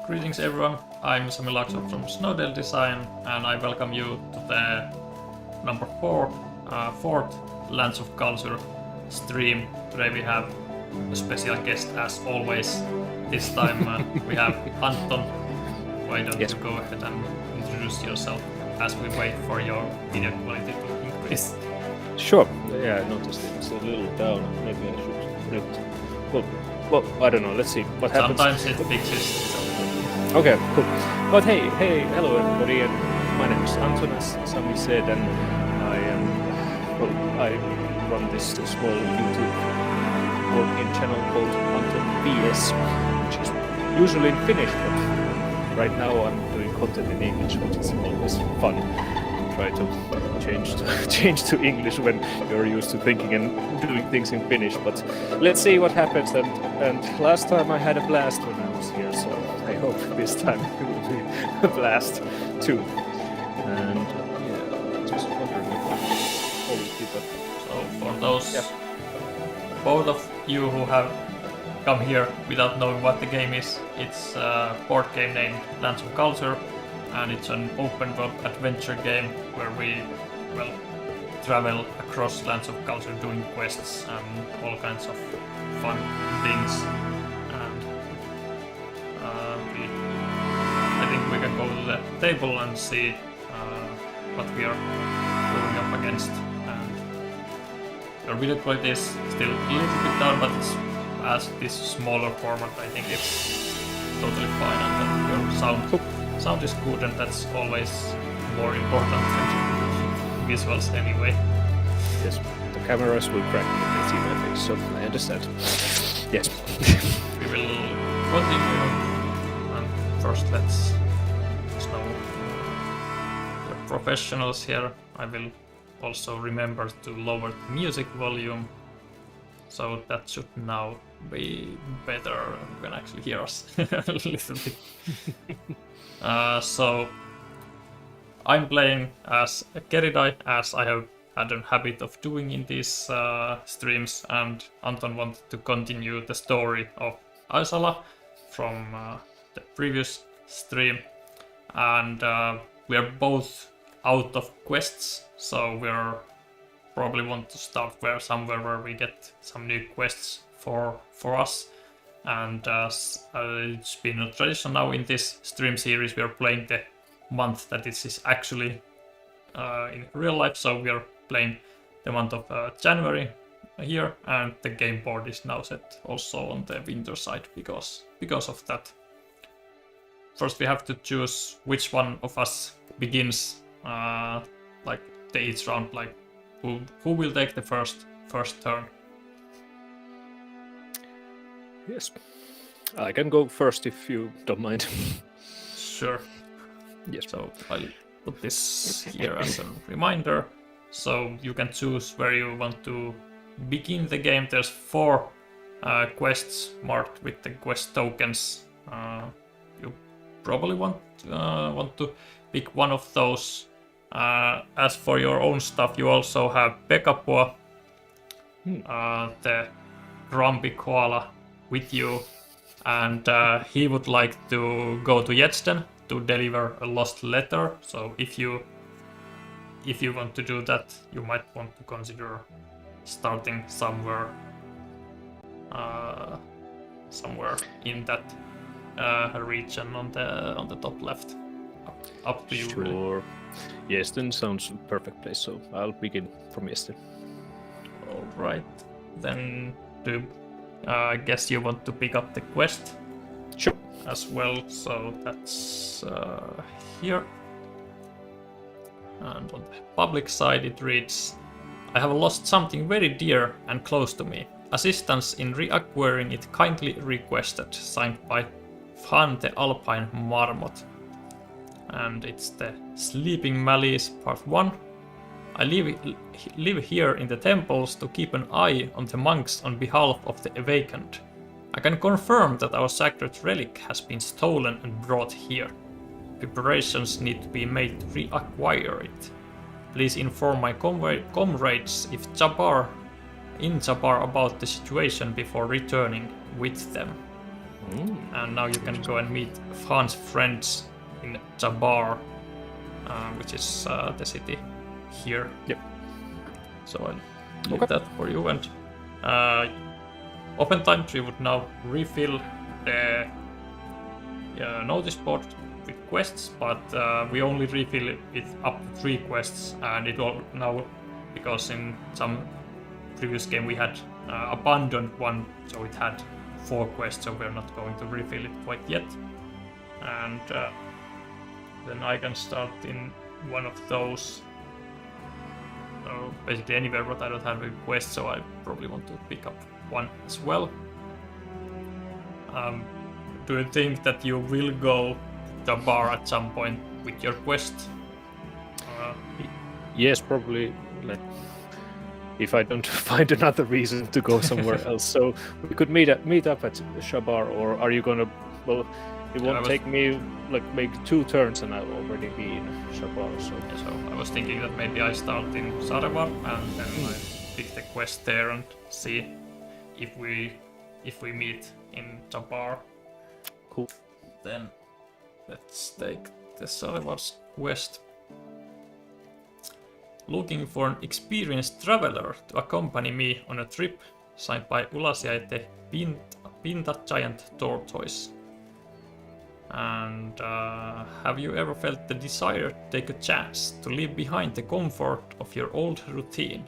Greetings everyone, I'm Sami Laakso from Snowdale Design and I welcome you to the number 4th Lands of Galzyr stream. Today we have a special guest as always. This time we have Anton. Why don't you go ahead and introduce yourself as we wait for your video quality to increase? Sure. Yeah, I noticed it's a little down. Maybe I should mute. Well, I don't know. Let's see what happens. Sometimes it fixes itself. Okay, cool. But hey, hello everybody. And my name is Anton, as Sami said, and I run this small YouTube working channel called Anton VS, which is usually in Finnish, but right now I'm doing content in English, which is always fun. Try to change to English when you're used to thinking and doing things in Finnish, but let's see what happens. And last time I had a blast when I was here, so I hope this time it will be a blast too. And just wondering if all people. So for those both of you who have come here without knowing what the game is, it's a board game named Lands of Galzyr. And it's an open world adventure game where we, travel across Lands of Galzyr doing quests and all kinds of fun things. And I think we can go to the table and see what we are going up against. And your video quality is still a little bit down, but it's, as this smaller format, I think it's totally fine, and your sound is good, and that's always more important than visuals anyway. Yes, the cameras will crack when they see my face, so I understand. Yes. We will continue, and first let's know the professionals here. I will also remember to lower the music volume, so that should now be better. You can actually hear us a little bit. So I'm playing as Keridai, as I have had a habit of doing in these streams, and Anton wanted to continue the story of Aisala from the previous stream, and we are both out of quests, so we're probably want to start somewhere where we get some new quests for us. And it's been a tradition now in this stream series. We are playing the month that this is actually in real life. So we are playing the month of January here, and the game board is now set also on the winter side because of that. First, we have to choose which one of us begins like each round. Like who will take the first turn. Yes, I can go first if you don't mind. Sure. Yes. So I'll put this here as a reminder. So you can choose where you want to begin the game. There's 4 quests marked with the quest tokens. You probably want to pick one of those. As for your own stuff, you also have Pekapua, the grumpy koala, with you, and he would like to go to Jedsten to deliver a lost letter. So if you want to do that, you might want to consider starting somewhere in that region on the top left. Up to you. Sure. Really. Jedsten sounds a perfect place, so I'll begin from Jedsten. All right, then I guess you want to pick up the quest. Sure. As well, so that's here. And on the public side it reads, I have lost something very dear and close to me. Assistance in reacquiring it kindly requested. Signed by Fan the Alpine Marmot. And it's the Sleeping Malice Part 1. I live here in the temples to keep an eye on the monks on behalf of the awakened. I can confirm that our sacred relic has been stolen and brought here. Preparations need to be made to reacquire it. Please inform my comrades in Jabbar about the situation before returning with them. And now you can go and meet Fran's friends in Jabar, which is the city here. Yep. So I'll leave that for you. And oftentimes we would now refill the notice board with quests, but we only refill it with up to 3 quests, and it will now, because in some previous game we had abandoned one, so it had 4 quests, so we're not going to refill it quite yet. And then I can start in one of those. So basically anywhere, but I don't have a quest, so I probably want to pick up one as well. Do you think that you will go to a bar at some point with your quest? Yes, probably. Like, if I don't find another reason to go somewhere else, so we could meet up at Shabar, or are you gonna? Well, it won't take me like make 2 turns, and I'll already be in Shabar. So I was thinking that maybe I start in Sarevar and then I pick the quest there and see if we meet in Jabar. Cool. Then let's take the Sarevar's quest. Looking for an experienced traveler to accompany me on a trip, signed by Ulasiaite Pinta Giant Tortoise. And have you ever felt the desire to take a chance to leave behind the comfort of your old routine?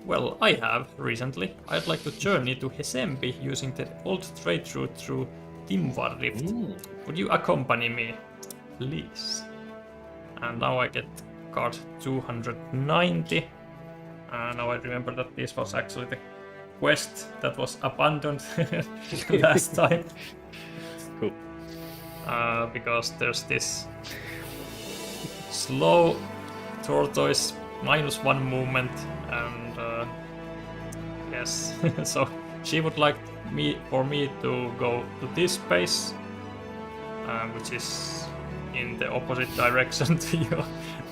Well, I have recently. I'd like to journey to Hesembi using the old trade route through Timvar Rift. Would you accompany me, please? And now I get card 290. Now I remember that this was actually the quest that was abandoned last time. Cool. Because there's this slow tortoise -1 movement, and yes, so she would like for me to go to this space, which is in the opposite direction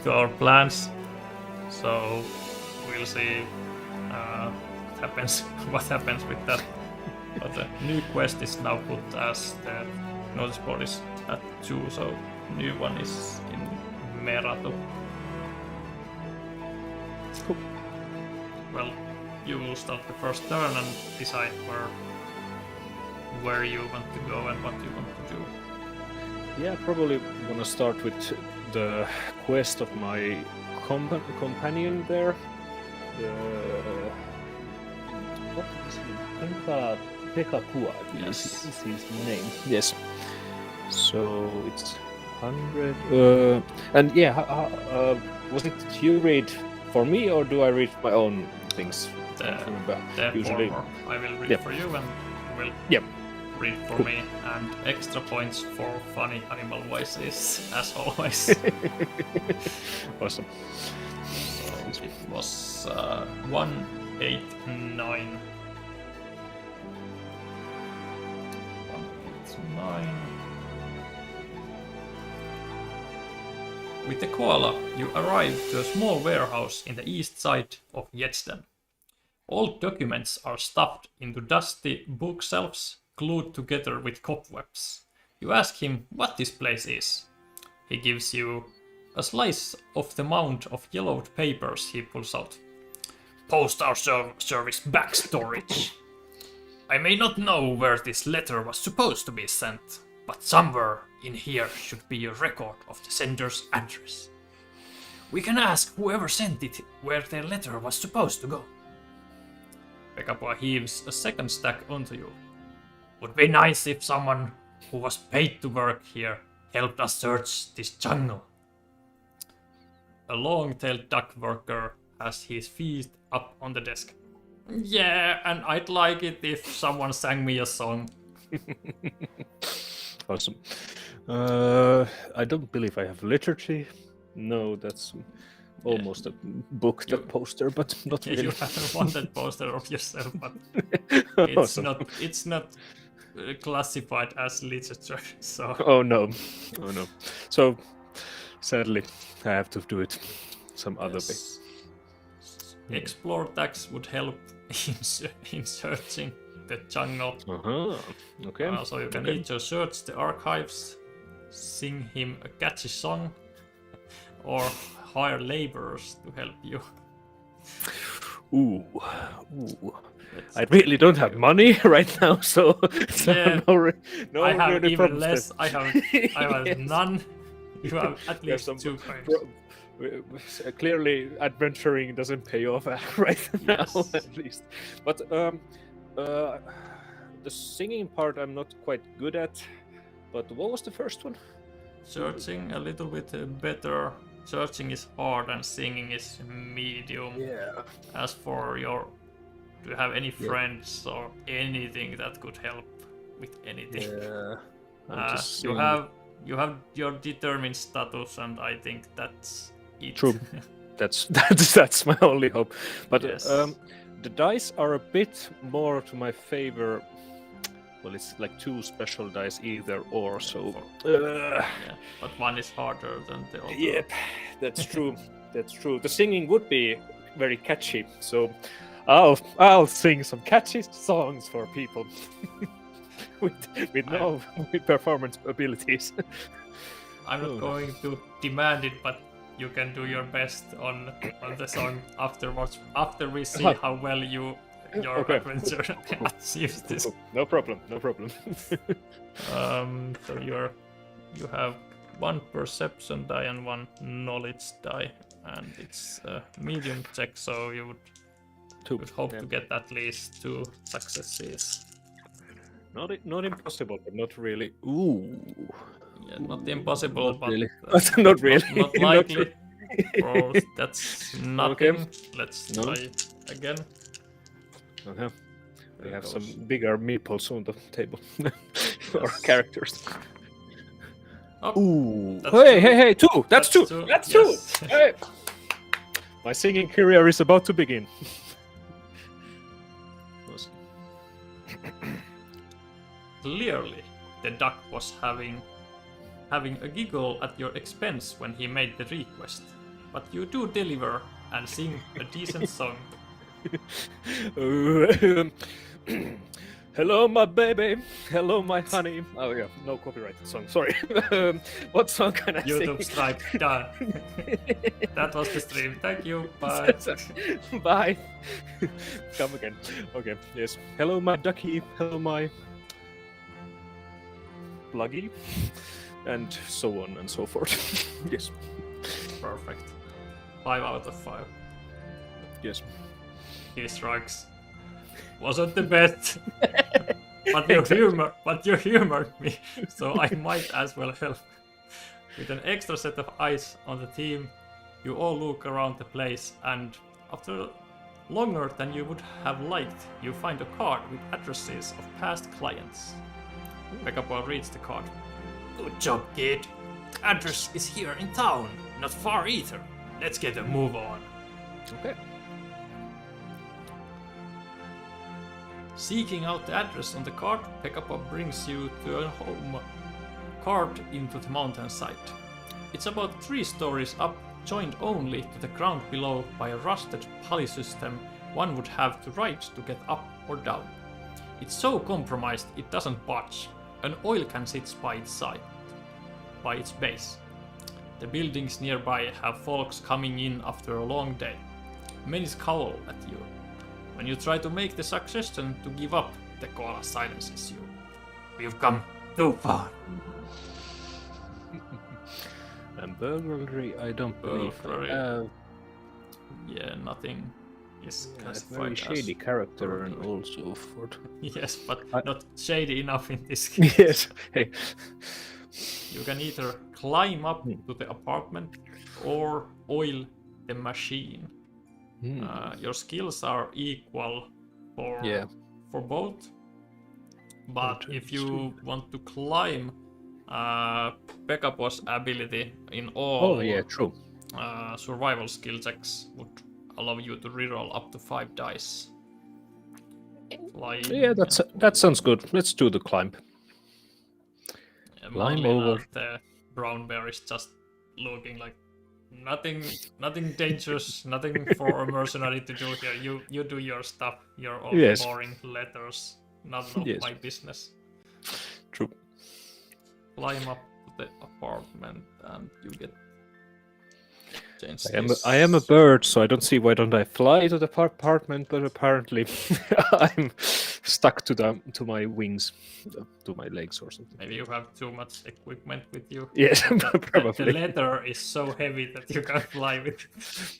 to our plans. So we'll see what happens with that. But the new quest is now put as the notice board is at 2, so new one is in Meratu. Cool. Well, you will start the first turn and decide where you want to go and what you want to do. Yeah, probably wanna start with the quest of my companion there. What is his name? Pekakua, Yes. is his name. Yes. So it's 100. And yeah, was it you read for me, or do I read my own things? Usually, I will read for you, and you will read for me. And extra points for funny animal voices, as always. Awesome. So it was 189. 189. With the koala, you arrive to a small warehouse in the east side of Yetsden. Old documents are stuffed into dusty bookshelves, glued together with cobwebs. You ask him what this place is. He gives you a slice of the mound of yellowed papers he pulls out. Postal Service back storage. I may not know where this letter was supposed to be sent, but somewhere in here should be a record of the sender's address. We can ask whoever sent it where their letter was supposed to go. Pekapua heaves a second stack onto you. Would be nice if someone who was paid to work here helped us search this jungle. A long-tailed duck worker has his feet up on the desk. Yeah, and I'd like it if someone sang me a song. Awesome. I don't believe I have liturgy. No, that's almost a book, that poster, but not really. You have a wanted poster of yourself, but it's not classified as literature. So. Oh no. So sadly, I have to do it some other way. Explore tags would help in searching the jungle. Okay. So you can either search the archives, sing him a catchy song, or hire laborers to help you. Ooh. I really don't have money right now, so Yeah, no I have really even problems less. there. I have Yes. none. You have at There's least some 2 coins. Clearly, adventuring doesn't pay off right now, Yes. at least. But the singing part I'm not quite good at. But what was the first one? Searching a little bit better. Searching is hard and singing is medium. Yeah. As for do you have any friends or anything that could help with anything? Yeah. You have your determined status, and I think that's it. True. That's my only hope. But Yes. the dice are a bit more to my favor. Well, it's like 2 special dice, either or. So. Yeah, but one is harder than the other. Yep, that's true. That's true. The singing would be very catchy, so I'll sing some catchy songs for people with no performance abilities. I'm not going to demand it, but you can do your best on the song afterwards. After we see how well your adventure achieves this. No problem. So you have 1 perception die and 1 knowledge die, and it's a medium check, so you would hope to get at least 2 successes. Not impossible, but not really. Ooh. Yeah, not impossible, Not but really. Not really. Not likely. Oh, that's nothing. Okay. Let's try again. Okay. We have some bigger meeples on the table. Or characters. Oh, Ooh. that's Hey, 2! That's 2! That's 2! Yes. Hey. My singing career is about to begin. Clearly, the duck was having a giggle at your expense when he made the request. But you do deliver and sing a decent song. Hello, my baby. Hello, my honey. Oh yeah, no copyright song. Sorry. What song can I sing? YouTube strike. Done. That was the stream. Thank you. Bye. Bye. Come again. Okay. Yes. Hello, my ducky. Hello, my pluggy, and so on and so forth. Yes. Perfect. 5 out of 5. Yes. His strikes wasn't the best. But you humored me, so I might as well help. With an extra set of eyes on the team, you all look around the place, and after longer than you would have liked, you find a card with addresses of past clients. Pekapua reads the card. Good job, kid. Address is here in town, not far either. Let's get a move on. Okay. Seeking out the address on the card, Pekapua brings you to a home carved into the mountainside. It's about 3 stories up, joined only to the ground below by a rusted pulley system one would have to ride to get up or down. It's so compromised it doesn't budge. An oil can sits by its side, by its base. The buildings nearby have folks coming in after a long day. Many scowl at you. When you try to make the suggestion to give up, the koala silences you. We've come too far. And burglary, I don't believe. Yeah, nothing is classified very as shady character burglary. and also for. Yes, but not shady enough in this case. Yes. Hey. You can either climb up to the apartment or oil the machine. Your skills are equal for both, but if you want to climb, Pekapua's ability in all true. Survival skill checks would allow you to reroll up to 5 dice. Yeah, that sounds good. Let's do the climb. Climb over. The brown bear is just looking like nothing dangerous, nothing for a mercenary to do here. You do your stuff, your own boring letters. none of Yes. my business. True. Climb up to the apartment and you get change I am a bird, so I don't see why don't I fly to the apartment, but apparently I'm stuck to my wings, to my legs or something. Maybe you have too much equipment with you. Yes, The probably. leather is so heavy that you can't fly with it.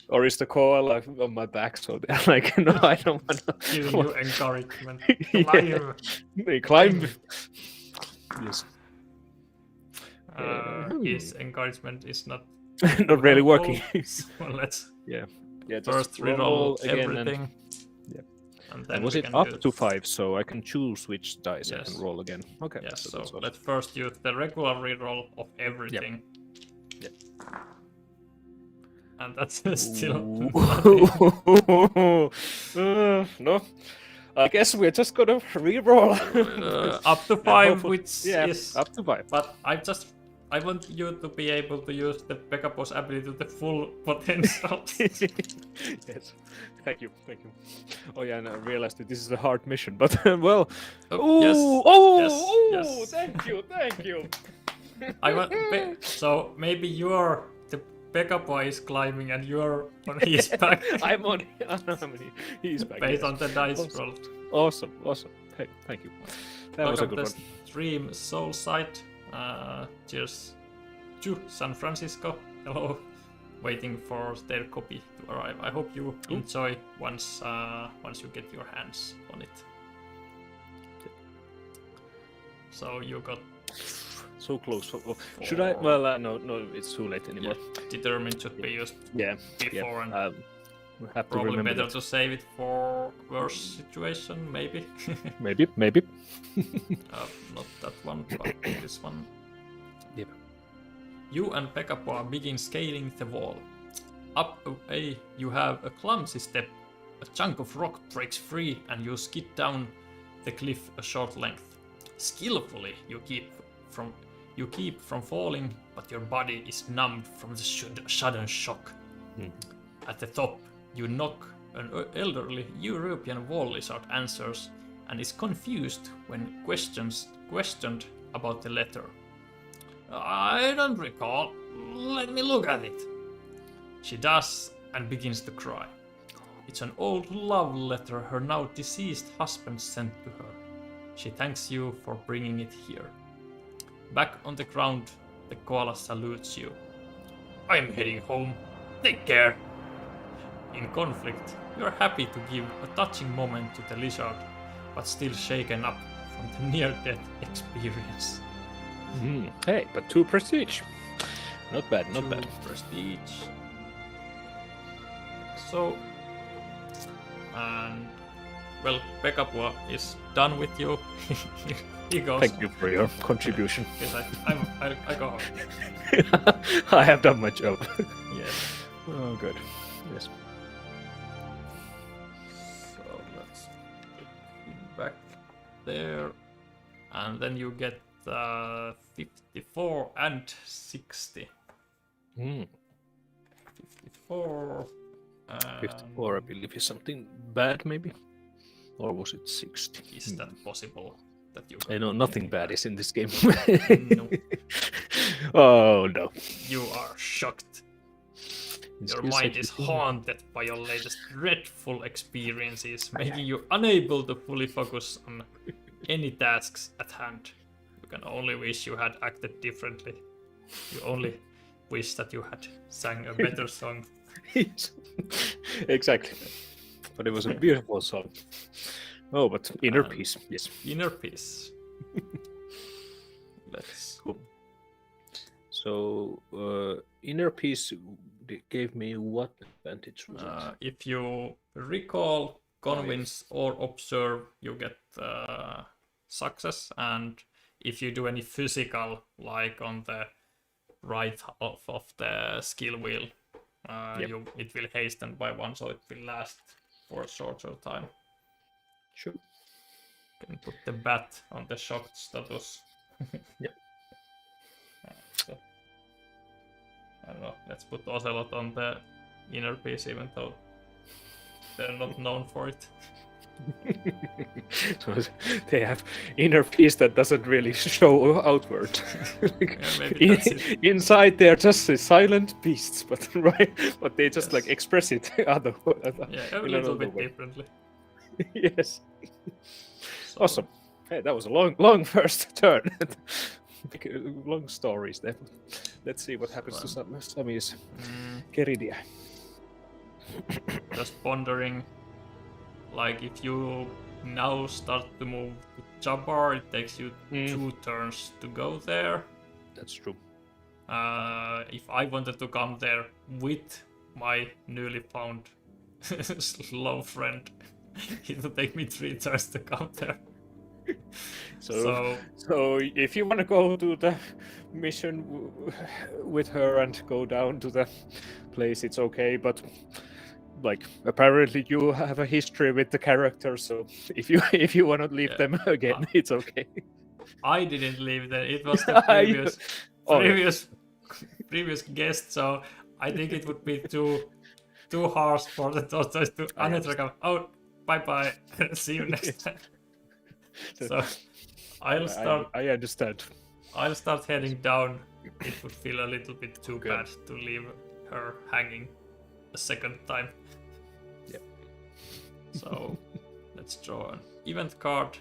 Or is the koala on my back? So they're like, no, I don't want to. Giving you encouragement. Yeah. Climb. They climb. Yes. His encouragement is not Not really working. Well, let's Yeah. Just first roll reroll again everything. Yeah. And then And was we it can up do to 5, so I can choose which dice I Yes. can roll again? Okay. Yes, so that's awesome. let's first use the regular reroll of everything. Yep. And that's still No. I guess we're just gonna re-roll. up to 5, which is up to 5. But I want you to be able to use the Pegapo's ability to the full potential. Yes. Thank you. Oh yeah, and I realized that this is a hard mission, but well. Yes. Thank you. I want so maybe you're the Pegapo is climbing and you're on his back. I'm on he's back. Based yes. on the dice roll. Awesome. Hey, thank you. That was a good one. Stream Soul Side. Cheers to San Francisco. Hello. Waiting for their copy to arrive. I hope you enjoy once you get your hands on it. So you got so close. Should I? Well, no, it's too late anymore. Yeah, determined should be used before and we have to probably remember better that. to save it for worse situation, maybe. Maybe. Not that one, but this one. Yep. You and Pegapo begin scaling the wall. Up away, you have a clumsy step. A chunk of rock breaks free and you skid down the cliff a short length. Skillfully, you keep from falling, but your body is numbed from the sudden shock. At the top, you knock an elderly European wall lizard answers and is confused when questioned about the letter. I don't recall. Let me look at it. She does and begins to cry. It's an old love letter her now deceased husband sent to her. She thanks you for bringing it here. Back on the ground, the koala salutes you. I'm heading home. Take care. In conflict, you're happy to give a touching moment to the lizard, but still shaken up from the near-death experience. Hey, but 2 prestige. Not bad. Prestige. So, and well, Pegapo is done with you. He goes. Thank you for your contribution. He's like, I go home. I have done my job. Yes. Oh, good. Yes. So let's put him back there, and then you get 54 and 60. 54. 54, I believe, is something bad, maybe? Or was it 60? Is that possible? That you I know nothing bad is in this game. No. Oh, no. You are shocked. It's Your just mind like is this. haunted by your latest dreadful experiences, making you unable to fully focus on any tasks at hand. You can only wish you had acted differently. You only wish that you had sang a better song. Yes. Exactly. But it was a beautiful song. Oh, but inner peace, yes. Inner peace. Let's. Cool. So, inner peace gave me what advantage? Was it? If you recall, convince, or observe, you get success. And if you do any physical, like on the right half of the skill wheel, it will hasten by 1, so it will last for a shorter time. Sure. You can put the bat on the shocked status. Yep. So, I don't know, let's put Ocelot on the inner piece, even though they're not known for it. So they have inner peace that doesn't really show outward. Like, maybe that's it. inside they're just silent beasts, but but they just like Yes. express it Yeah, a in little another bit way. differently. Yes. So, Awesome. Hey, that was a long first turn. Long stories there. Let's see what happens to Sami's Keridia. Just pondering, like if you now start to move to Jabbar, it takes you 2 turns to go there. That's true. If I wanted to come there with my newly found slow friend, it would take me 3 turns to come there. So if you want to go to the mission with her and go down to the place, it's okay. But like apparently you have a history with the characters, so if you want to leave them again, it's okay. I didn't leave them. It was the previous guest, so I think it would be too harsh for the tortoise to uninterrupt. Oh, bye. See you next time. So I'll start. I understand. I'll start heading down. It would feel a little bit too bad to leave her hanging a second time. Yep. So let's draw an event card.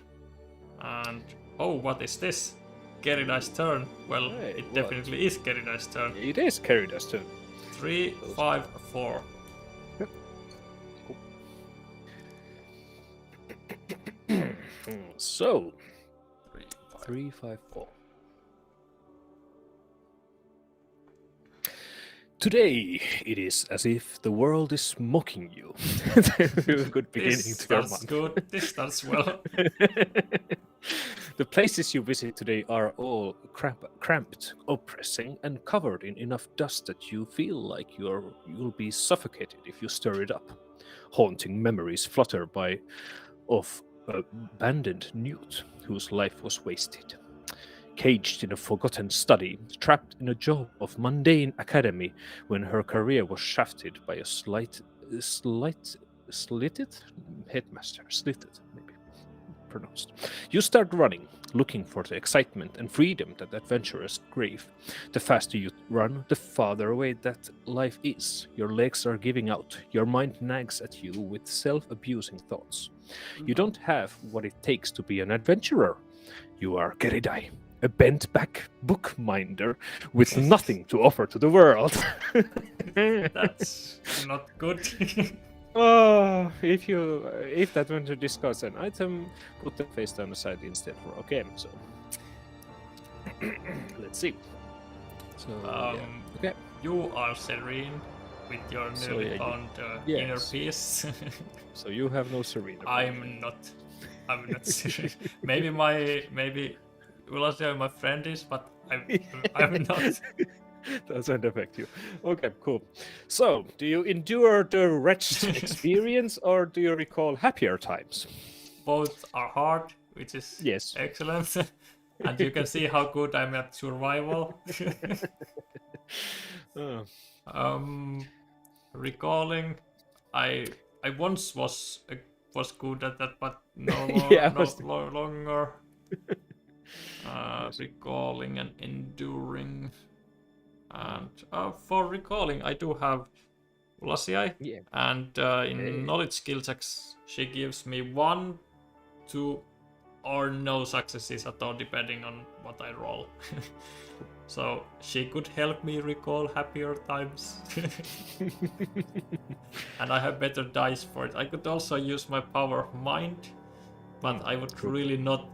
And oh, what is this? Keridai's turn. Well, it definitely is Keridai's turn. It is Keridai's turn. 3, 5, 4. Yep. Cool. So 3, 5, 4. Today it is as if the world is mocking you. Good beginning to your month. Good. This starts well. The places you visit today are all cramped, oppressing, and covered in enough dust that you feel like you'll be suffocated if you stir it up. Haunting memories flutter by of abandoned Newt, whose life was wasted. Caged in a forgotten study, trapped in a job of mundane academy when her career was shafted by a slitted headmaster. Slitted, maybe pronounced. You start running, looking for the excitement and freedom that adventurers crave. The faster you run, the farther away that life is. Your legs are giving out. Your mind nags at you with self-abusing thoughts. You don't have what it takes to be an adventurer. You are Keridai, a bent-back bookminder with nothing to offer to the world. That's not good. Oh, if that were to discuss an item, put the face down aside instead for a game. So let's see. So okay, you are serene with your newly found inner peace. So you have no serene. I'm not serene. maybe Galzyr, my friend is, but I'm not. Doesn't affect you. Okay, cool. So, do you endure the wretched experience or do you recall happier times? Both are hard, which is excellent. And you can see how good I'm at survival. Recalling, I once was good at that, but no longer. Recalling and enduring. And for recalling, I do have Galzyr, and in knowledge skill checks, she gives me 1, 2, or no successes at all, depending on what I roll. So she could help me recall happier times. And I have better dice for it. I could also use my power of mind, but I would really not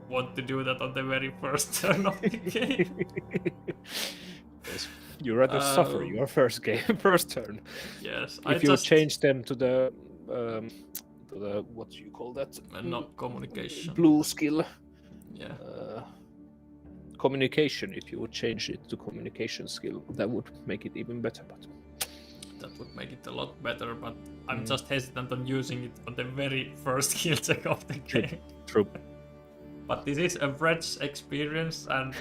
want to do that on the very first turn of the game. Yes. You rather suffer your first turn. Yes. If you change them to the what do you call that? Not communication. Blue skill. Yeah. Communication. If you would change it to communication skill, that would make it even better. But that would make it a lot better. But I'm just hesitant on using it on the very first skill check of the game. True. But this is a wretched experience, and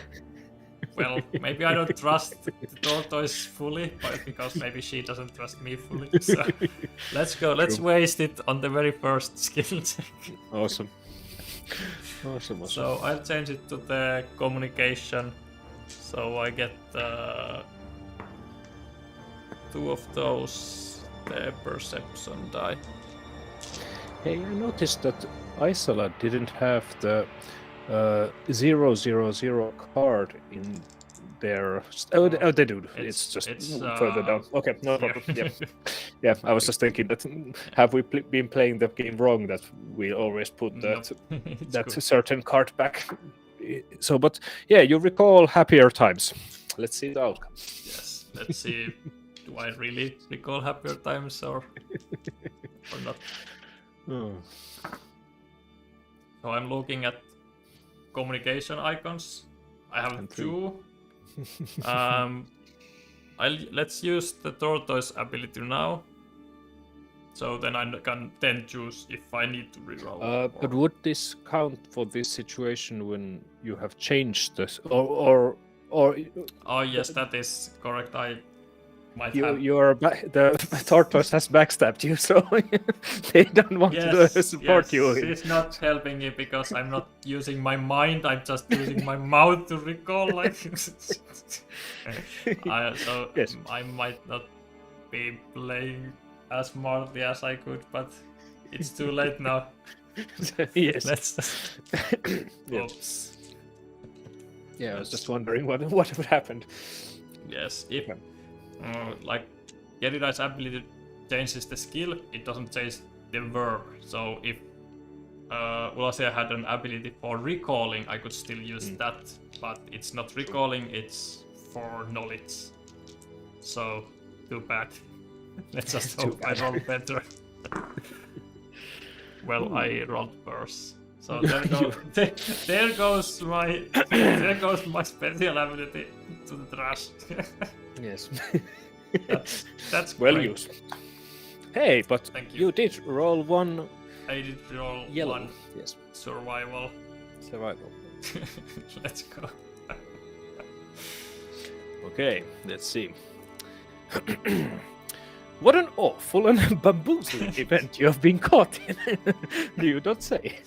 Well, maybe I don't trust the tortoise fully, but because maybe she doesn't trust me fully. So let's go. Let's waste it on the very first skill check. Awesome. Awesome. So I'll change it to the communication. So I get 2 of those. The perception die. Hey, I noticed that Isala didn't have the 000 card in their. Oh, they do. It's just further down. Okay, no problem. Yeah. Yeah, I was just thinking that have we been playing the game wrong that we always put that certain card back. So, but yeah, you recall happier times. Let's see the outcome. Yes, let's see. Do I really recall happier times or not? Oh. So I'm looking at communication icons. I have 2. Let's use the tortoise ability now. So then I can then choose if I need to reroll. But would this count for this situation when you have changed this, or? Oh yes, that is correct. I might you have. The tortoise has backstabbed you, so they don't want to support you. It's not helping me because I'm not using my mind. I'm just using my mouth to recall. Like, I might not be playing as smartly as I could, but it's too late now. Yes. Oops. Yeah, I was just wondering what would happen. Yes, if like Geridai's ability changes the skill, it doesn't change the verb. So if Ulasia had an ability for recalling, I could still use that, but it's not recalling, it's for knowledge. So too bad. Let's just hope I roll better. Well, I rolled worse. So there goes my special ability to the trash. Yes. That's well great. used. Hey, but Thank you did roll 1. I did roll yellow. 1 Yes. survival. Let's go. Okay, let's see. What an awful and bamboozling event you have been caught in, you don't say.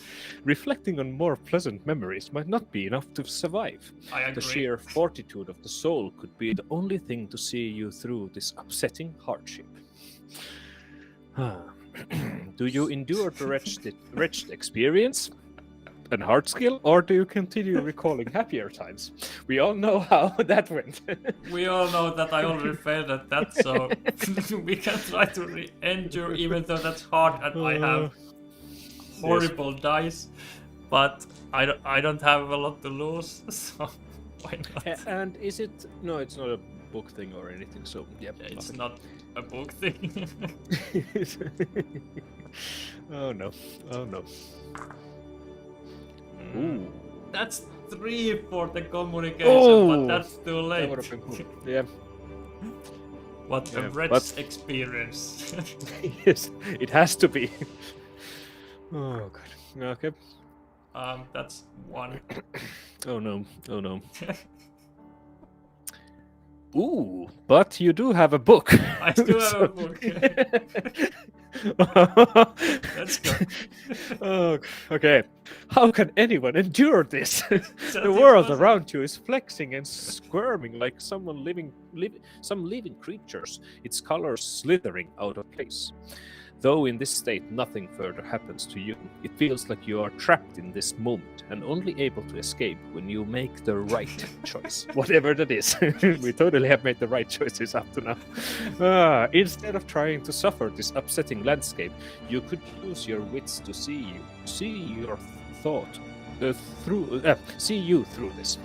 Reflecting on more pleasant memories might not be enough to survive. I agree. The sheer fortitude of the soul could be the only thing to see you through this upsetting hardship. Do you endure the wretched experience and hard skill, or do you continue recalling happier times? We all know how that went. We all know that I already failed at that, so we can try to re-endure, even though that's hard and I have horrible dice. But I don't have a lot to lose, so why not? And is it... No, it's not a book thing or anything, so yeah. It's not a book thing. Oh no. Ooh. That's 3 for the communication, but that's too late. That would have been cool. Yeah. What a wretched experience. Yes, it has to be. Oh god. Okay. That's 1. Oh no. Ooh, but you do have a book. I do have a book. Let's go. Oh, okay. How can anyone endure this? The world around you is flexing and squirming like some living creatures, its colors slithering out of place. Though in this state nothing further happens to you, it feels like you are trapped in this moment and only able to escape when you make the right choice. Whatever that is. We totally have made the right choices up to now. Instead of trying to suffer this upsetting landscape, you could use your wits to see you through this.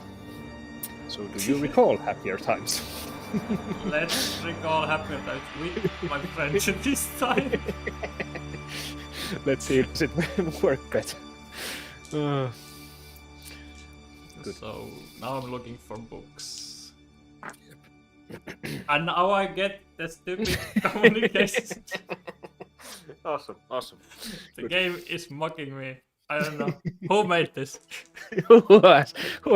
So do you recall happier times? Let's recall happier times with my friends this time. Let's see if it work better. Good. So now I'm looking for books. And now I get the stupid communication. Awesome. The game is mocking me. I don't know. Who made this? who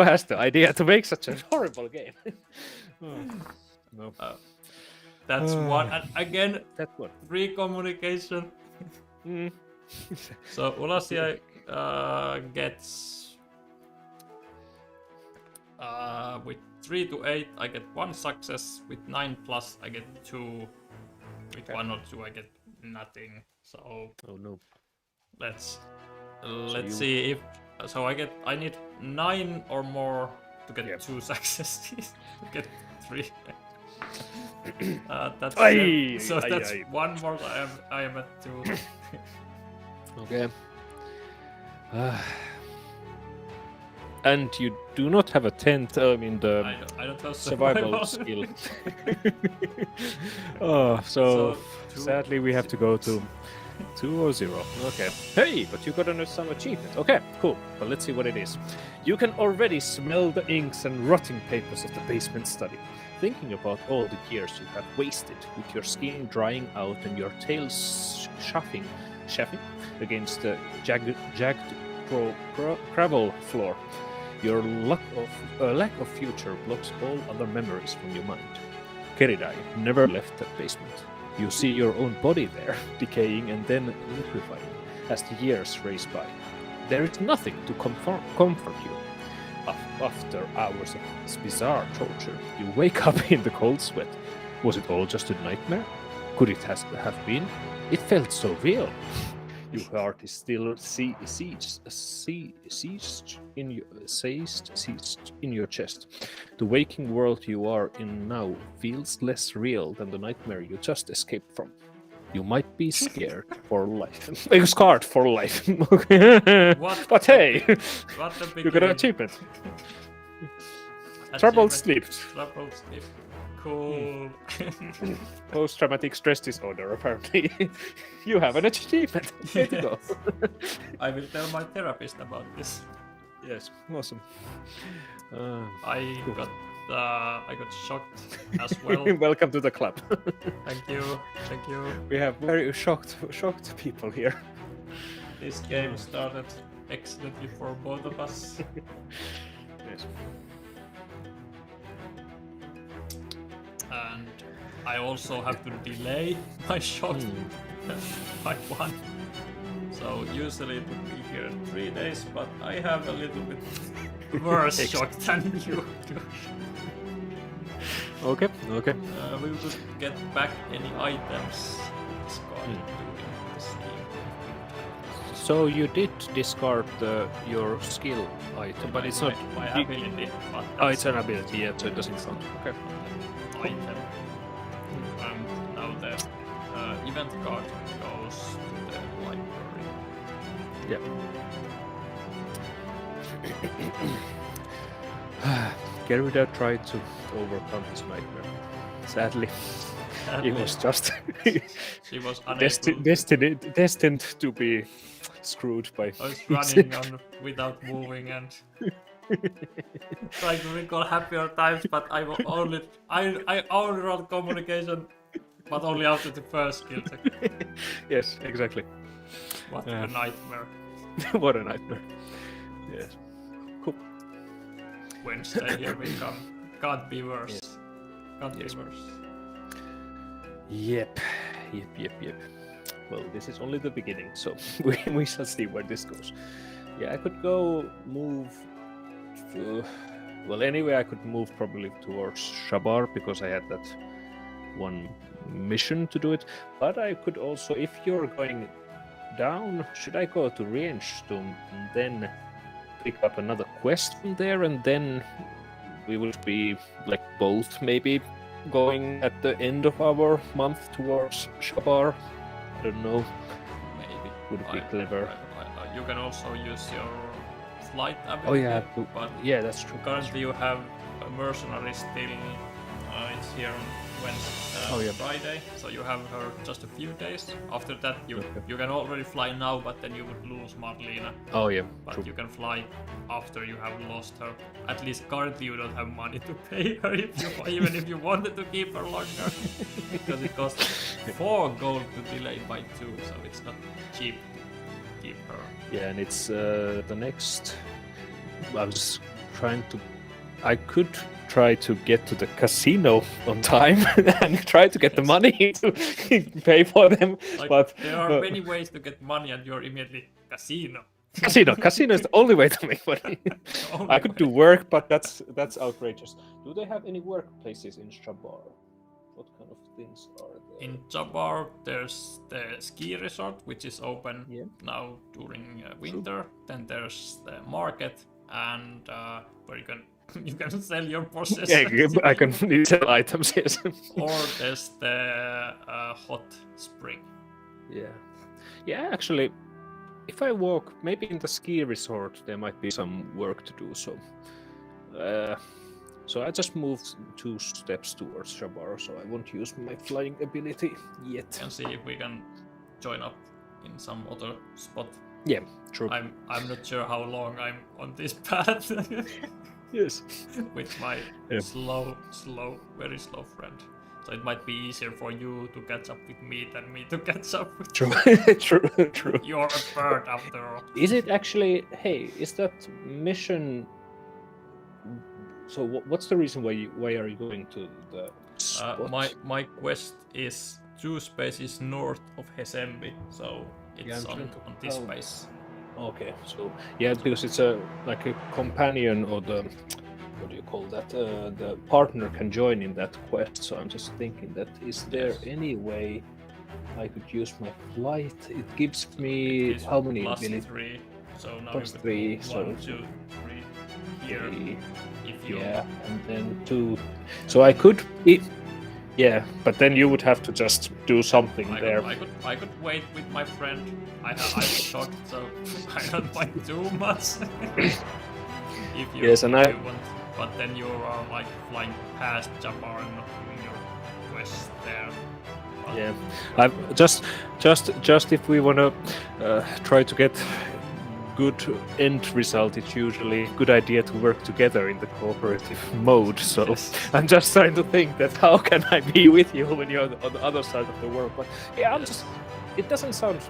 has the idea to make such a horrible game? No. That's one. And again, That's what. free communication. Mm. So Ulasia gets with 3 to 8 I get 1 success. With 9+ I get 2. With 1 or 2 I get nothing. So Oh no. let's see if I need 9 or more to get 2 successes to get 3. That's Aye, so aye, that's aye. 1 more. I am at 2. Okay. And you do not have a 10th. I mean the I don't have survival skill. Oh, so two. sadly we have to go to 2 or 0. Okay. Hey, but you got some achievement. Okay, cool. Well, let's see what it is. You can already smell the inks and rotting papers of the basement study. Thinking about all the years you have wasted, with your skin drying out and your tail chafing against the jagged gravel floor. Your lack of future blocks all other memories from your mind. Keridai never left that basement. You see your own body there, decaying and then liquefying as the years race by. There is nothing to comfort you. After hours of this bizarre torture, you wake up in the cold sweat. Was it all just a nightmare? Could it have been? It felt so real. Your heart is still seized in your chest. The waking world you are in now feels less real than the nightmare you just escaped from. You might be scared for life. Scarred for life. What? But hey, What the you got an achievement. Troubled sleep. Troubled sleep. Cool. Post-traumatic stress disorder, apparently. You have an achievement. Way to go. I will tell my therapist about this. Yes, awesome. I got shocked as well. Welcome to the club. Thank you. We have very shocked people here. This game started excellently for both of us. Yes. And I also have to delay my shot by 1. So usually it would be here 3 days, but I have a little bit worse shot than you do. Okay. We will get back any items discarded during the scene. So you did discard your skill item, but it's not my ability. But Oh, it's an ability, yeah, so it doesn't count. Okay. Item. And now the event card goes to the library. Yeah. Gerida tried to overcome his nightmare. Sadly, he was just She was unable. destined to be screwed by. I was running on without moving and trying to recall happier times, but I only wrote communication, but only after the first skill check. Yes, exactly. What a nightmare. What a nightmare. Yes. Cool. Wednesday, here we come. Can't be worse. Yes. Can't Yes. be worse. Yep. Well, this is only the beginning, so we shall see where this goes. Yeah, I could go move to... Well, anyway, I could move probably towards Shabar because I had that one mission to do it. But I could also, if you're going down, should I go to Rienstone and then pick up another quest from there, and then we will be like both maybe going at the end of our month towards Shabar? I don't know. Maybe. Would it be clever? You can also use your flight ability. Oh yeah, but yeah, that's true. currently you have a mercenary still. It's here on Wednesday, Friday, so you have her just a few days. After that, you can already fly now, but then you would lose Marlena. Oh yeah, But true. you can fly after you have lost her. At least currently you don't have money to pay her even if you wanted to keep her longer, because it costs 4 gold to delay by 2, so it's not cheap. keep her. Yeah, and it's the next. I was trying to. I could try to get to the casino on time and try to get the money to pay for them. Like, but there are many ways to get money, and you're immediately casino. Casino is the only way to make money. I could do work, but that's outrageous. Do they have any workplaces in Shabar? What kind of things are there? In Jabar, there's the ski resort, which is open Yeah. now during winter. Then there's the market, and where you can sell your possessions. Yeah, I can sell items. Yes. Or there's the hot spring. Yeah. Actually, if I walk, maybe in the ski resort, there might be some work to do. So I just moved 2 steps towards Shabar, so I won't use my flying ability yet. Can see if we can join up in some other spot. Yeah, true. I'm not sure how long I'm on this path. Yes. With my very slow friend. So it might be easier for you to catch up with me than me to catch up with True. True. You're a bird after all. Is it actually? Hey, is that mission? So what's the reason why are you going to the spot? My quest is 2 spaces north of Hesembi, so it's on this space. Okay, so yeah, because it's a companion, or the what do you call that? The partner can join in that quest. So I'm just thinking that is there any way I could use my flight? It gives me how many abilities? +3. So now Plus you 3. 1, So 2, 3 here. 3. If you And then 2. So I could. Yeah, but then you would have to just do something there. I could wait with my friend. I'm shocked, so I don't mind too much. If you want, but then you are like flying past Japan and not doing your quest there. But yeah, I've just if we wanna try to get good end result, it's usually a good idea to work together in the cooperative mode. So Yes. I'm just trying to think that how can I be with you when you're on the other side of the world. But yeah, it doesn't sound.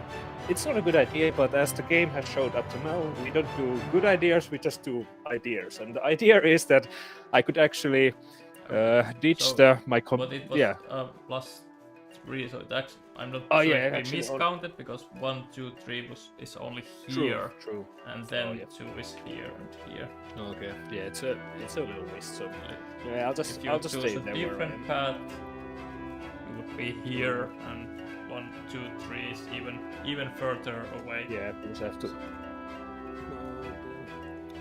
It's not a good idea, but as the game has showed up to now, we don't do good ideas, we just do ideas. And the idea is that I could actually ditch But it was +3, so it's I'm not sure if we miscounted, because 1, 2, 3 is only here. True. And then 2 is here and here. Okay. Yeah, it's a little waste. So yeah, I'll just stay there. If you choose a different path, you would be here, and 1, 2, 3 is even further away. Yeah, we have to.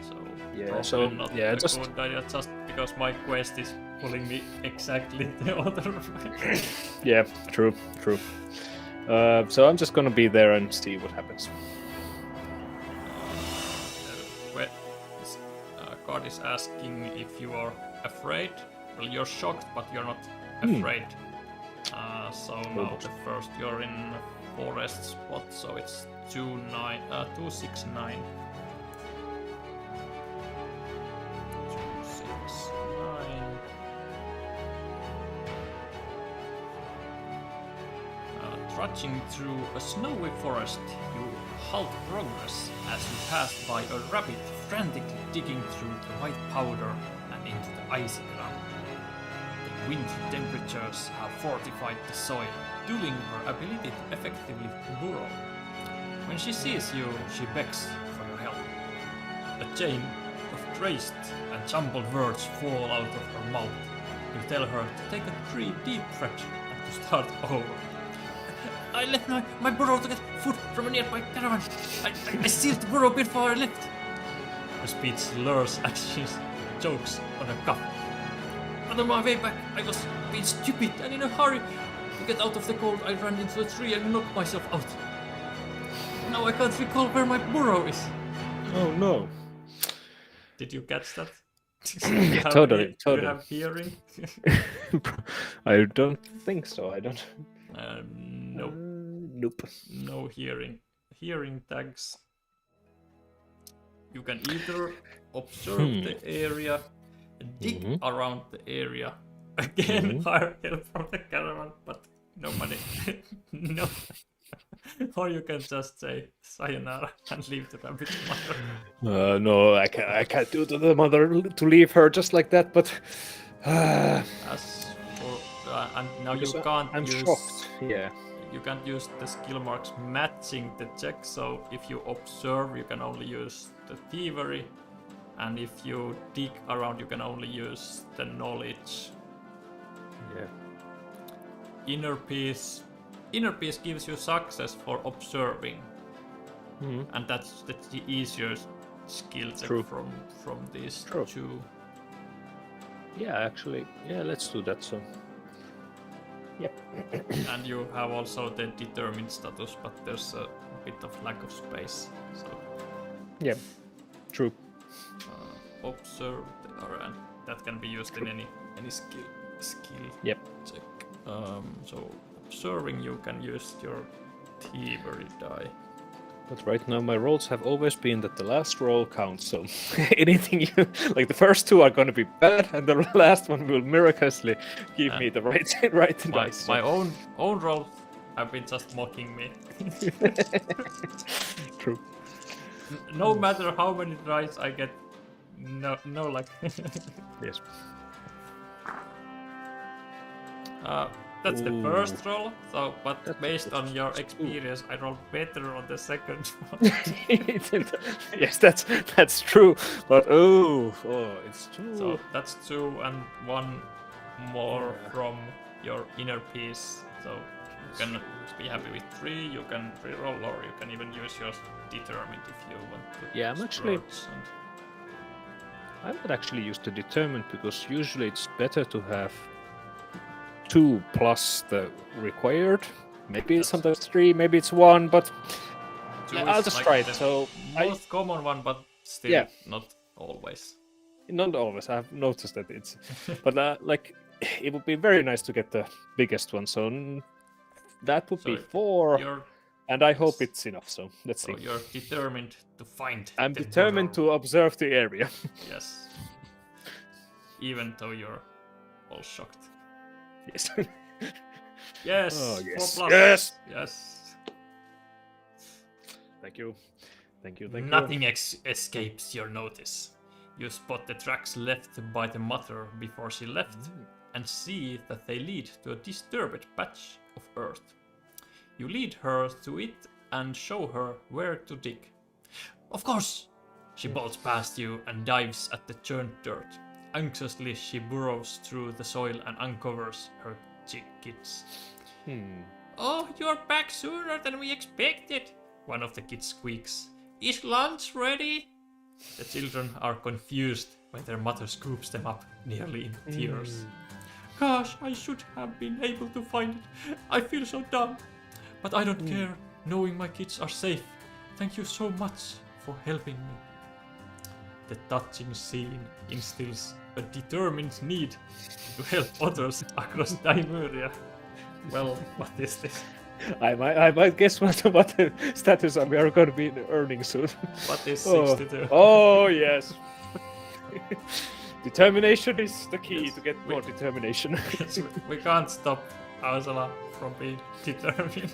So Yeah. not Yeah, a good idea, just because my quest is pulling me exactly the other way. Yeah, true. So I'm just gonna be there and see what happens. This card is asking if you are afraid. Well, you're shocked, but you're not afraid. So now the first you're in forest spot, so it's 269. 269. Trudging through a snowy forest, you halt progress as you pass by a rabbit frantically digging through the white powder and into the icy ground. The winter temperatures have fortified the soil, dulling her ability to effectively burrow. When she sees you, she begs for your help. A chain of traced and jumbled words fall out of her mouth. You tell her to take a 3 deep breath and to start over. I left my burrow to get food from a nearby caravan. I sealed the burrow before I left. Her speech slurs as she chokes on a cup. On my way back, I was being stupid and in a hurry. To get out of the cold, I ran into a tree and knocked myself out. Now I can't recall where my burrow is. Oh no. Did you catch that? Totally. You have hearing? I don't think so. I don't. No. Nope. No hearing tags. You can either observe the area, dig around the area, again hire help from the caravan, but no money. No. Or you can just say sayonara and leave the rabbit mother. No, I can't do to the mother to leave her just like that. But As for and now because you can't I'm use shocked. Yeah. you can't use the skill marks matching the check. So if you observe, you can only use the thievery, and if you dig around, you can only use the knowledge. Yeah. Inner peace gives you success for observing, and that's the easier skill check True. from these True. two. Yeah, actually, yeah. Let's do that. So. Yep. And you have also the determined status, but there's a bit of lack of space. So Yeah. True. observe and that can be used in any skill Yep. check. So observing, you can use your thievery die. But right now my rolls have always been that the last roll counts. So anything you like, the first two are going to be bad, and the last one will miraculously give me the right dice. So. My own rolls have been just mocking me. True. No matter how many tries I get, no luck. Yes. That's the Ooh. first roll. So, but That's based on your Ooh. experience, I rolled better on the second one. Yes, that's true. But it's two. So that's 2 and 1 more from your inner peace. So you can be happy with 3. You can reroll, or you can even use your determined if you want to. Yeah, I'm actually. splurge and- I would actually use the determined because usually it's better to have 2 plus the required. Maybe it's sometimes 3, maybe it's 1, but 2 yeah, I'll is just like try it. the So most common one, but still Yeah. not always. not always. I've noticed that it's, but like it would be very nice to get the biggest one. So that would be So 4, You're and I hope it's enough. So let's so see. you're determined to find. I'm the determined mirror. to observe the area. Yes. Even though you're all shocked. Yes. Yes. Oh, yes. 4+. Yes! Yes. Thank you. Nothing escapes your notice. You spot the tracks left by the mother before she left, and see that they lead to a disturbed patch of earth. You lead her to it and show her where to dig. Of course! She bolts past you and dives at the churned dirt. Anxiously, she burrows through the soil and uncovers her kids. Oh, you're back sooner than we expected, one of the kids squeaks. Is lunch ready? The children are confused when their mother scoops them up, nearly in tears. Gosh, I should have been able to find it. I feel so dumb. But I don't care, knowing my kids are safe. Thank you so much for helping me. The touching scene instills a determined need to help others across Dimmeria. Well, what is this? I might guess what the status we are going to be earning soon. What is 62? Oh yes. Determination is the key to get more determination. Yes, we can't stop Ursula from being determined.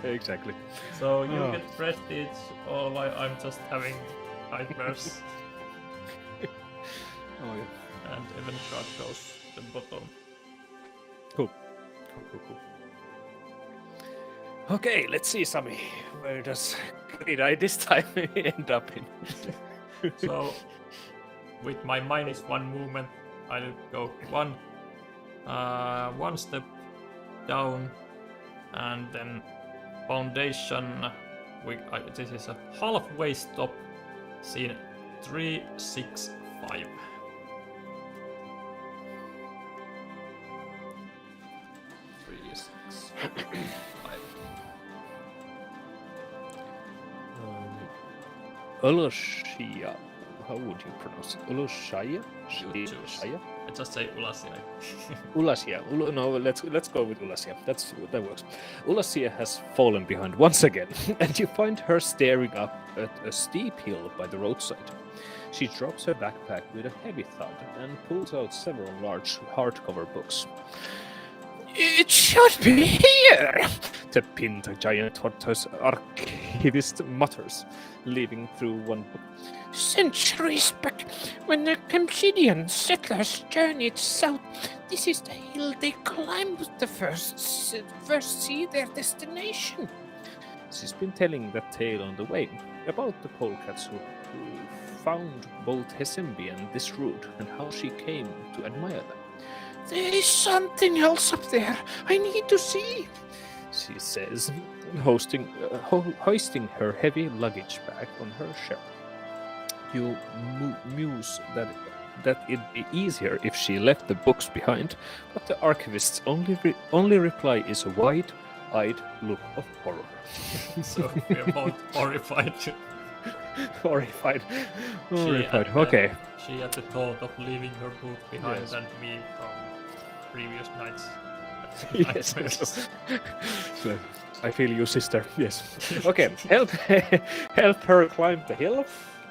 Exactly. So you get prestige, or I'm just having nightmares. Oh yeah. And event card goes to the bottom. Cool. Okay, let's see, Sami. Where does Great Eye this time end up in? So, with my -1 movement, I'll go one step down, and then foundation. This is a halfway stop. Scene 3, 6, 5. 3, 6, 5. Oloshia. How would you pronounce it? Oloshia? You choose. I just say Ulasia. Ulasia. No, let's go with Ulasia. That works. Ulasia has fallen behind once again, and you find her staring up at a steep hill by the roadside. She drops her backpack with a heavy thud and pulls out several large hardcover books. It should be here! The Pinta giant tortoise archivist mutters, leaving through one book. Centuries back, when the Kemsidian settlers journeyed south, this is the hill they climbed to first see their destination. She's been telling that tale on the way, about the polecats who found both Hessembi and this route, and how she came to admire them. There is something else up there. I need to see, she says, hoisting her heavy luggage bag on her shelf. You muse that it'd be easier if she left the books behind, but the archivist's only reply is a wide-eyed look of horror. So we're both horrified. Horrified. Horrified. Okay. She had the thought of leaving her book behind, Yes. and me from previous nights. Yes. So, I feel you, sister. Yes. Okay. Help her climb the hill,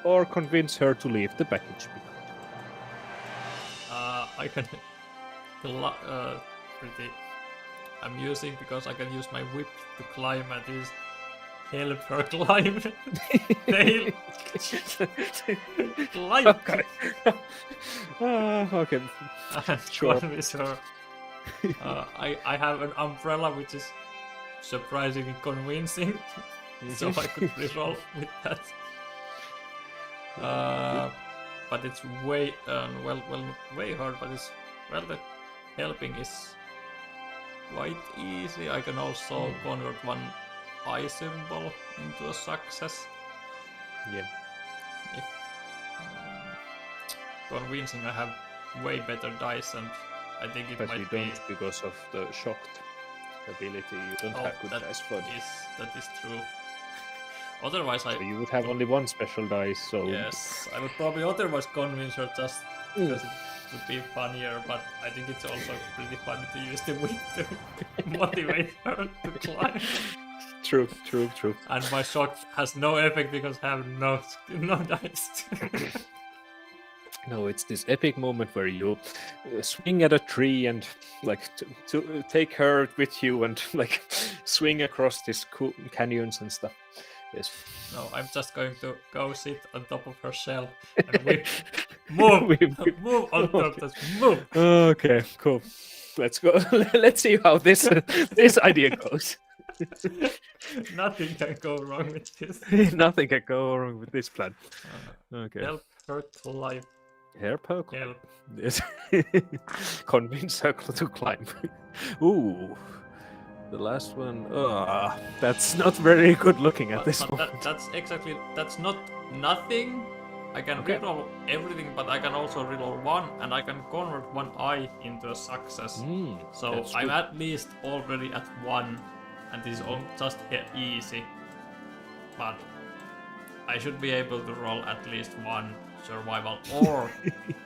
or convince her to leave the package behind. I can pretty amusing because I can use my whip to climb and is help her climb. Tail. Climb. Okay. Okay. And Sure. convince her. I have an umbrella which is surprisingly convincing, so I could reroll with that. But it's way way hard. But it's the helping is quite easy. I can also convert one eye symbol into a success. Yeah. If convincing, I have way better dice, and I think it But might you be. don't because of the shocked ability. You don't have good dice for this. That is true. Otherwise, So you would have only one special dice. So yes, I would probably otherwise convince her just because it would be funnier. But I think it's also pretty funny to use the whip to motivate her to climb. True. And my shock has no effect because I have no dice. No, it's this epic moment where you swing at a tree and like to take her with you and like swing across these cool canyons and stuff. Yes. No, I'm just going to go sit on top of her shell and whip. Move! Move on top, just move! Okay, cool. Let's go. Let's see how this idea goes. Nothing can go wrong with this. Nothing can go wrong with this plan. Okay. Help her to life. Help her. Help. Yes. Convince her to climb. Ooh. The last one. That's not very good looking at this moment. That's not nothing. I can reroll everything, but I can also reroll one, and I can convert one eye into a success. So I'm at least already at one, and this is all just easy. But I should be able to roll at least one survival or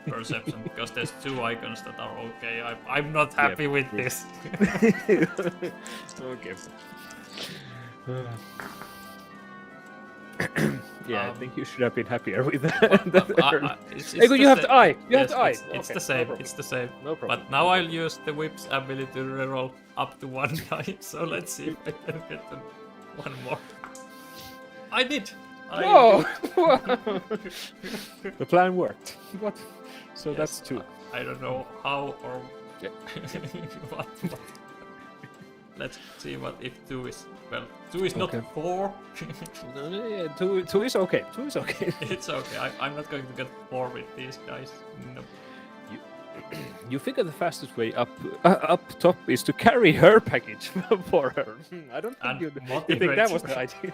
perception, because there's two icons that are okay. I'm not happy with this. Okay. Yeah, I think you should have been happier with that. You have the eye. You have the eye. It's the same. It's the same. No problem. But now I'll use the whip's ability to reroll up to one die. So let's see if I can get one more. I did. Whoa! The plan worked. What? So Yes, that's two. I don't know how or what. Let's see what if 2 is. Well, 2 is not Okay. 4. Yeah, two is okay. Two is okay. It's okay. I'm not going to get 4 with these guys. No. You figure the fastest way up top is to carry her package for her. I don't think And you think motivate that was her. the idea.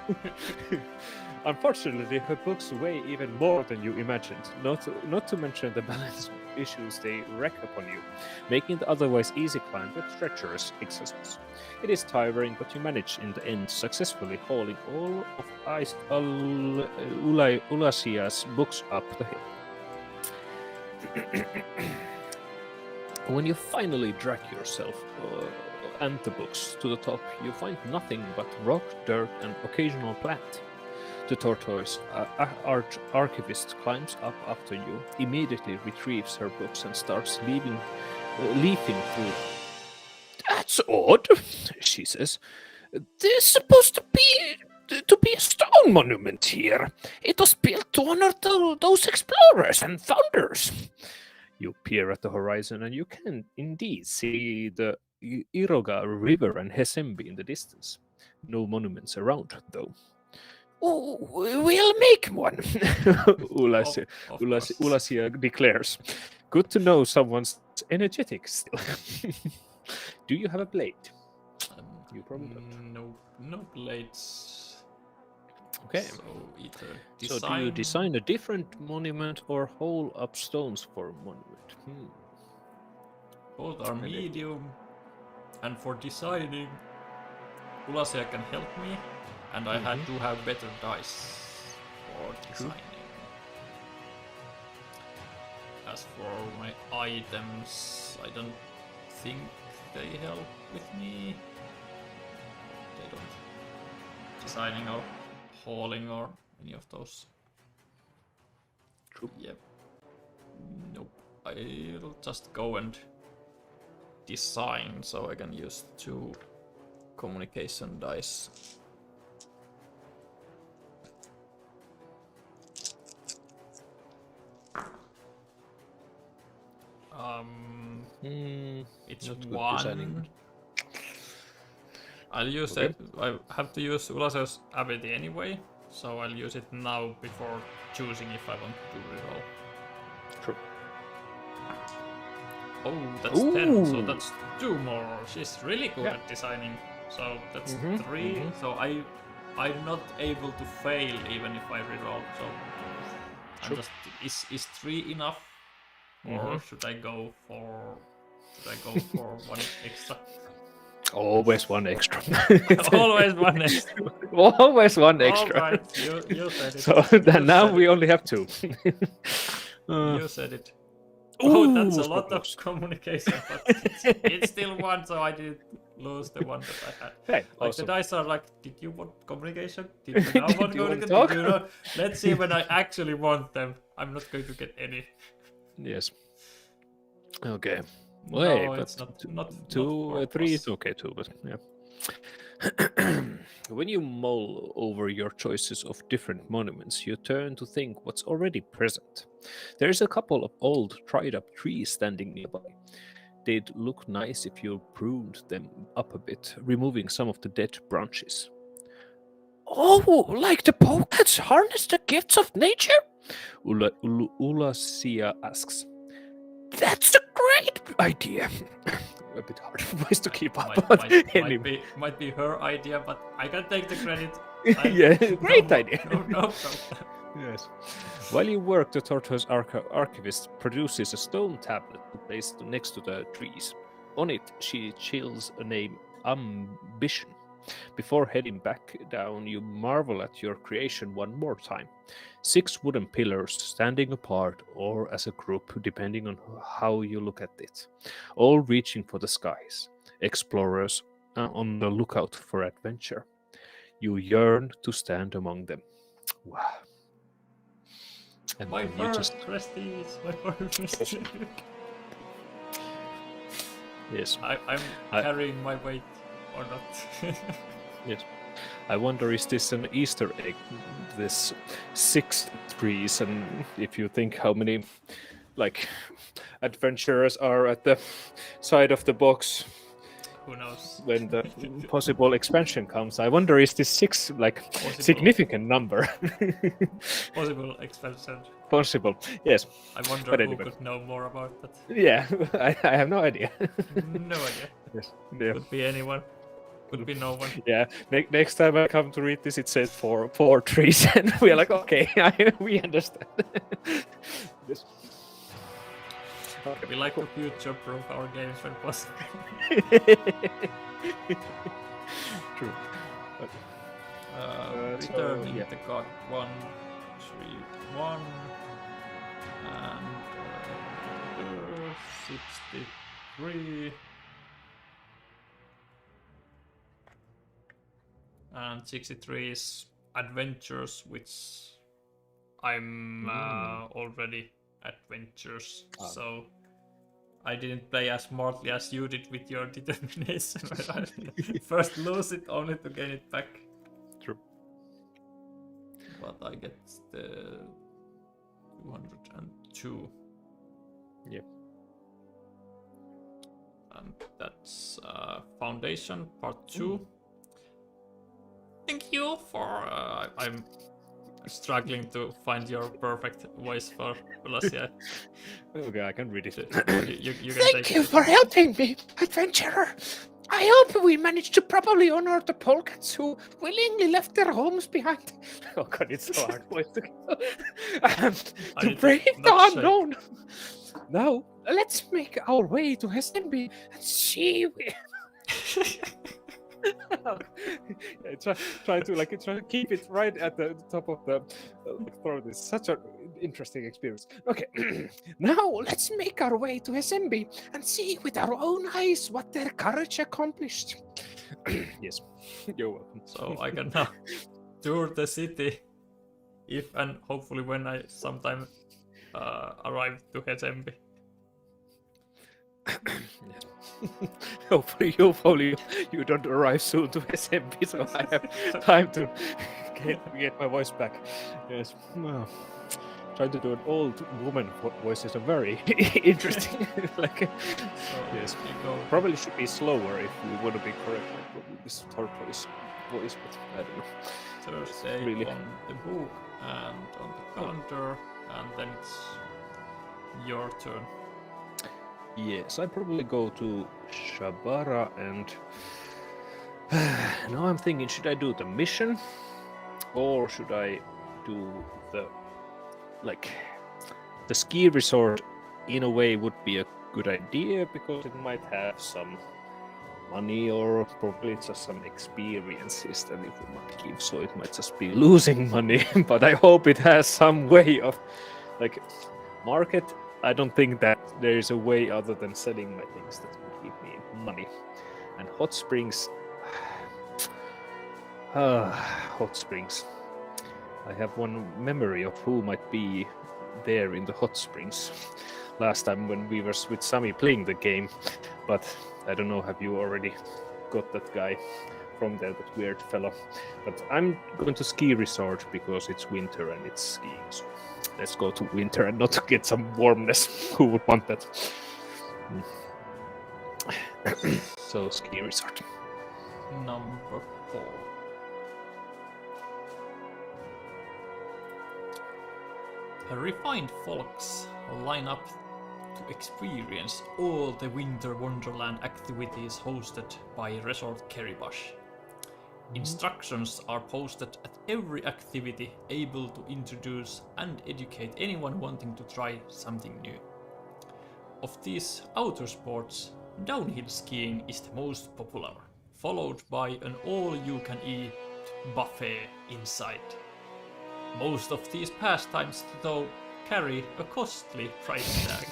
Unfortunately, her books weigh even more than you imagined. Not to mention the balance issues they wreak upon you, making the otherwise easy climb with treacherous accessories. It is tiring, but you manage in the end, successfully hauling all of Ulasia's books up the hill. When you finally drag yourself and the books to the top, you find nothing but rock, dirt, and occasional plant. The tortoise archivist climbs up after you, immediately retrieves her books, and starts leafing through. That's odd, she says. There's supposed to be a stone monument here. It was built to honor those explorers and founders. You peer at the horizon and you can indeed see the Iroga River and Hesembi in the distance. No monuments around, though. Oh, we'll make one, Ulasia declares. Good to know someone's energetic still. Do you have a blade? You probably don't. No blades. Okay. So either So do you design a different monument or hole up stones for a monument? Both are medium, and for designing, Ulasia can help me, and I had to have better dice for designing. As for my items, I don't think they help with me. They don't. Designing or hauling or any of those. True. Yep. Nope. I'll just go and design so I can use 2 communication dice. It's not good 1. designing. I'll use it. I have to use Ulasia's ability anyway, so I'll use it now before choosing if I want to reroll. True. Oh, that's 10, so that's 2 more. She's really good at designing. So that's 3. So I'm not able to fail even if I reroll. So I'm just is 3 enough, or should I go for 1 extra? Always 1 extra. Always 1 extra. Always 1 extra. All right, you said it. So now we only have 2. You said it. Oh, that's a lot of communication, but it's still 1, so I didn't lose the 1 that I had. Hey, like awesome. the dice are like, did you want communication? Did you now want you want communication? to talk? Did you know? Let's see when I actually want them. I'm not going to get any. Yes. Okay. No, Wait, but it's not 2, not 3 is okay too, but yeah. When you mull over your choices of different monuments, you turn to think what's already present. There's a couple of old, dried up trees standing nearby. They'd look nice if you pruned them up a bit, removing some of the dead branches. Oh, like the poets harness the gifts of nature? Ulasia asks. That's a great idea. A bit hard voice to keep up. Might be her idea, but I can take the credit. Yeah, great idea. No. Yes. While you work, the tortoise archivist produces a stone tablet placed next to the trees. On it, she chills a name, Ambition. Before heading back down, you marvel at your creation one more time. 6 wooden pillars standing apart or as a group, depending on how you look at it, all reaching for the skies. Explorers on the lookout for adventure. You yearn to stand among them. Wow. And my then you just prestige. yes. I'm carrying my weight or not. Yes. I wonder, is this an Easter egg? This 6 trees, and if you think how many adventurers are at the side of the box, who knows? When the possible expansion comes, I wonder, is this 6 significant number? Possible expansion. Possible, yes. I wonder but who anyway. could know more about that. Yeah, I have no idea. No idea. Yes. Yeah. Could be anyone. Could be no one. Yeah. Next time I come to read this, it says 4 trees, and we're like, okay, we understand. Yes. Okay. We like to future-proof our games when possible. True. Returning the card 1, 3, 1, and 63. And 63 is adventures, which I'm already adventures. So I didn't play as smartly as you did with your determination. I first lose it only to gain it back. True. But I get the 202. Yep. And that's Foundation Part 2. Thank you for... I'm struggling to find your perfect voice for Ulasia. Okay, I can read it. You can Thank you for helping me, adventurer. I hope we managed to properly honor the polecats who willingly left their homes behind. Oh god, it's so hard voice to to brave the unknown. Now, let's make our way to SMB and see. Try to keep it right at the top of the throat. It's such an interesting experience. Okay, now let's make our way to SMB and see with our own eyes what their courage accomplished. Yes, you're welcome. So I can now tour the city if and hopefully when I sometime arrive to HMB. Hopefully you don't arrive soon to SMB, so I have time to get my voice back. Yes. Well, trying to do an old woman voice is a very interesting. Yes, probably should be slower if we want to be correct. Like probably this third voice, but I don't know. Thursday really on the book and on the calendar, and then it's your turn. Yes, I probably go to Shabara and now I'm thinking, should I do the mission or should I do the ski resort? In a way would be a good idea because it might have some money or probably just some experiences that it might give, so it might just be losing money, but I hope it has some way of market. I don't think that there is a way other than selling my things that would give me money. And hot springs. Hot springs. I have one memory of who might be there in the hot springs last time when we were with Sami playing the game. But I don't know, have you already got that guy from there, that weird fellow? But I'm going to ski resort because it's winter and it's skiing. So let's go to winter and not get some warmness. Who would want that? So, ski resort. Number 4. Refined folks line up to experience all the Winter Wonderland activities hosted by Resort Keribash. Instructions are posted at every activity, able to introduce and educate anyone wanting to try something new. Of these outer sports, downhill skiing is the most popular, followed by an all-you-can-eat buffet inside. Most of these pastimes, though, carry a costly price tag.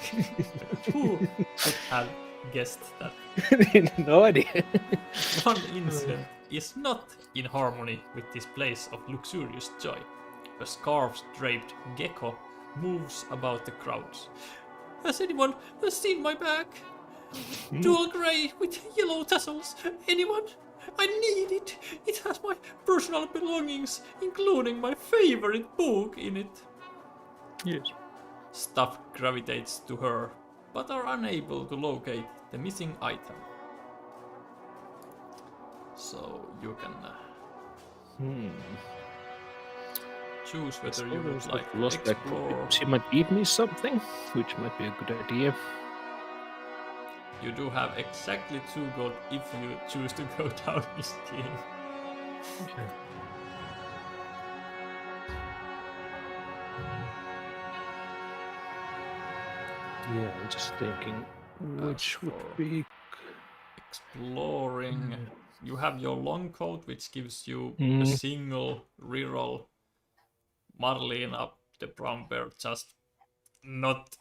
Who could have guessed that? No idea. One incident is not in harmony with this place of luxurious joy. A scarf-draped gecko moves about the crowds. Has anyone seen my bag? Dual grey with yellow tassels. Anyone? I need it. It has my personal belongings, including my favorite book in it. Yes. Stuff gravitates to her, but are unable to locate the missing item. So you can choose whether you would like to explore. She might give me something, which might be a good idea. You do have exactly 2 gold if you choose to go down skiing. Okay. Yeah, I'm just thinking which would be exploring. You have your long coat, which gives you a single reroll. Marlene, the brown bear, just not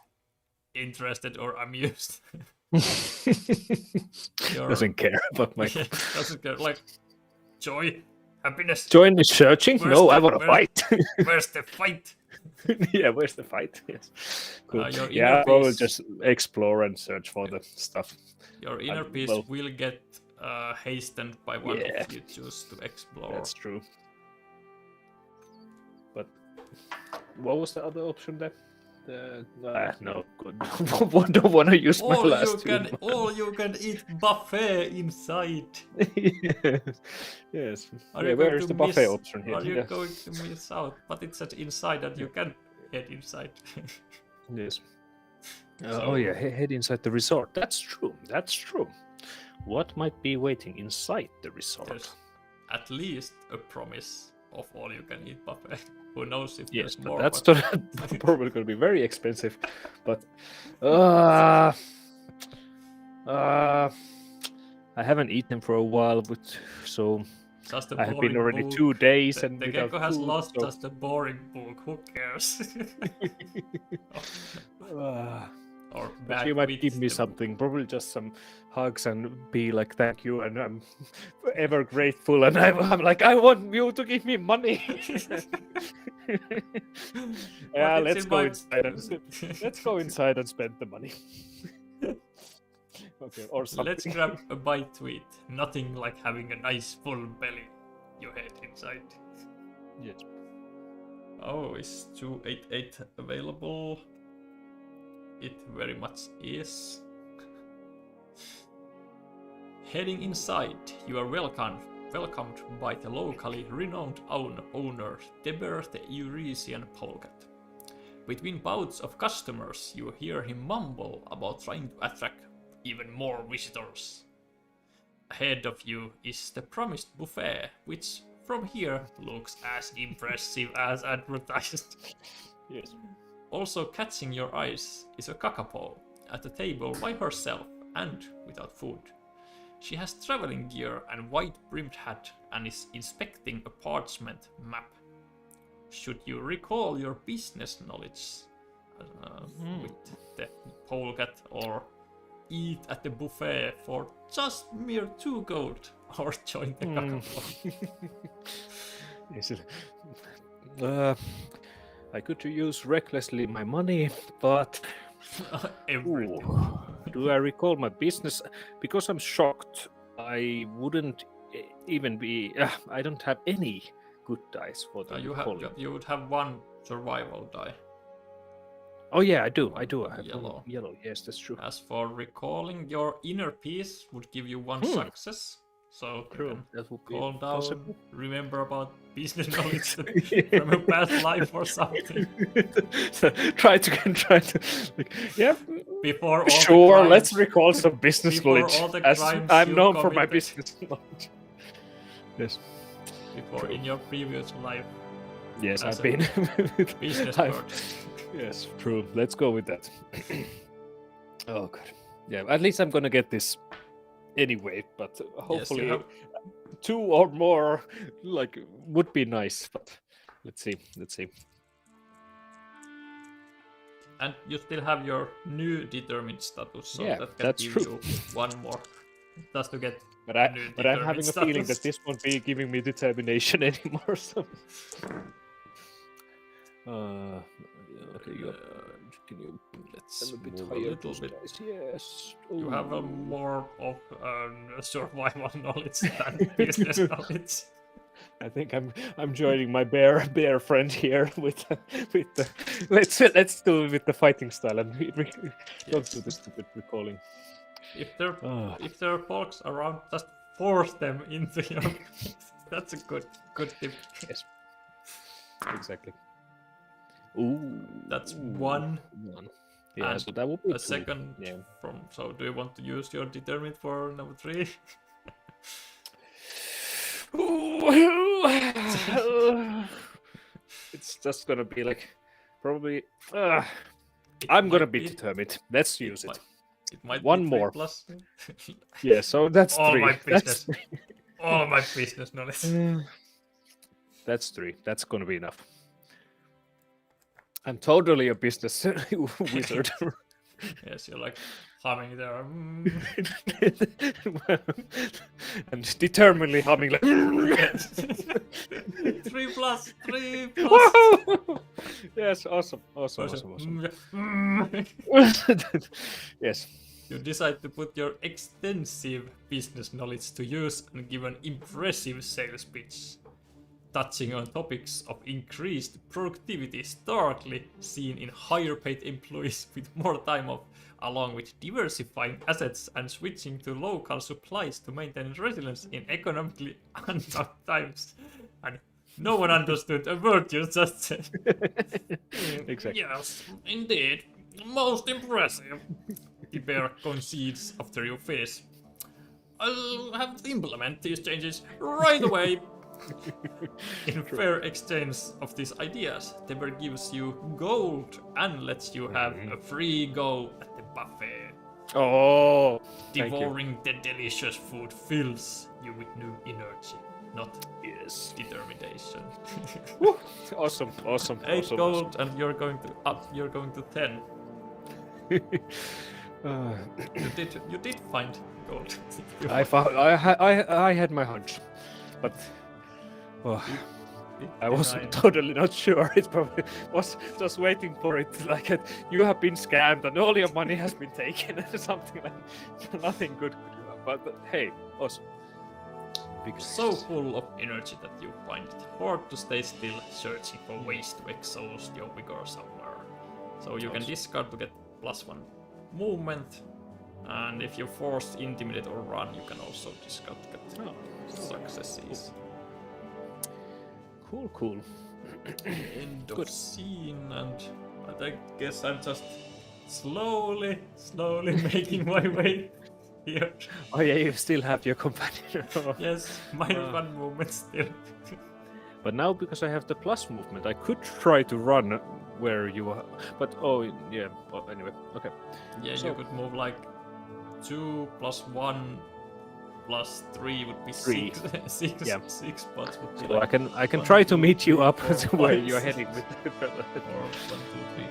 interested or amused. Doesn't care about my. Doesn't care. Like joy, happiness. Join the searching? No, I want to fight. Where's the fight? Yeah, where's the fight? Yes. Cool. Your Yeah, inner I'll probably peace- just explore and search for the stuff. Your inner peace well- will get hastened by one Yeah. of you choose to explore. That's true. But what was the other option there? No, good. Don't want to use my last two. All you can eat buffet inside. Yes. Are Yeah, you where going is to the buffet miss- option here? Are you Yeah. going to miss out? But it said inside that you can head inside. Yes. So- Oh yeah, head inside the resort. That's true. That's true. What might be waiting inside the resort? There's at least a promise of all you can eat buffet. Who knows if Yes, there's more? that's but- probably going to be very expensive. But I haven't eaten for a while, so Just a I have been boring already book. 2 days The and gecko without has food, lost so- just a boring book. Who cares? Or But bad she might wit. give me something, probably just some hugs and be like, "Thank you," and I'm ever grateful. And I'm like, "I want you to give me money." Yeah, But it's let's in go my- inside and let's go inside and spend the money. Okay, or something. Let's grab a bite to eat. Nothing like having a nice full belly. You head inside. Yes. Oh, is 288 available? It very much is. Heading inside, you are welcomed by the locally renowned owner, Deber the Eurasian Polecat. Between bouts of customers, you hear him mumble about trying to attract even more visitors. Ahead of you is the promised buffet, which from here looks as impressive as advertised. Yes. Also catching your eyes is a kakapo at the table by herself and without food. She has traveling gear and white-brimmed hat and is inspecting a parchment map. Should you recall your business knowledge with the polecat or eat at the buffet for just mere 2 gold or join the kakapo? Is it? I could use recklessly my money, but Everything. ooh, do I recall my business? Because I'm shocked, I wouldn't even be. I don't have any good dice for the recalling. You would have 1 survival die. Oh yeah, I do. I have Yellow. Yellow. Yes, that's true. As for recalling, your inner peace would give you 1 success. So you can That would be calm down, possible. remember about business knowledge from a past life or something. So, try to. Yeah. Before all Sure, the let's crimes, recall some business before knowledge. all the As crimes I'm you known for my committed. business knowledge. Yes. before in your previous life. Yes, As I've a been. business I've- person. Yes, true. Let's go with that. Oh god. Yeah, at least I'm gonna get this anyway. But hopefully, have- 2 or more would be nice. But let's see. And you still have your new determined status, so Yeah, that can that's give true. you 1 more. Just to get But new I'm having a determined feeling that status. this won't be giving me determination anymore. So. Okay, can you let's a bit move higher? a little those bit. dice? Yes. You have a Ooh. more of survival knowledge than business knowledge. I think I'm joining my bear friend here with the let's do it with the fighting style and don't do the stupid recalling. If there Ah. if there are folks around, just force them into your. That's a good tip. Yes. Exactly. Ooh. That's ooh, 1. Yeah, And so that would be A 2. second Yeah. from. So do you want to use your determined for number 3? It's just gonna be probably. I'm gonna be determined. Let's use it. It might One be 3 more. plus. Yeah, so that's All 3. my That's business. All my business knowledge. That's 3. That's gonna be enough. I'm totally a business wizard. Yes, you're like humming there. And determinedly humming like. Yes. 3 plus, 3 plus. Woohoo! Yes, awesome. Yes. You decide to put your extensive business knowledge to use and give an impressive sales pitch, touching on topics of increased productivity starkly seen in higher paid employees with more time off, along with diversifying assets and switching to local supplies to maintain resilience in economically untough times. And no one understood a word you just said. Exactly. Yes, indeed. Most impressive. The bear concedes after your face. I'll have to implement these changes right away. In fair exchange of these ideas, the bear gives you gold and lets you have a free go at the buffet. Oh, Devouring the delicious food fills you with new energy, not yes, determination. Woo. Awesome. 8 gold, and you're going to 10. You did find gold. I had my hunch, but I was totally not sure. It probably was just waiting for it. Like you have been scammed and all your money has been taken, or something like nothing good. But hey, awesome. So full of energy that you find it hard to stay still, searching for ways to exhaust your vigor somewhere. So you can discard to get +1 movement, and if you force intimidate or run, you can also discard to get successes. Cool. End of scene, and I guess I'm just slowly making my way here. Oh yeah, you still have your companion. Yes, -1 movement still. But now, because I have the plus movement, I could try to run where you are. But yeah. Well, anyway, okay. Yeah, so, you could move like 2 + 1 + 3 would be 6. Yeah. 6 spots would be so like I can try to meet you up to where you're heading with. Or 1, 2, 3,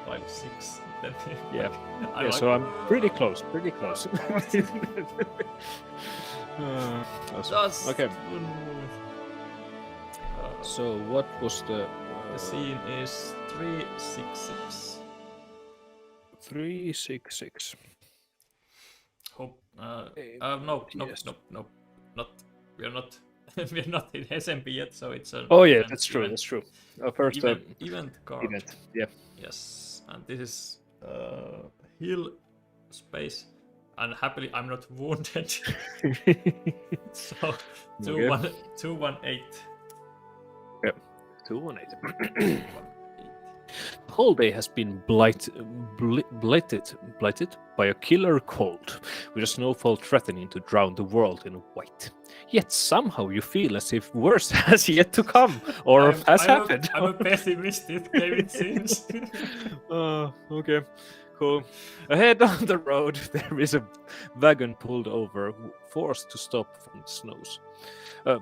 4, 5, 6. Then yeah. Like, so I'm pretty close. Awesome. Okay. So what was the scene is 366. 366. Hope. No. Not. We're not. We're not in SMP yet, so it's an. Oh yeah, that's true. First event card. Event. Yeah. Yes, and this is hill space, and happily I'm not wounded. So 218. Yep, 218. The whole day has been blighted by a killer cold, with a snowfall threatening to drown the world in white. Yet somehow you feel as if worse has yet to come, or has happened. I'm a pessimist, it seems. Okay, cool. Ahead on the road, there is a wagon pulled over, forced to stop from the snows. A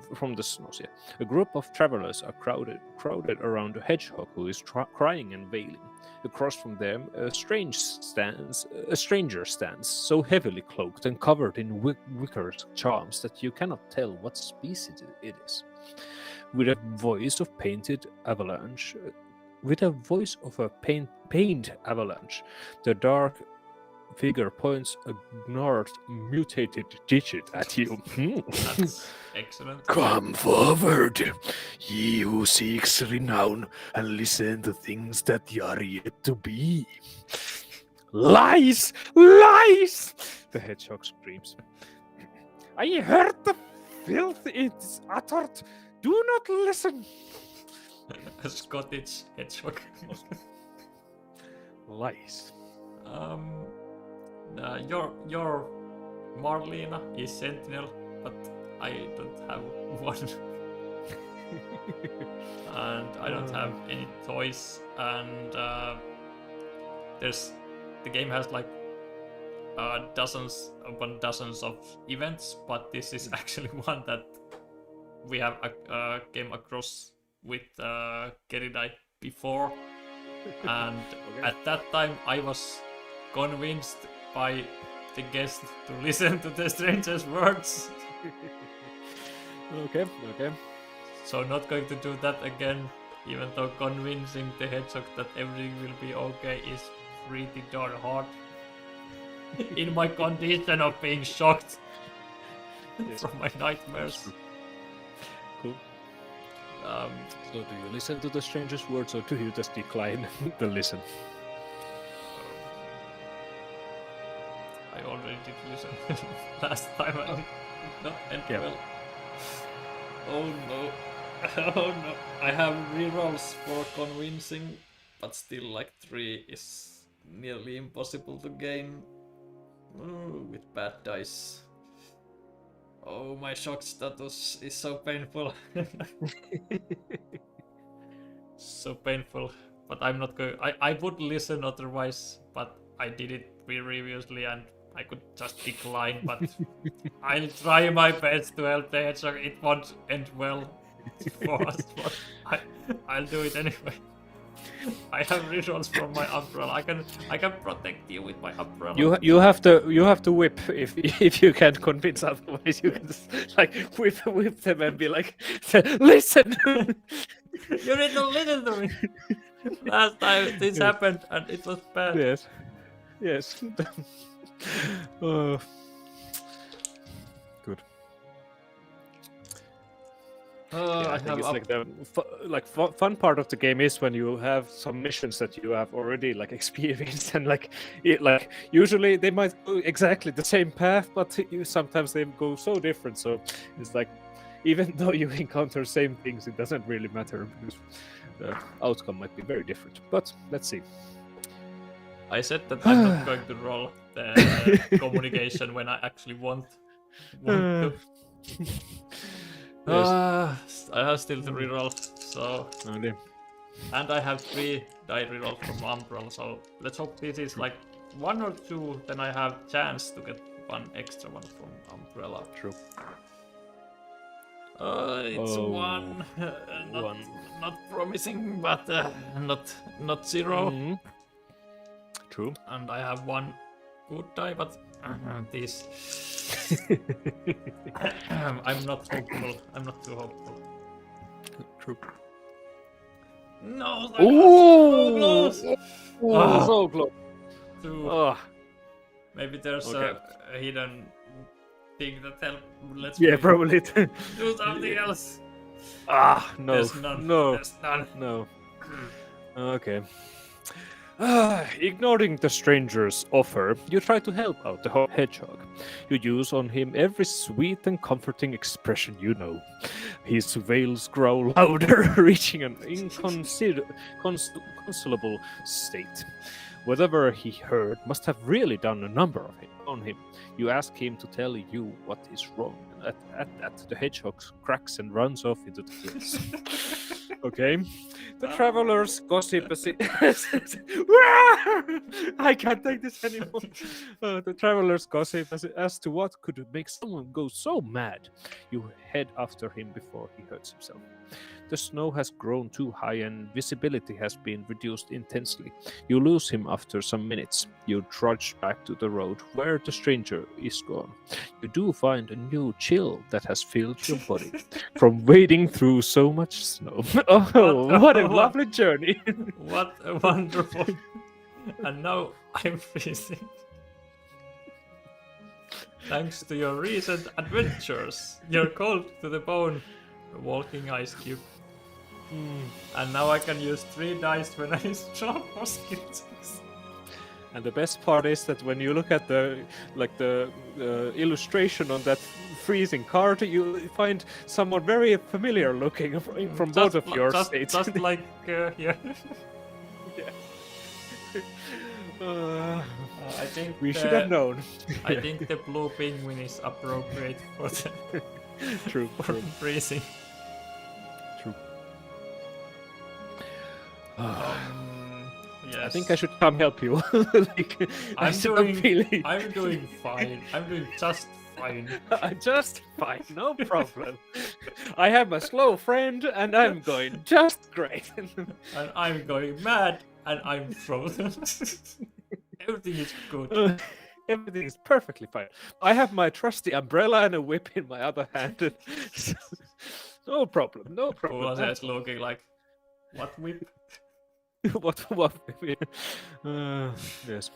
group of travelers are crowded around a hedgehog who is crying and wailing. Across from them, a stranger stands, so heavily cloaked and covered in wicker charms that you cannot tell what species it is. With a voice of a painted avalanche, the dark figure points a gnarled, mutated digit at you. That's excellent. Come forward, ye who seeks renown, and listen to things that are yet to be. Lies! Lies! The hedgehog screams. I heard the filth it is uttered. Do not listen. A Scottish hedgehog. Lies. Your Marlena is Sentinel, but I don't have one. And I don't have any toys, and the game has like dozens of events, but this is actually one that we have came across with Keridai before, and at that time I was convinced by the guest to listen to the stranger's words. Okay. So not going to do that again, even though convincing the hedgehog that everything will be okay is pretty darn hard. In my condition of being shocked from my nightmares. Cool. Um, So do you listen to the stranger's words or do you just decline the listen? I already did listen last time and it did not end well. Oh no. Oh no. I have rerolls for convincing, but still like 3 is nearly impossible to gain with bad dice. Oh, my shock status is so painful. So painful. But I'm not going. I would listen otherwise, but I did it previously and I could just decline. But I'll try my best to help the hedgehog. It won't end well for us, but I'll do it anyway. I have rerolls from my umbrella. I can protect you with my umbrella. You have to whip if you can't convince, otherwise you can just like whip them and be like, listen. You need to listen to me. Last time this happened and it was bad. Yes. Good. I think it's like the fun part of the game is when you have some missions that you have already like experienced and like usually they might go exactly the same path, but sometimes they go so different. So it's like even though you encounter same things, it doesn't really matter because the outcome might be very different. But let's see. I said that I'm not going to roll the communication when I actually want to. I have still to reroll, so... Okay. And I have 3 die reroll from Umbrella, so let's hope this is like 1 or 2, then I have chance to get 1 extra one from Umbrella. True. It's 1. Not promising, but not 0. Mm-hmm. True. And I have 1 good die, but this... I'm not hopeful. I'm not too hopeful. True. No! Ooh! So Oh, so close. 2. Oh. Maybe there's Okay. a hidden thing that helps. Let's Probably. do something else. No. There's none. No. There's none. No. Okay. Ignoring the stranger's offer, you try to help out the hedgehog. You use on him every sweet and comforting expression you know. His wails grow louder, reaching an inconsolable state. Whatever he heard must have really done a number on him. You ask him to tell you what is wrong. At that, the hedgehog cracks and runs off into the hills. Okay. The travelers gossip I can't take this anymore. The travelers gossip as to what could make someone go so mad. You head after him before he hurts himself. The snow has grown too high and visibility has been reduced intensely. You lose him after some minutes. You trudge back to the road where the stranger is gone. You do find a new chill that has filled your body from wading through so much snow. Oh, what a lovely journey! What a wonderful... And now I'm freezing. Thanks to your recent adventures, you're cold to the bone. A walking ice cube. And now I can use 3 dice when I drop mosquitoes. And the best part is that when you look at the illustration on that freezing card, you find someone very familiar looking from both of your states. Just like here. Yeah. I think we should have known. I think the blue penguin is appropriate for the True. freezing. True. Yes. I think I should come help you. I'm doing fine. I'm doing just fine. Just fine, no problem. I have my slow friend, and I'm going just great. And I'm going mad, and I'm frozen. Everything is good. Everything is perfectly fine. I have my trusty umbrella and a whip in my other hand. No problem. No problem. Pulase is looking like, what whip? what? Yes.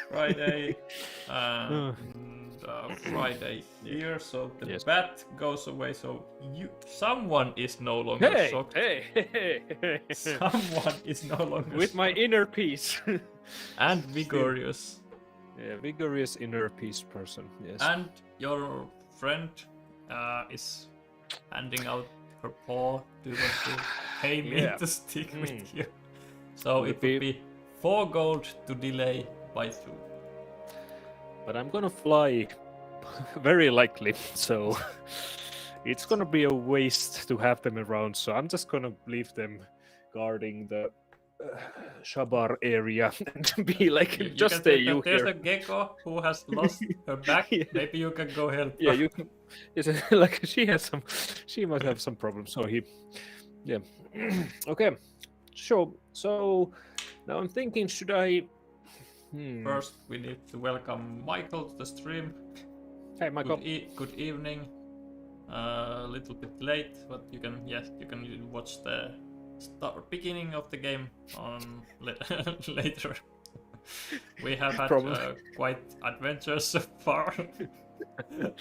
Friday and Friday here, so the Yes. bat goes away. So someone is no longer shocked. Hey. Someone is no longer With my inner peace. and vigorous. Yeah, vigorous inner peace person. Yes. And your friend is handing out her paw. Do you want to pay me Yeah. to stick with you? So Would it would be 4 gold to delay by 2. But I'm gonna fly, very likely. So it's gonna be a waste to have them around. So I'm just gonna leave them guarding the Shabar area and be like, You just can stay take you there's here. a gecko who has lost her back. Yeah. Maybe you can go help. Yeah, her. you can. Yes, like she must have some problems. So yeah. Okay, sure. So now I'm thinking, should I? First, we need to welcome Michael to the stream. Hey, Michael. Good evening. A little bit late, but you can watch the beginning of the game on later. We have had quite adventures so far.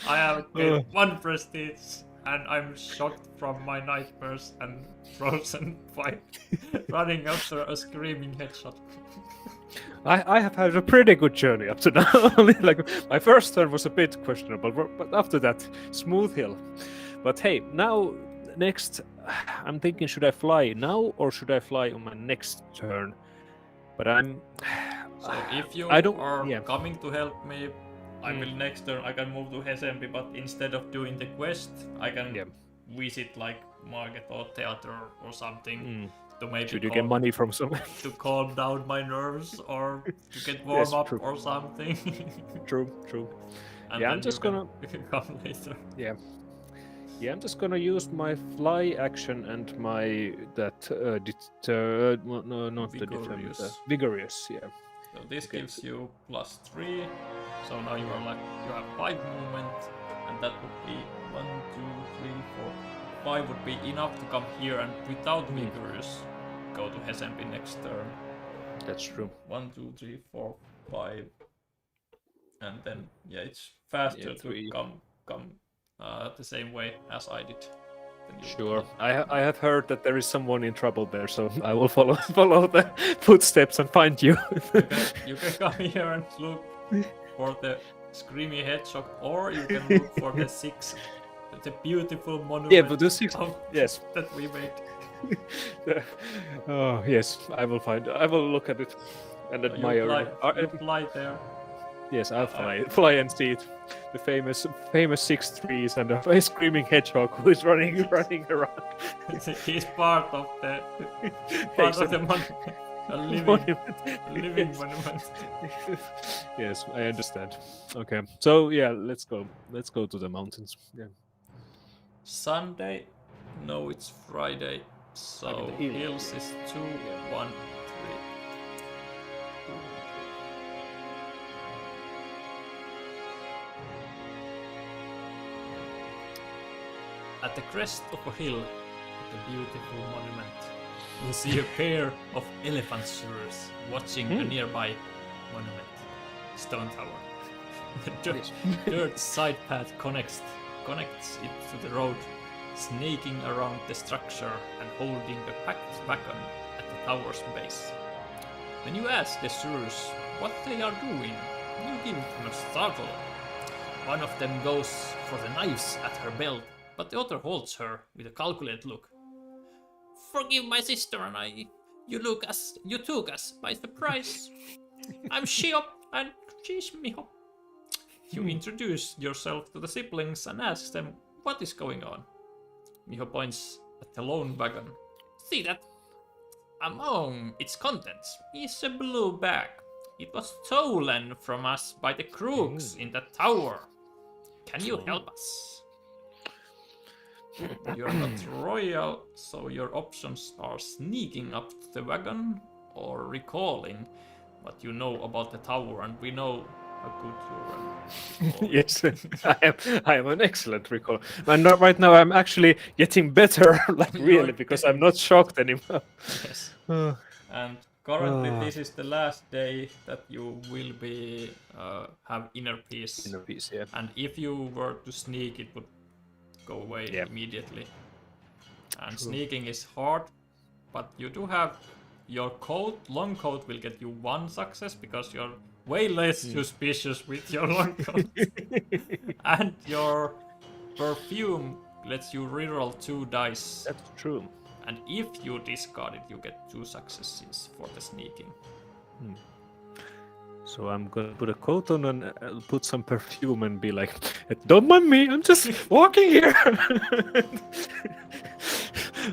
I have gained 1 prestige, and I'm shocked from my nightmares and frozen by running after a screaming headshot. I have had a pretty good journey up to now. Like my first turn was a bit questionable, but after that, smooth hill. But hey, now next, I'm thinking, should I fly now or should I fly on my next turn? But So if you I don't- are yeah. coming to help me, I will next turn. I can move to Hesempi, but instead of doing the quest, I can visit like market or theater or something to maybe Should you get money from someone? to calm down my nerves or to get warm up true. or something. True. And Yeah, then I'm just you gonna. can come later. Yeah, I'm just gonna use my fly action and my not the Vigorous. vigorous. Yeah. So this gives you +3. So now you have 5 movement, and that would be 1, 2, 3, 4, 5 would be enough to come here and without vigorous go to Hesempi next turn. That's true. 1, 2, 3, 4, 5, and then it's faster to 3. come the same way as I did. Then you Sure. I have heard that there is someone in trouble there, so I will follow the footsteps and find you. You can come here and look for the screamy hedgehog, or you can look for the beautiful monument. Yeah, but the 6. Yes. that we made. Oh yes, I will look at it and admire You it. fly there. Yes, I'll fly and see it. The famous 6 trees and a screaming hedgehog who is running around. He's part of the monument. A living monument. Yes, I understand. Okay, so yeah, let's go to the mountains. Yeah. Sunday? No, it's Friday. So the hill. hills is 2, 1, 3. At the crest of a hill, with a beautiful monument, you see a pair of elephant surers watching a nearby monument, stone tower. The dirt side path connects it to the road, snaking around the structure and holding a packed wagon at the tower's base. When you ask the surers what they are doing, you give them a startle. One of them goes for the knives at her belt, but the other holds her with a calculated look. Forgive my sister and I. You took us by surprise. I'm Shiop and she's Miho. You introduce yourself to the siblings and ask them what is going on. Miho points at the lone wagon. See that? Among its contents is a blue bag. It was stolen from us by the crooks in the tower. Can you help us? You're not royal, so your options are sneaking up to the wagon or recalling what you know about the tower, and we know how good you are. Yes, I am an excellent recall. And not right now I'm actually getting better, like really, because I'm not shocked anymore. Yes. Uh, And currently, this is the last day that you will be have inner peace. Inner peace, yeah. And if you were to sneak, it would go away immediately. And sneaking is hard, but you do have your coat. Long coat will get you 1 success because you're way less suspicious with your long coat. And your perfume lets you reroll 2 dice. That's true. And if you discard it, you get 2 successes for the sneaking. So I'm gonna put a coat on and put some perfume and be like, don't mind me, I'm just walking here.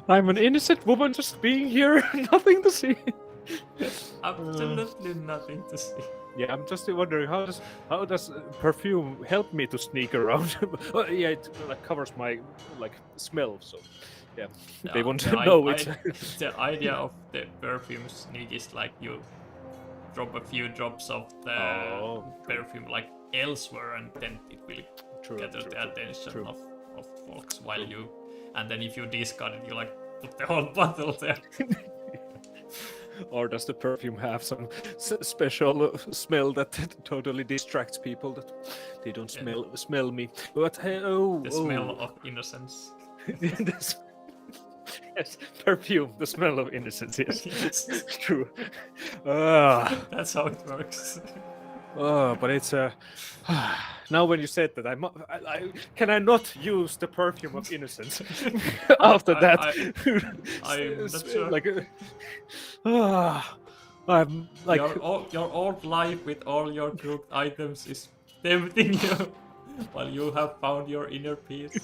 I'm an innocent woman just being here, nothing to see. Absolutely nothing to see. Yeah, I'm just wondering how does perfume help me to sneak around? Well, yeah, it like covers my like smell, so yeah, they want to know it. The idea of the perfume sneak is like you drop a few drops of the perfume like elsewhere, and then it will gather the attention of folks while you. And then if you discard it, you like put the whole bottle there. Or does the perfume have some special smell that totally distracts people, that they don't smell me? But the smell of innocence. Yes, perfume, the smell of innocence. Yes, Yes. True. That's how it works. But it's now when you said that, can I not use the perfume of innocence after that? I'm not sure. Like, I'm like your old life with all your crooked items is tempting you, while you have found your inner peace.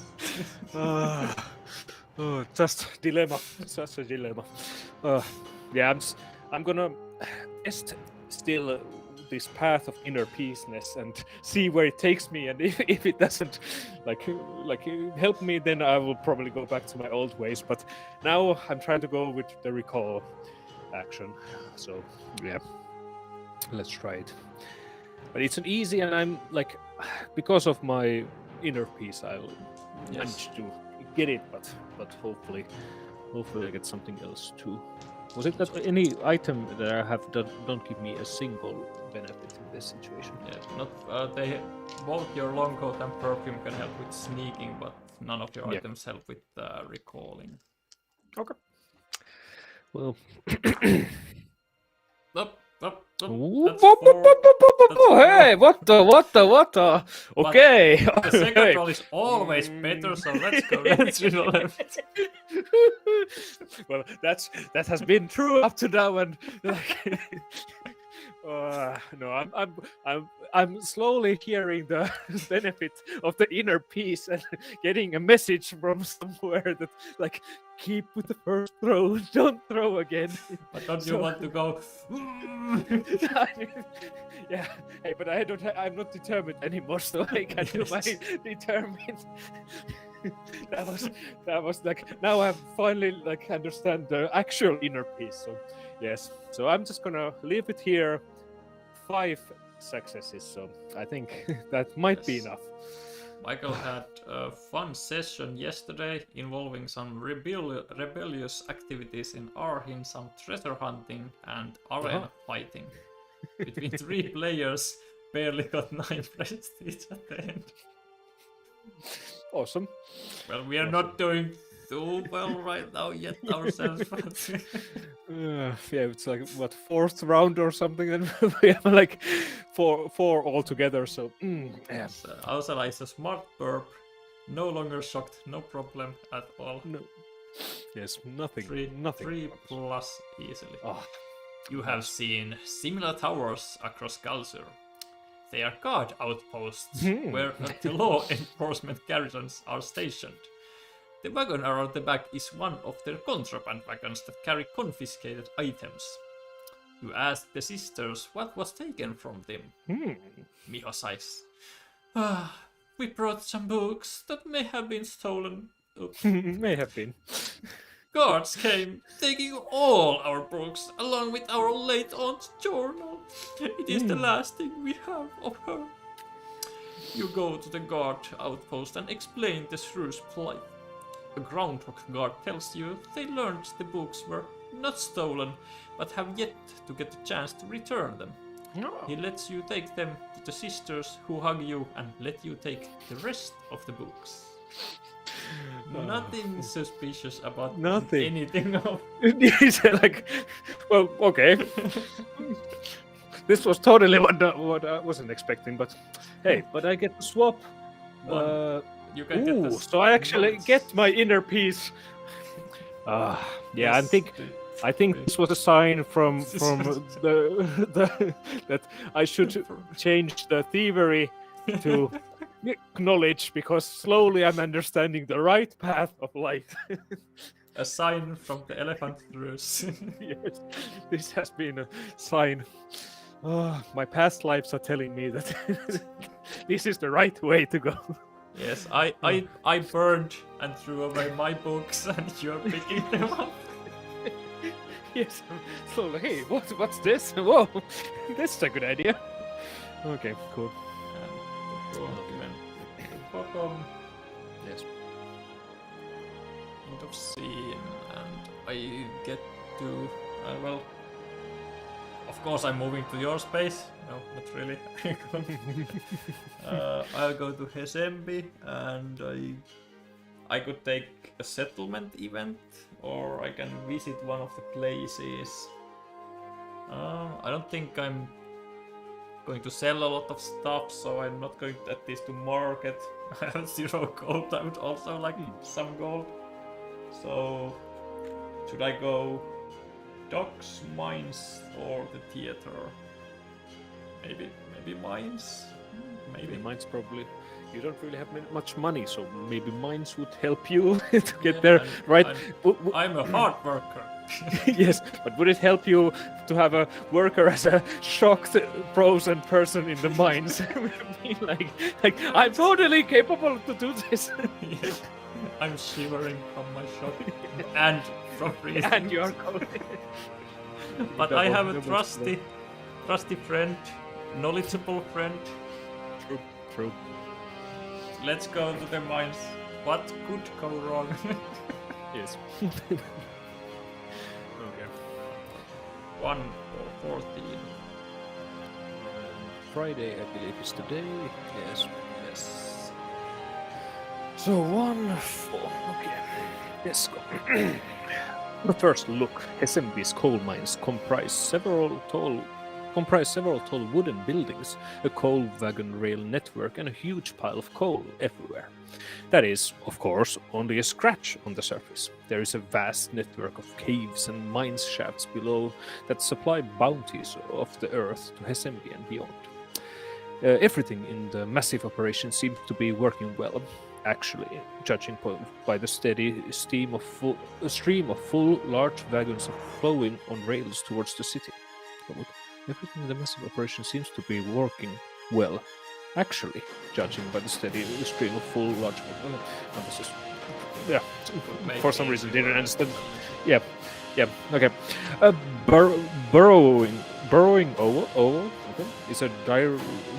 Just dilemma, such a dilemma. Yeah, I'm gonna test still this path of inner peaceness and see where it takes me, and if it doesn't like help me, then I will probably go back to my old ways. But now I'm trying to go with the recall action, so yeah, let's try it. But it's an easy, and I'm like, because of my inner peace, I'll manage to get it, but hopefully I get something else too. Was it that any item that I have don't give me a single benefit in this situation? Yes, not they. Both your long coat and perfume can help with sneaking, but none of your items help with recalling. Okay. Well. Hey, what the? Okay. But the second roll is always better, so let's go. Let's roll left. Well, that has been true up to now, and like, no, I'm slowly hearing the benefit of the inner peace and getting a message from somewhere that like, keep with the first throw, don't throw again. But don't you want to go? Yeah, hey, but I'm not determined anymore, so I can do my determined. that was like, now I finally like understand the actual inner peace. So yes, so I'm just gonna leave it here. 5 successes, so I think that might be enough. Michael had a fun session yesterday involving some rebellious activities in Arhin, some treasure hunting and arena fighting. Between 3 players, barely got 9 prestige at the end. Awesome. Well, we are not doing too well right now yet ourselves, but yeah, it's like what, 4th round or something, and we have like four altogether. So yeah. Also, is a smart burp, no longer shocked, no problem at all. No. Yes, nothing. 3 plus easily. Oh. You have seen similar towers across Galzyr. They are guard outposts where the law enforcement garrisons are stationed. The wagon around the back is one of their contraband wagons that carry confiscated items. You ask the sisters what was taken from them. Miho sighs. We brought some books that may have been stolen. Oops. May have been. guards came, taking all our books, along with our late aunt's journal. It is the last thing we have of her. You go to the guard outpost and explain the shrew's plight. A groundhog guard tells you they learned the books were not stolen, but have yet to get the chance to return them. He lets you take them to the sisters who hug you and let you take the rest of the books. Nothing suspicious about anything of He's like, well, okay. This was totally what I wasn't expecting, but hey, but I get to swap. You can get this. So I actually get my inner peace. Yeah, Yes, I think this was a sign from the that I should change the thievery to knowledge, because slowly I'm understanding the right path of life. a sign from the elephant ruse. Yes, this has been a sign. My past lives are telling me that this is the right way to go. Yes, I burned and threw away my books, and you're picking them up. Yes, so hey, what's this? Whoa, this is a good idea. Okay, cool. Bottom Yes. end of scene, and I get to well. Of course, I'm moving to your space. No, not really. I'll go to Hesembi, and I could take a settlement event, or I can visit one of the places. I don't think I'm going to sell a lot of stuff, so I'm not going at least to market. I have 0 gold. I would also like some gold. So, should I go docks, mines, or the theater? Maybe mines. Maybe mines probably. You don't really have much money, so maybe mines would help you to get there, right? I'm a hard worker. Yes, but would it help you to have a worker as a shocked, frozen person in the mines? like I'm totally capable to do this. Yeah. I'm shivering from my shock and from freezing. And you are cold. But I have a trusty friend, knowledgeable friend. True. Let's go to the mines. What could go wrong? Yes. Okay. 1 or 14. Friday, I believe, is today. Yes. So 1, 4. Okay. Let's go. The first look, Hesembi's coal mines comprise several tall wooden buildings, a coal wagon rail network, and a huge pile of coal everywhere. That is, of course, only a scratch on the surface. There is a vast network of caves and mine shafts below that supply bounties of the earth to Hesembi and beyond. Everything in the massive operation seems to be working well. Actually, judging by the steady stream of full large wagons flowing on rails towards the city. Everything in the massive operation seems to be working well. Actually, judging by the steady stream of full large emphasis. Yeah, for some reason didn't understand. Yeah, okay. Burrowing oval is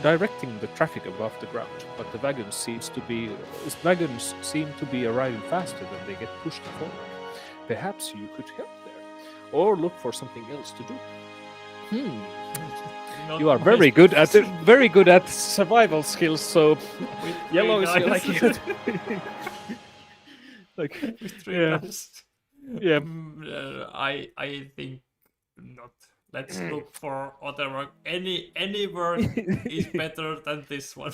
directing the traffic above the ground, but the wagons seem to be arriving faster than they get pushed forward. Perhaps you could help there, or look for something else to do. You are very good at survival skills. So yellow is like it. Like with 3 dice. Yeah. I think not. Let's look for other work. Any work is better than this one.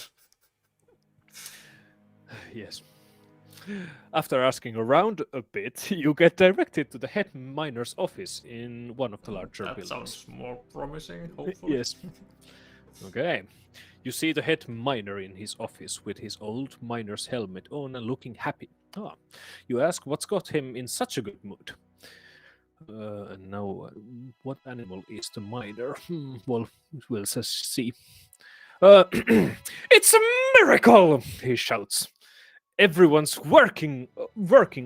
Yes. After asking around a bit, you get directed to the head miner's office in one of the larger buildings. That sounds more promising, hopefully. Yes. Okay. You see the head miner in his office with his old miner's helmet on and looking happy. You ask what's got him in such a good mood. And now, what animal is the miner? Well, we'll see. It's a miracle! He shouts. everyone's working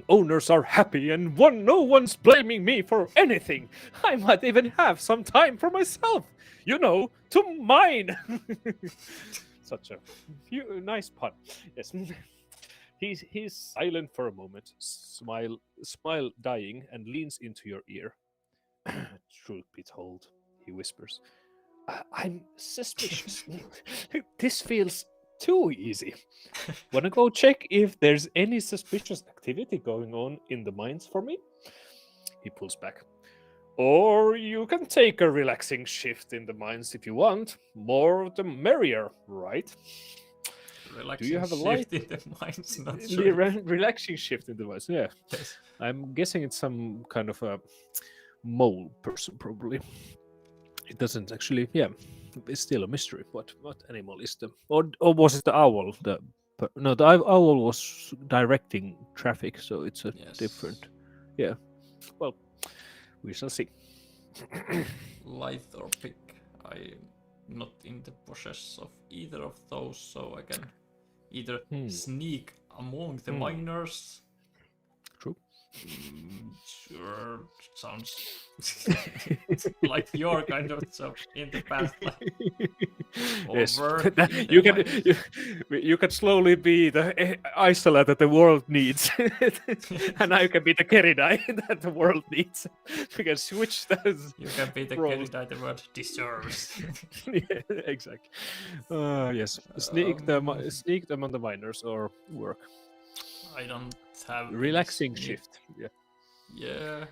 owners are happy, and no one's blaming me for anything. I might even have some time for myself, to mine. Such a nice pun. Yes. He's silent for a moment, smile dying, and leans into your ear. Truth be told, he whispers, I'm suspicious. This feels too easy. Wanna go check if there's any suspicious activity going on in the mines for me? He pulls back. Or you can take a relaxing shift in the mines if you want. More the merrier, right? Relaxing Do you have a shift light? in the mines? Not sure. Relaxing shift in the mines, yeah. Yes. I'm guessing it's some kind of a mole person, probably. It doesn't actually, yeah. It's still a mystery. What animal is the, or was it the owl? No, the owl was directing traffic, so it's a Yes. different. Yeah. Well, we shall see. Light or pick. I'm not in the possession of either of those, so I can either sneak among the miners. True. Sure, sounds like your kind of job in the past. Yes, Over you can slowly be the isolate that the world needs, and I can be the Keridai that the world needs. We can switch those. You can be the roles. Keridai the world deserves. Yeah, exactly. Yes, sneak them on the miners or work. I don't have Relaxing any- shift. Yeah. Yeah,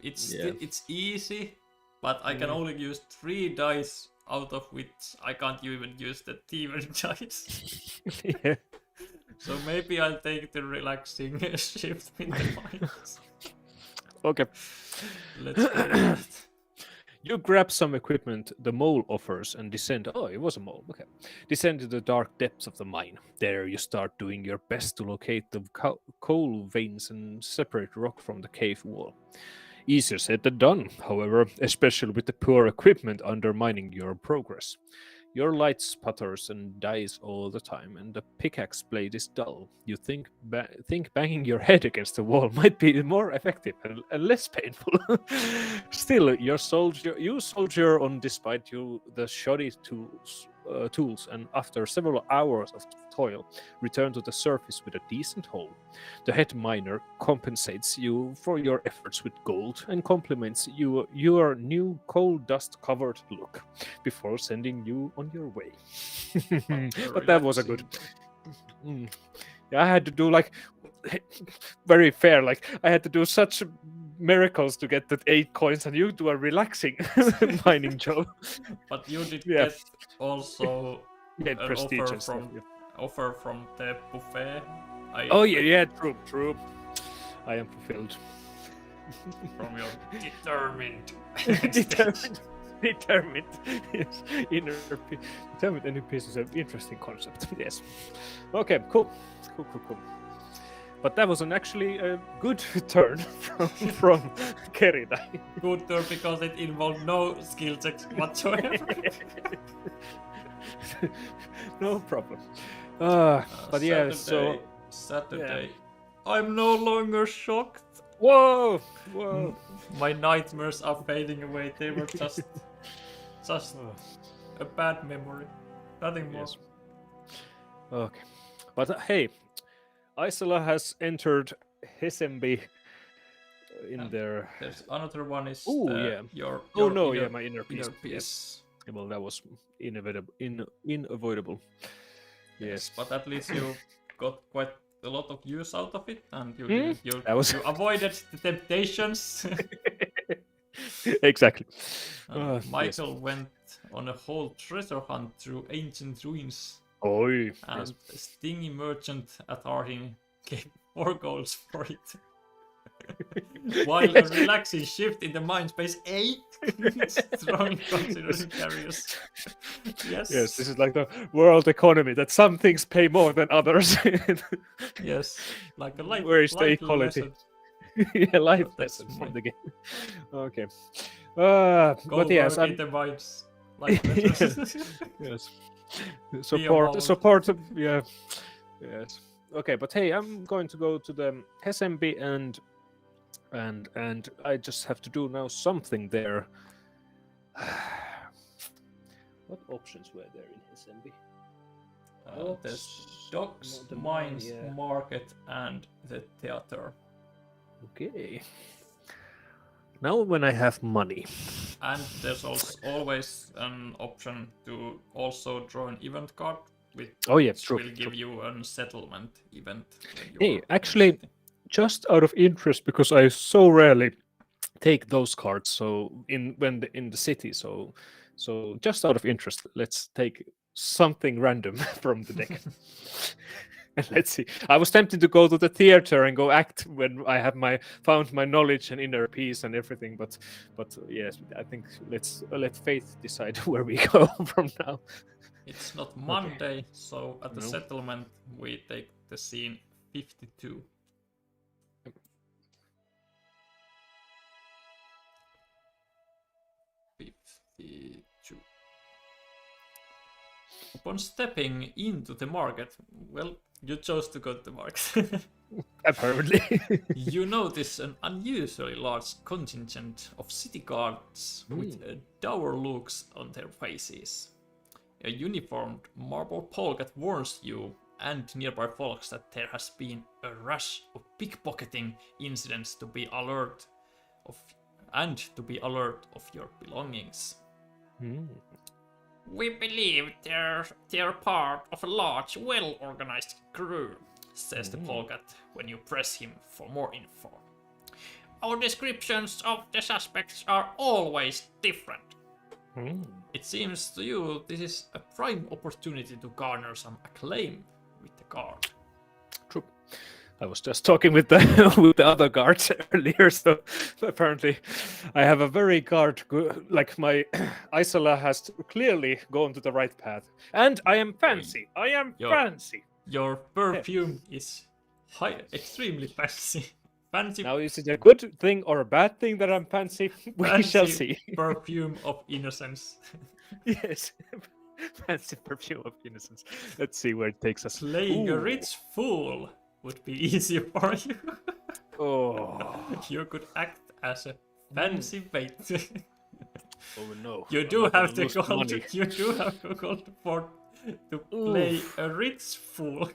it's Yeah. it's easy, but I can only use 3 dice, out of which I can't even use the demon dice. Yeah. So maybe I'll take the relaxing shift with the mines. Okay. Let's do it. You grab some equipment the mole offers and descend. Oh, it was a mole. Okay. Descend to the dark depths of the mine. There you start doing your best to locate the coal veins and separate rock from the cave wall. Easier said than done, however, especially with the poor equipment undermining your progress. Your light sputters and dies all the time, and the pickaxe blade is dull. You think banging your head against the wall might be more effective and less painful. Still, you soldier on despite the shoddy tools, and after several hours of toil, return to the surface with a decent haul. The head miner compensates you for your efforts with gold and compliments your new coal dust-covered look before sending you on your way. But that was a good. Yeah, I had to do very fair. I had to do such miracles to get the 8 coins, and you do a relaxing mining job. But you did Yeah. get also Yeah, an prestige offer and stuff, from yeah. offer from the buffet. Oh yeah, true. I am fulfilled. From your determined. Determined. Yes, determined inner peace is an interesting concept. Yes. Okay, cool. But that was actually a good turn from Keridai. Good turn because it involved no skill checks whatsoever. No problem. But yeah, so Saturday. I'm no longer shocked. whoa. My nightmares are fading away. They were just a bad memory. Nothing more. Yes. Okay, but hey, Isola has entered Hesembi in there. There's another one is Yeah. your My inner peace. piece. Yeah, well, that was unavoidable. Yes. But at least you got quite a lot of use out of it, and you That you avoided the temptations. Exactly. Michael went on a whole treasure hunt through ancient ruins, Oi. and a stingy merchant at Arhin gave 4 goals for it. While a relaxing shift in the mind space 8 strongly considered curious. Yes. Yes, this is like the world economy, that some things pay more than others. Yes. Like a life. Where is the life equality? lesson. Yeah, life That's lesson fine. from the game. Okay. Go But yes, work in the mines. Life lessons. yes. monk. Support. Yeah. Yes. Okay, but hey, I'm going to go to the Hesembi and I just have to do now something there. What options were there in Hesembi? There's docks, the mines, yeah. market, and the theater. Okay. Now when I have money. And there's also always an option to also draw an event card, which Oh yeah, true. will give you a settlement event. when you Hey, are actually, visiting. just out of interest, because I so rarely take those cards. So in the city, so just out of interest, let's take something random from the deck. And let's see. I was tempted to go to the theater and go act when I have found my knowledge and inner peace and everything, but yes, I think let's let fate decide where we go from now. It's not Monday, so at the No. settlement we take the scene 52. Upon stepping into the market, well, you chose to go to the market. Apparently. You notice an unusually large contingent of city guards with dour looks on their faces. A uniformed marble Polgat warns you and nearby folks that there has been a rush of pickpocketing incidents to be alert of your belongings. We believe they're part of a large, well-organized crew, says the Polgat when you press him for more info. Our descriptions of the suspects are always different. It seems to you this is a prime opportunity to garner some acclaim with the guard. True. I was just talking with the with the other guards earlier, so apparently I have a very like my Isola has clearly gone to the right path, and I am fancy. I am fancy. Your perfume is extremely fancy. Fancy. Now, is it a good thing or a bad thing that I'm fancy? We shall see. Perfume of innocence. Yes. Fancy perfume of innocence. Let's see where it takes us. Playing a rich fool would be easy for you. Oh. You could act as a fancy bait. Oh no. You do have the gold. You do have the gold to play a rich fool.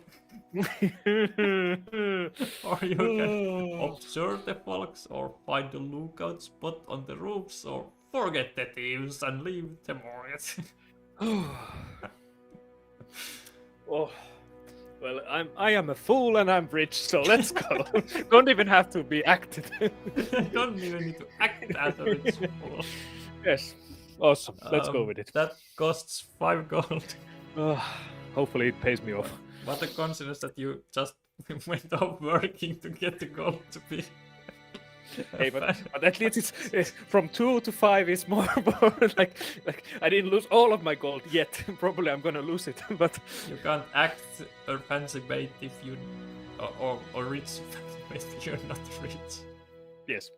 Or you can observe the folks, or find a lookout spot on the roofs, or forget the thieves and leave the market. Oh. Well, I am a fool and I'm rich, so let's go. Don't even have to be acted. Don't even need to act as a rich fool. Yes. Awesome. Let's go with it. That costs 5 gold. Hopefully it pays me off. What a coincidence that you just went off working to get the gold to be. Hey, but at least it's from 2 to 5 is more like I didn't lose all of my gold yet. Probably I'm gonna lose it, but you can't act a fancy bait if you or rich fancy bait if you're not rich. Yes.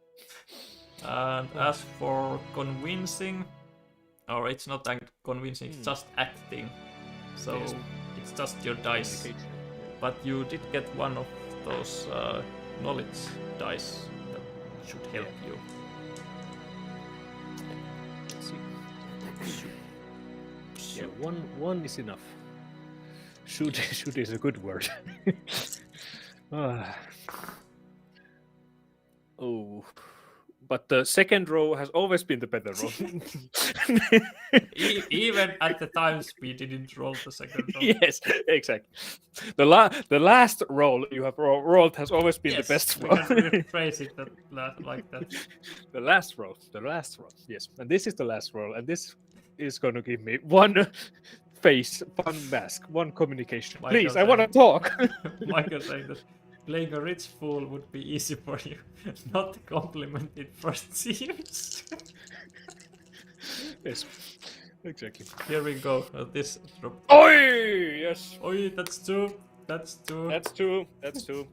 And as for convincing, or it's not convincing, it's just acting. So it's just your dice. But you did get one of those knowledge dice that should help you. Let's see. Yeah, one is enough. Should is a good word. Oh. But the second row has always been the better row. Even at the times we didn't roll the second roll. Yes, exactly. The last roll you have rolled has always been the best roll. We can phrase it like that. The last roll. Yes, and this is the last roll, and this is going to give me one face, one mask, one communication. Michael Please, I want to talk. Michael saying that playing a rich fool would be easy for you, not a compliment it first seems. Yes, exactly. Here we go. This drop. Oi! Yes. Oi, that's two. That's two. That's two. That's two.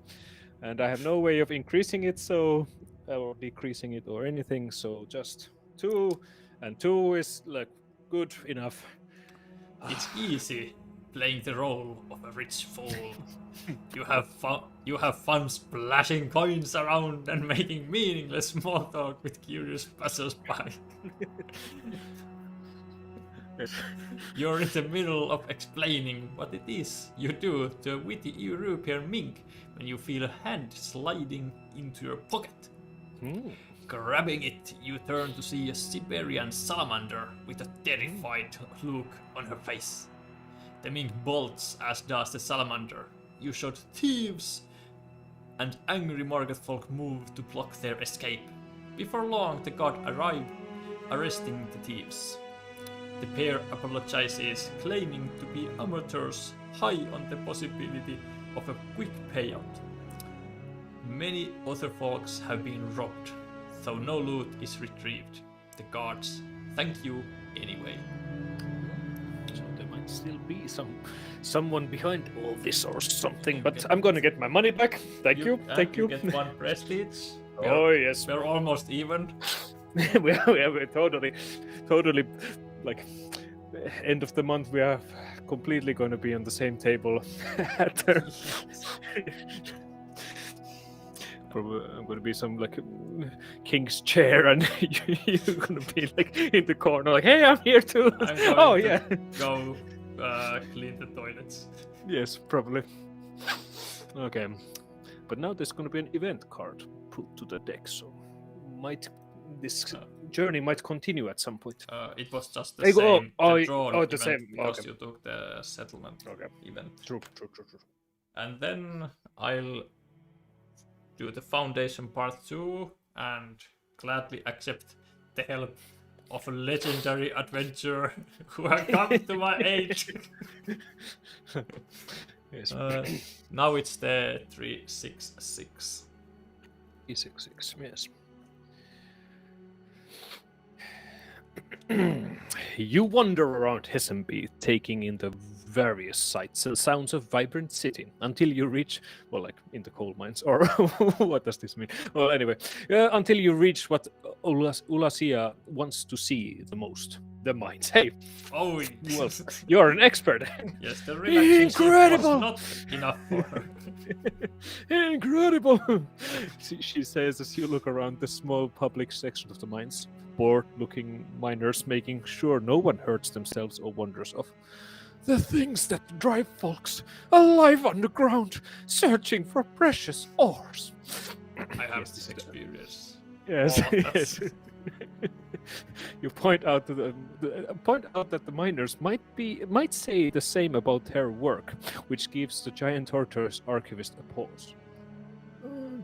And I have no way of increasing it, so or decreasing it or anything. So just 2, and 2 is like good enough. It's easy playing the role of a rich fool. You have fun splashing coins around and making meaningless small talk with curious passers-by. You're in the middle of explaining what it is you do to a witty European mink when you feel a hand sliding into your pocket. Grabbing it, you turn to see a Siberian salamander with a terrified look on her face. The mink bolts, as does the salamander. You shout "thieves!" and angry market folk move to block their escape. Before long, the guard arrive, arresting the thieves. The pair apologizes, claiming to be amateurs, high on the possibility of a quick payout. Many other folks have been robbed, though no loot is retrieved. The guards thank you anyway. So there might still be someone behind all this or something, but I'm gonna get my money back. Thank you. You get 1 prestige. Oh yes, We're almost even. we're totally like end of the month. We are completely going to be on the same table. Probably I'm going to be some like king's chair, and you're going to be like in the corner, like, "Hey, I'm here too." I'm going to go clean the toilets. Yes, probably. Okay, but now there's going to be an event card put to the deck, so this journey might continue at some point. It was just the same. The same. Because Okay. you took the settlement event. True. And then I'll do the foundation part 2 and gladly accept the help of a legendary adventurer who have come to my aid. Yes. Now it's the 366. 366, yes. You wander around Hessenby, taking in the various sights and sounds of vibrant city until you reach, well, like in the coal mines, or what does this mean? Well, anyway, until you reach what Ulasia wants to see the most, the mines. Hey, Oh, well, you're an expert. yes, the relationship Incredible! was not enough for her. Incredible! She says as you look around the small public section of the mines. Bored-looking miners making sure no one hurts themselves or wanders off. The things that drive folks alive underground, searching for precious ores. I have Yes, this experience. Yes, All of that. yes. You point out that the miners might say the same about her work, which gives the giant tortoise archivist a pause.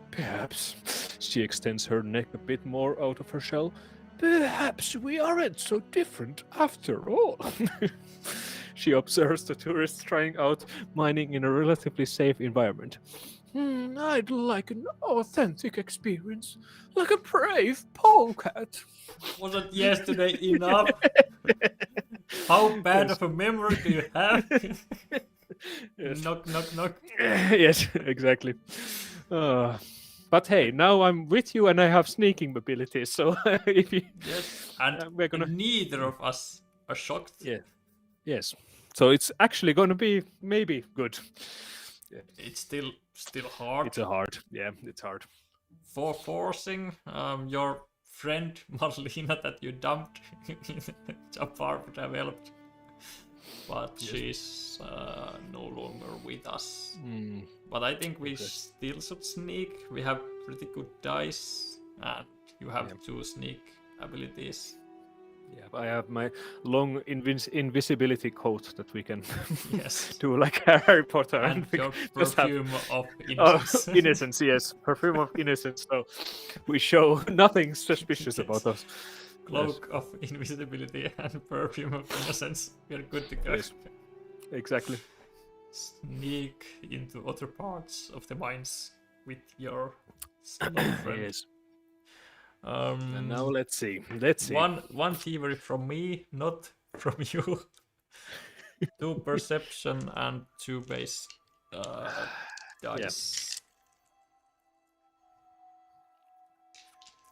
Perhaps she extends her neck a bit more out of her shell. Perhaps we aren't so different after all. She observes the tourists trying out mining in a relatively safe environment. I'd like an authentic experience, like a brave polecat. Wasn't yesterday enough? How bad of a memory do you have? Yes. Knock, knock, knock. Yes, exactly. But hey, now I'm with you and I have sneaking abilities, so if you... Yes, and we're gonna... neither of us are shocked. Yeah. Yes. So it's actually going to be maybe good. Yeah. It's still hard. It's it's hard. For forcing your friend Marlena that you dumped in Jafar would have helped. But Yes. she's no longer with us. But I think we still should sneak. We have pretty good dice, and you have 2 sneak abilities. Yeah, I have my long invisibility coat that we can Yes. do like Harry Potter. And we your just have- perfume of innocence. innocence, yes. Perfume of innocence, so we show nothing suspicious Yes. about us. Cloak of invisibility and perfume of innocence. We are good to go. Yes. Exactly. Sneak into other parts of the mines with your small friend. Yes. And now let's see. One thievery from me, not from you. 2 perception and 2 base dice.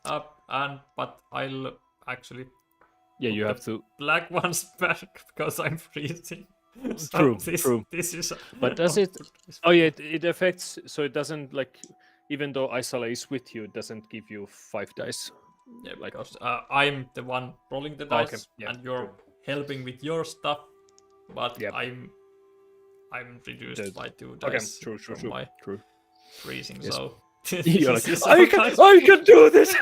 But I'll actually Yeah, you put have the to. black ones back because I'm freezing. So True, this, true. This is. But does it? Oh yeah, it affects. So it doesn't like, even though Isala is with you, it doesn't give you 5 dice. Yeah, like- because I'm the one rolling the Okay, dice, yeah, and you're true. helping with your stuff, but Yep. I'm reduced The- by 2 Okay, dice true, from my true. freezing. Yes. So You're this like, is I can do this.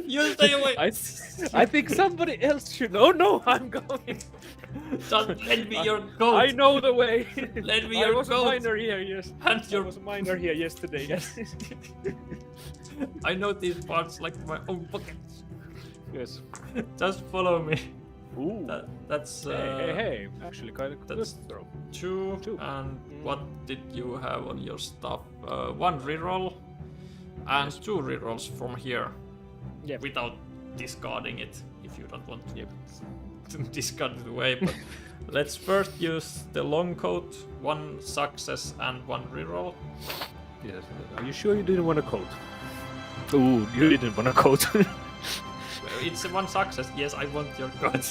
You stay away. I think somebody else should. Oh no, I'm going. Just lend me your goat. I know the way. Lend me I your was goat. a miner here. Yes, And I your was a miner here yesterday. Yes. I know these parts like my own pocket. Yes. Just follow me. Ooh. That's Hey. Actually, kind of good that's- throw. 2. Two. And what did you have on your stuff? 1 reroll and 2 rerolls from here. Yep. Without discarding it, if you don't want to discard it away. But let's first use the long coat. 1 success and 1 reroll. Yes. Are you sure you didn't want a coat? Ooh, you didn't want a coat. It's 1 success. Yes, I want your coat.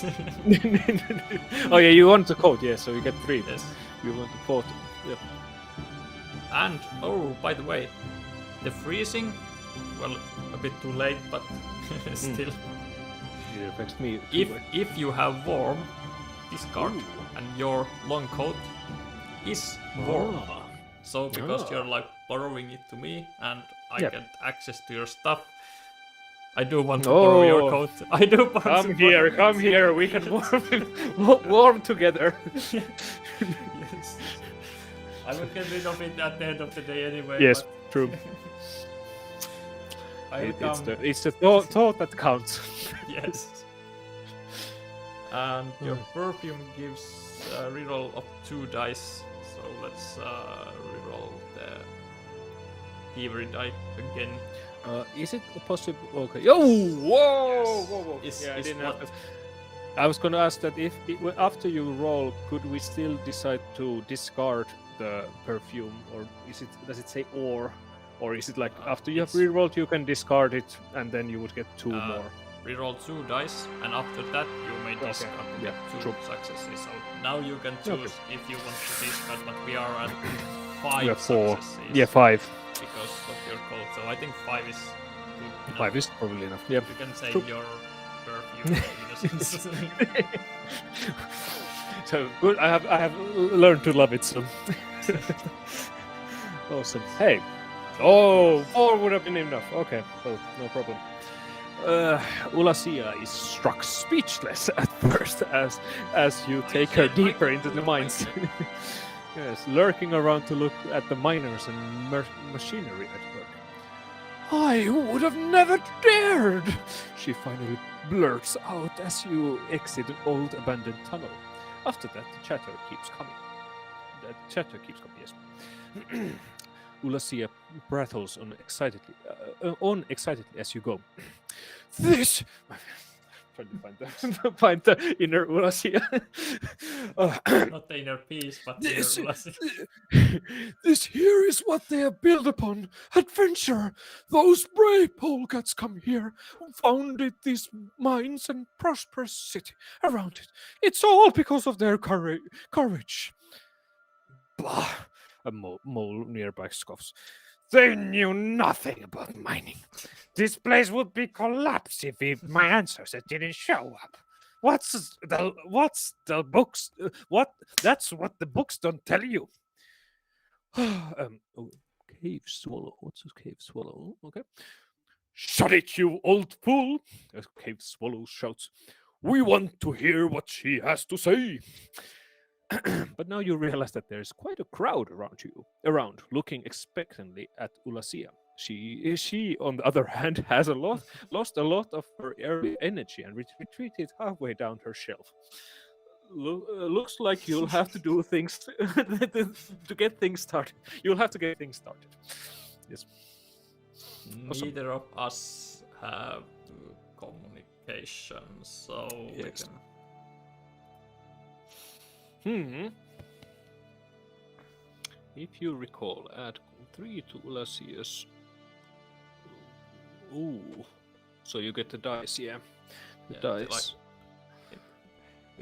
Oh yeah, you want a coat. Yeah, so you get 3. Yes. You want a coat. Yep. And by the way, the freezing. Well, a bit too late, but still. It affects me. If you have warm, discard, Ooh. and your long coat is warm. Ah. So because Ah. you're like borrowing it to me and I Yep. get access to your stuff, I do want to borrow your Oh. coat. I do want to Come here, borrow- come here. We can warm together. Yes. I will get rid of it at the end of the day anyway. Yes, but true. I come. It's the thought that counts. Yes. And your perfume gives a reroll of 2 dice. So let's reroll the thievery die again. Is it possible? Okay. Oh, whoa, Yes. whoa. Is I didn't what- have to. I was gonna ask that if after you roll, could we still decide to discard the perfume, or does it say or is it like after you have it's- rerolled you can discard it and then you would get 2 more? Reroll 2 dice, and after that you may discard to Yeah, get 2 true. successes. So now you can Okay. choose if you want to discard, but we are at 5 We have 4. successes. Yeah, 5. Because of your code. So I think 5 is good enough. 5 is probably enough. Yep. You can save True. your perfume innocence. So good. I have learned to love it. So awesome. Hey. Oh, 4 would have been enough. Okay. Well, no problem. Ulasia is struck speechless at first as you take her deeper into the mines. Yes, lurking around to look at the miners and machinery at work. I would have never dared! She finally blurts out as you exit an old abandoned tunnel. After that, the chatter keeps coming. Yes. Ulasia prattles on excitedly as you go. This. Trying to find the inner Ulasia. Not the inner peace, but the This, inner Lassie. this here is what they have built upon. Adventure. Those brave polecats come here, founded these mines and prosperous city around it. It's all because of their courage. Bah. A mole nearby scoffs. They knew nothing about mining. This place would be collapsed if my ancestors didn't show up. What's the books? That's what the books don't tell you. Cave swallow. What's a cave swallow? Okay. Shut it, you old fool! A cave swallow shouts. We want to hear what she has to say. But now you realize that there's quite a crowd around, looking expectantly at Ulasia. She, on the other hand, has lost a lot of her early energy and retreated halfway down her shelf. Looks like you'll have to do things to get things started. You'll have to get things started. Yes. Awesome. Neither of us have communication, so we Yes. can. If you recall, add 3 to Ulasia's. Ooh. So you get the dice, yeah. The Yeah, dice.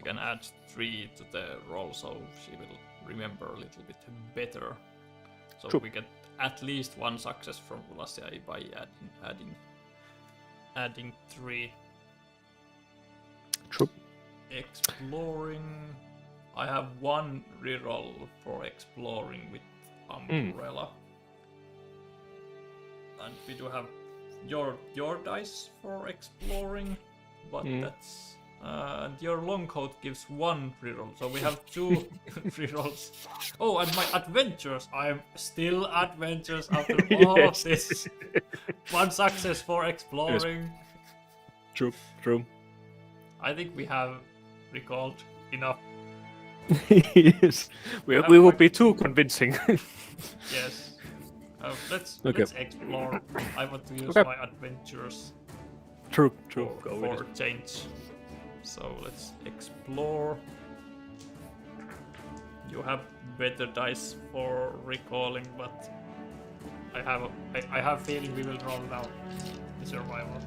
can add 3 to the roll, so she will remember a little bit better. So True. we get at least 1 success from Ulasia by adding 3. True. Exploring. I have 1 reroll for exploring with Umbrella. And we do have your dice for exploring, but that's and your long coat gives 1 reroll, so we have 2 rerolls. Oh, and my adventures! I'm still adventures after all of this. 1 success for exploring. True. True. I think we have recalled enough. Yes. We will be too convincing. Yes. Let's explore. I want to use Okay. my adventures True. for change. So let's explore. You have better dice for recalling, but I have feeling we will roll now the survival.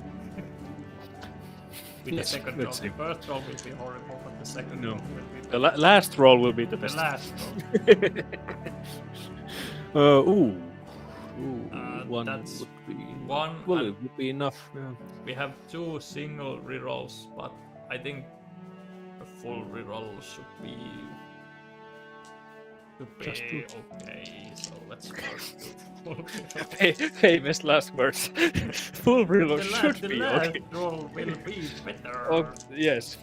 With the second roll. let's see. The first roll will be horrible, but the second roll will be The last roll will be the the best. last roll. One that's would be one Well, and- it would be enough. Yeah. We have 2 single rerolls, but I think a full reroll should be Just two. okay. So let's first do full reroll. Famous last words. Full reload should The be last okay. roll will be better. Oh, yes.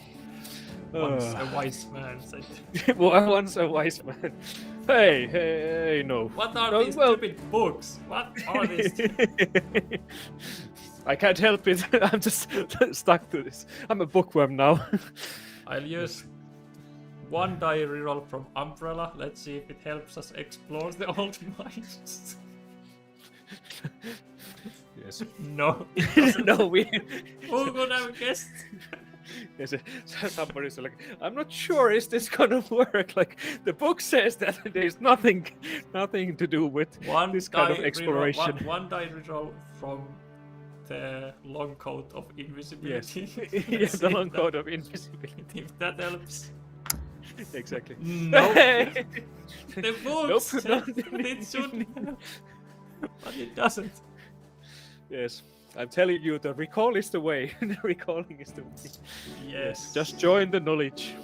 Once a wise man said. Once a wise man. Hey, no. What are No, these well- stupid books? What are these? I can't help it. I'm just stuck to this. I'm a bookworm now. I'll use 1 die reroll from Umbrella. Let's see if it helps us explore the old mines. Yes. No. No, we. Who could have guessed? Yes, somebody's like, I'm not sure is this gonna work. Like the book says that there's nothing to do with this kind of die exploration. Reroll, one die reroll from the long coat of Yes, invisibility. yeah, Let's the see long if code of invisibility. If that helps. Exactly. No. The book Nope, says no. that it should help, but it doesn't. Yes, I'm telling you, the recall is the way. The recalling is the way. Yes. Just join the knowledge.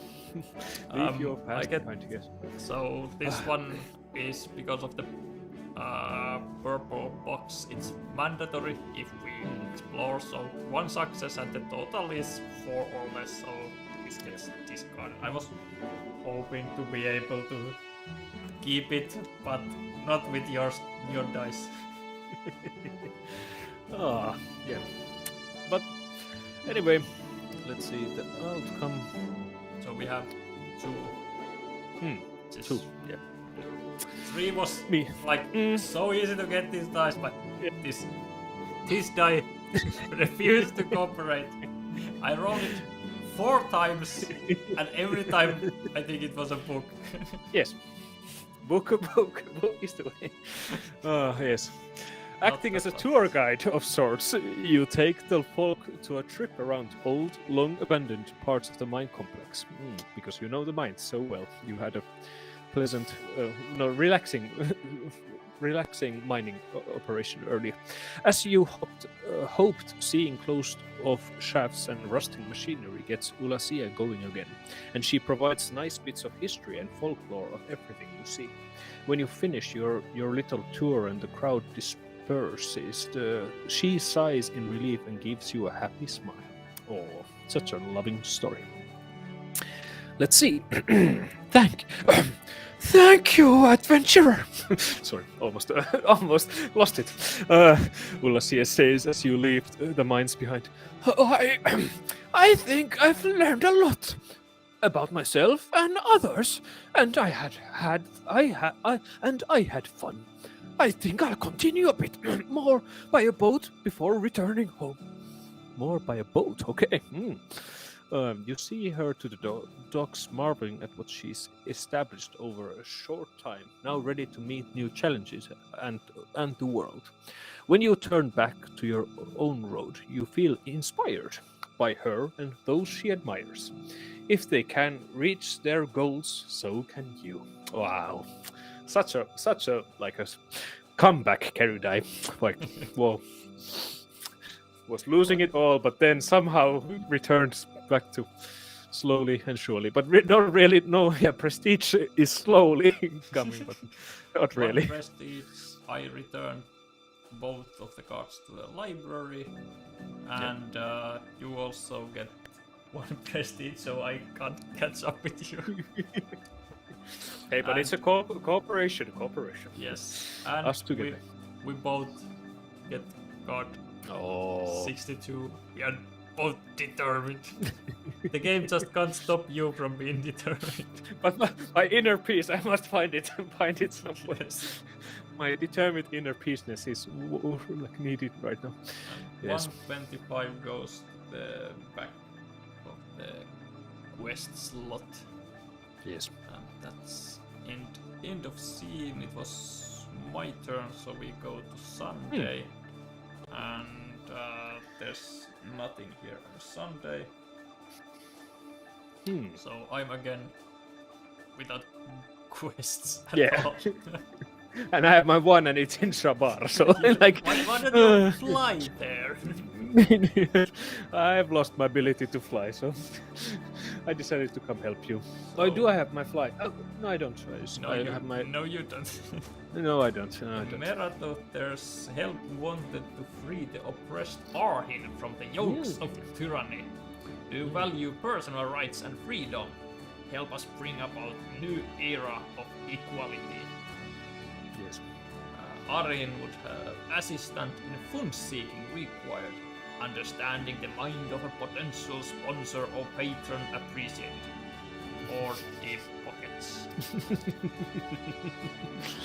Leave your I past get- behind, yes. So this one is because of the purple box. It's mandatory if we explore. So 1 success and the total is 4 or less. So this gets discarded. I was hoping to be able to keep it, but not with your dice. Yeah. But anyway, let's see the outcome. So we have 2. Just 2. Yeah. 3 was Me. like so easy to get these dice, but this die refused to cooperate. I rolled it 4 times, and every time I think it was a book. Yes. Book is the way. Yes. Acting as a tour guide of sorts, you take the folk to a trip around old, long-abandoned parts of the mine complex. Because you know the mines so well. You had a pleasant, relaxing mining operation earlier. As you hoped, seeing closed-off shafts and rusting machinery gets Ulasia going again, and she provides nice bits of history and folklore of everything you see. When you finish your little tour and the crowd disperses, she sighs in relief and gives you a happy smile. Oh, such a loving story. Let's see. Thank you, adventurer. Sorry, almost lost it. Ulasia says as you leave the mines behind. I think I've learned a lot about myself and others, and I had fun. I think I'll continue a bit more by a boat before returning home. More by a boat, okay. You see her to the docks, marveling at what she's established over a short time, now ready to meet new challenges and the world. When you turn back to your own road, you feel inspired. by her and those she admires. If they can reach their goals, so can you. Wow, such a like a comeback, Kerudai. Like, whoa, was losing it all, but then somehow returned back to slowly and surely. But not really. No, yeah, prestige is slowly coming, but not really. One prestige, I returned both of the cards to the library, and you also get one prestige, so I can't catch up with you. Hey, but it's a cooperation. Yes, and Us together. we both get card Oh. 62. We are both determined. The game just can't stop you from being determined. But my inner peace, I must find it somewhere. Yes. My determined inner peaceness is like needed right now. And Yes. 125 goes to the back of the quest slot. Yes. And that's end of scene. It was my turn, so we go to Sunday. And there's nothing here on Sunday. So I'm again without quests at all. And I have my one, and it's in Shabar. So like, why don't you fly there? I have lost my ability to fly, so I decided to come help you. Oh, do I have my fly? Oh, no, I don't. I have my. No, you don't. No, I don't. No, I don't. Meratotter's help wanted to free the oppressed Arhin from the yokes of tyranny. Do you value personal rights and freedom? Help us bring about new era of equality. Yes. Arhin would have assistant in fund seeking required. Understanding the mind of a potential sponsor or patron appreciated. Or deep pockets.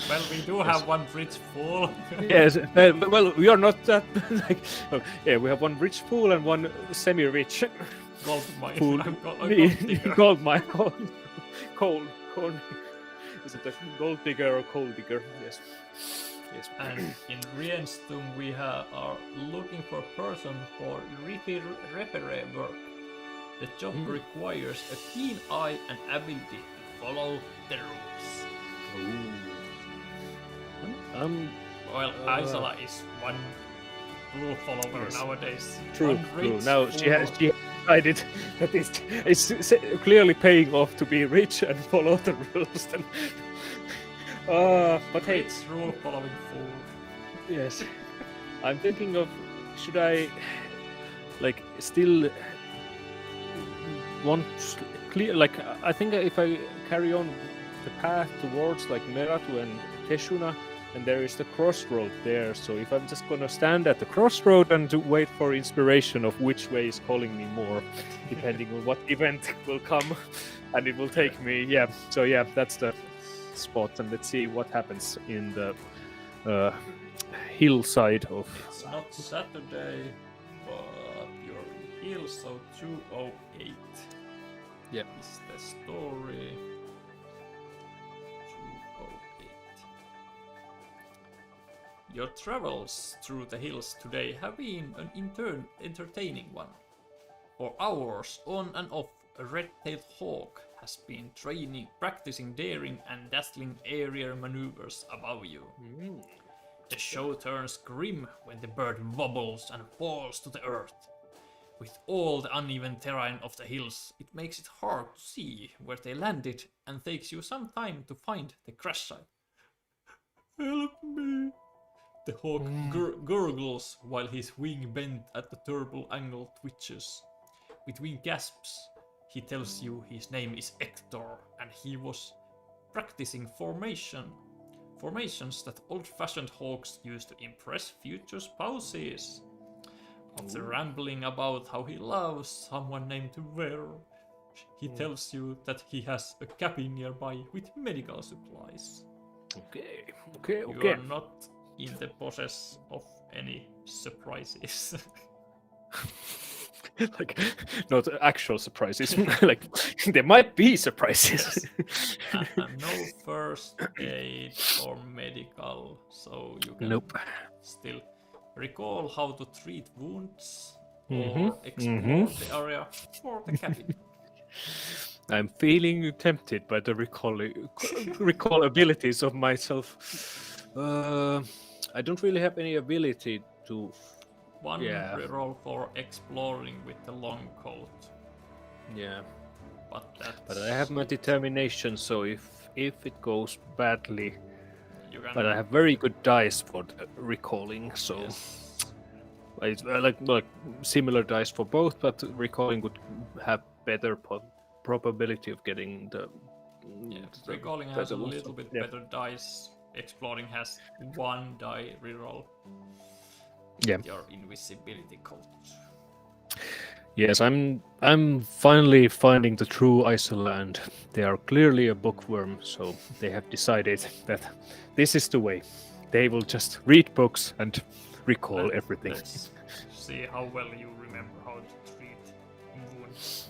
Well, we do have one bridge full. Yes, well, we are not that like. Well, yeah, we have one rich fool and one semi-rich Gold mine. fool. Gold mine. Cold. Is it a gold digger or coal digger? Yes. Yes. And in Rienstum we are looking for a person for referee work. The job requires a keen eye and ability to follow the rules. Well, Aisala is one rule follower nowadays. True. One rich Now she fool. has decided that it's clearly paying off to be rich and follow the rules. But hey, Rich rule following fool. yes, I'm thinking of should I like still want clear like I think if I carry on the path towards like Meratu and Teshuna, and there is the crossroad there, so if I'm just gonna stand at the crossroad and to wait for inspiration of which way is calling me more, depending on what event will come and it will take me, so that's the spot, and let's see what happens in the hillside of It's not Saturday, but you're in hill, so 208. Yep. Is the story. 208. Your travels through the hills today have been an entertaining one. For hours on and off, a red-tailed hawk has been practicing daring and dazzling aerial maneuvers above you. The show turns grim when the bird wobbles and falls to the earth. With all the uneven terrain of the hills, it makes it hard to see where they landed and takes you some time to find the crash site. Help me! The hawk gurgles while his wing bent at the turtle angle twitches. Between gasps, he tells you his name is Hector and he was practicing formations that old-fashioned hawks use to impress future spouses. After rambling about how he loves someone named Ver, he tells you that he has a cabin nearby with medical supplies. Okay. You are not in the possess of any surprises. Like, not actual surprises. Like, there might be surprises. And no first aid or medical, so you can still recall how to treat wounds or explore the area or the cabin. I'm feeling tempted by the recall abilities of myself. I don't really have any ability to. One Yeah. reroll for exploring with the long coat. Yeah. But I have my determination, so if it goes badly, you can. but I have very good dice for the recalling, so Yes. I like similar dice for both, but recalling would have better probability of getting the. Yeah, the recalling has better a ones. little bit Yeah. better dice. Exploring has 1 die reroll. Yeah. Your invisibility coat. Yes, I'm finally finding the true Iceland. They are clearly a bookworm, so they have decided that this is the way. They will just read books and recall everything. Let's see how well you remember how to treat wounds.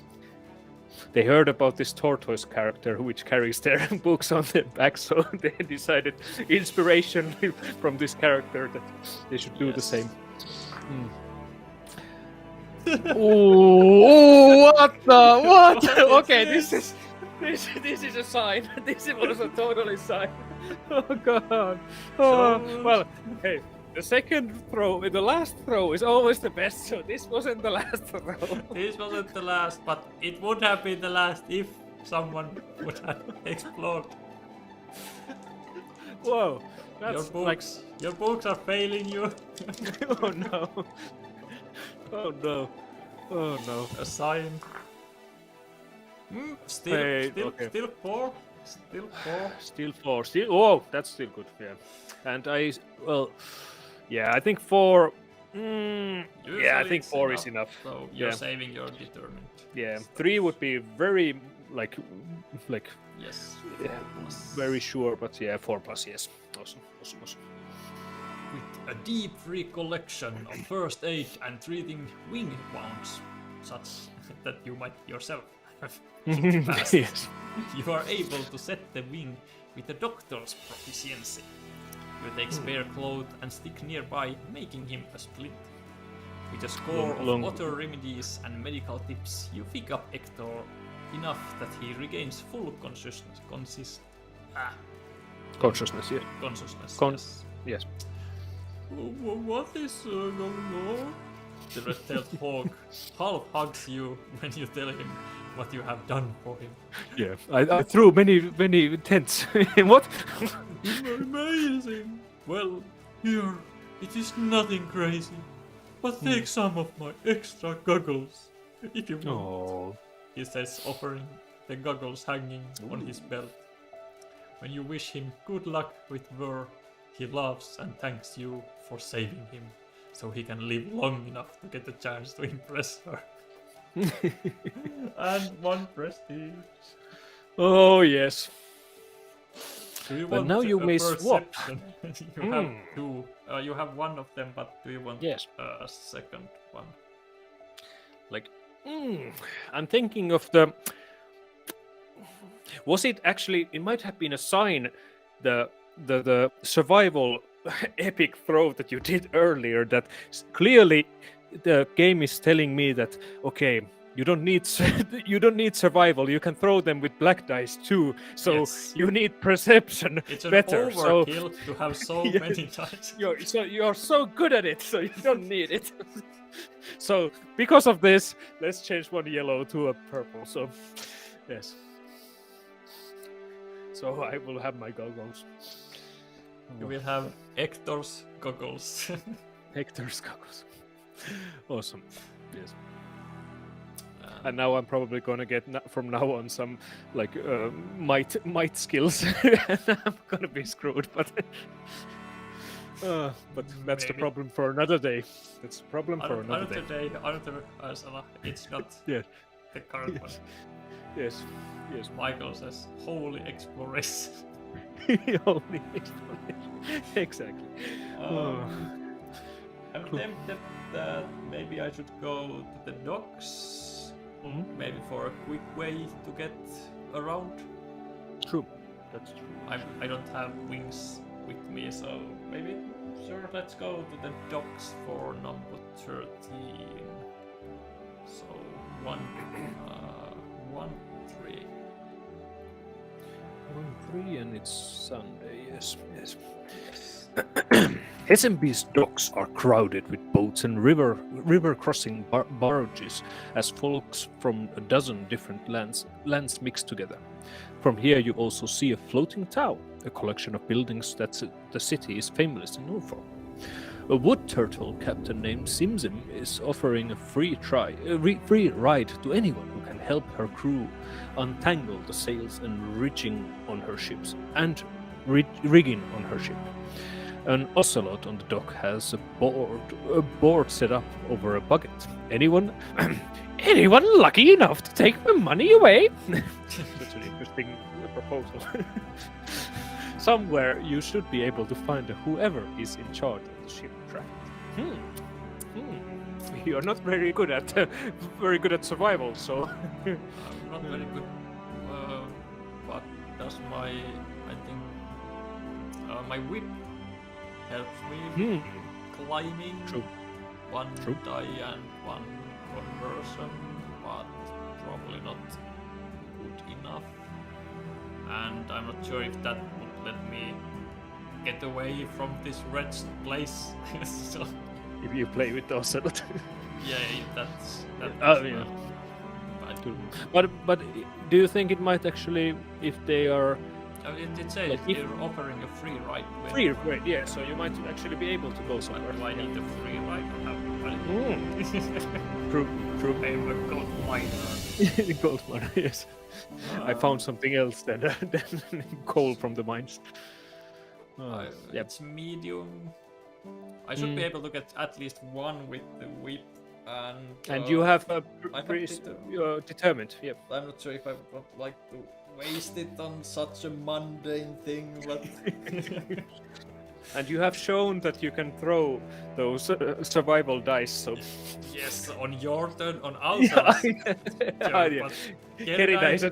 They heard about this tortoise character which carries their books on their back, so they decided inspiration from this character that they should do the same. Oh, what the what? What Okay, is this is a sign. This was a totally sign. Oh god. Oh, So- well, hey, the second throw, the last throw is always the best. So this wasn't the last throw. This wasn't the last, but it would have been the last if someone would have explored. Whoa, that's Your books are failing you. oh no. Oh no. Oh no. A sign. Still, Hey, still, okay. still 4. Still 4. Still 4. Still. Oh, that's still good. Yeah. And I think 4. Yeah, I Usually think it's 4 is enough. So you're Yeah. saving your determined. Yeah, 3 would be very like Yes. yeah, 4 plus. very sure, but yeah, 4 plus. Yes. Awesome. With a deep recollection of first aid and treating wing wounds, such that you might yourself have passed. Yes. You are able to set the wing with a doctor's proficiency. You take spare cloth and stick nearby, making him a splint. With a score Long- of water remedies and medical tips, you pick up Hector enough that he regains full consciousness. Consciousness. Yeah. Consciousness. Yes. Yes. What is going on? The red-tailed hawk half hugs you when you tell him what you have done for him. Yeah. I threw many tents. What? Amazing! Well, here, it is nothing crazy. But take some of my extra goggles, if you want. Oh. He says, offering the goggles hanging on his belt. When you wish him good luck with Ver, he laughs and thanks you for saving him, so he can live long enough to get a chance to impress her. And 1 prestige. Oh yes. Do you But want now you a may swap. perception? You have 2. You have 1 of them, but do you want Yes. a second one? I'm thinking of the. Was it actually? It might have been a sign. The survival epic throw that you did earlier. That clearly the game is telling me that okay, you don't need survival. You can throw them with black dice too. So Yes. you need perception It's an better. So overkill to have so Yes. many dice. you're so good at it, so you don't need it. So because of this, let's change 1 yellow to a purple. So yes. So I will have my goggles. You will have Hector's goggles. Hector's goggles. Awesome. Yes. And now I'm probably gonna get from now on some like might skills, and I'm gonna be screwed. But that's the Maybe. problem for another day. That's a problem for another Another day. day, another Arsala. It's not Yeah. the current one. Yes. Yes. Michael says, holy exploration. Only explanation. Exactly. I'm tempted that maybe I should go to the docks. Maybe for a quick way to get around. True. That's true. I don't have wings with me, so maybe sure let's go to the docks for number 13. So 1, 3. 1-3, and it's Sunday. Yes. Hessenby's docks are crowded with boats and river crossing barges as folks from a dozen different lands mix together. From here you also see a floating town, a collection of buildings that the city is famously known for. A wood turtle captain named Simsim is offering a free ride to anyone who can help her crew untangle the sails and rigging on her ship. An ocelot on the dock has a board set up over a bucket. Anyone lucky enough to take my money away? Such an interesting proposal. Somewhere you should be able to find whoever is in charge of the ship traffic. You're not very good at survival, so I'm not very good. But does my my whip helps me climbing? True. One die and one conversion, but probably not good enough. And I'm not sure if that would let me get away from this wretched place. So if you play with the ocelot. yeah, that's yeah. But do you think it might actually, if they are it says like they're offering a free ride. free ride, yeah, so you might actually be able to go somewhere. Do I need a free ride or have money? True. I'm a gold miner. Gold miner, yes. I found something else than coal from the mines. It's medium. I should be able to get at least one with the whip, and you have a you're determined. Yep. I'm not sure if I would like to waste it on such a mundane thing, but and you have shown that you can throw those survival dice. So yes, on your turn, on our turn. Yeah. Keridai is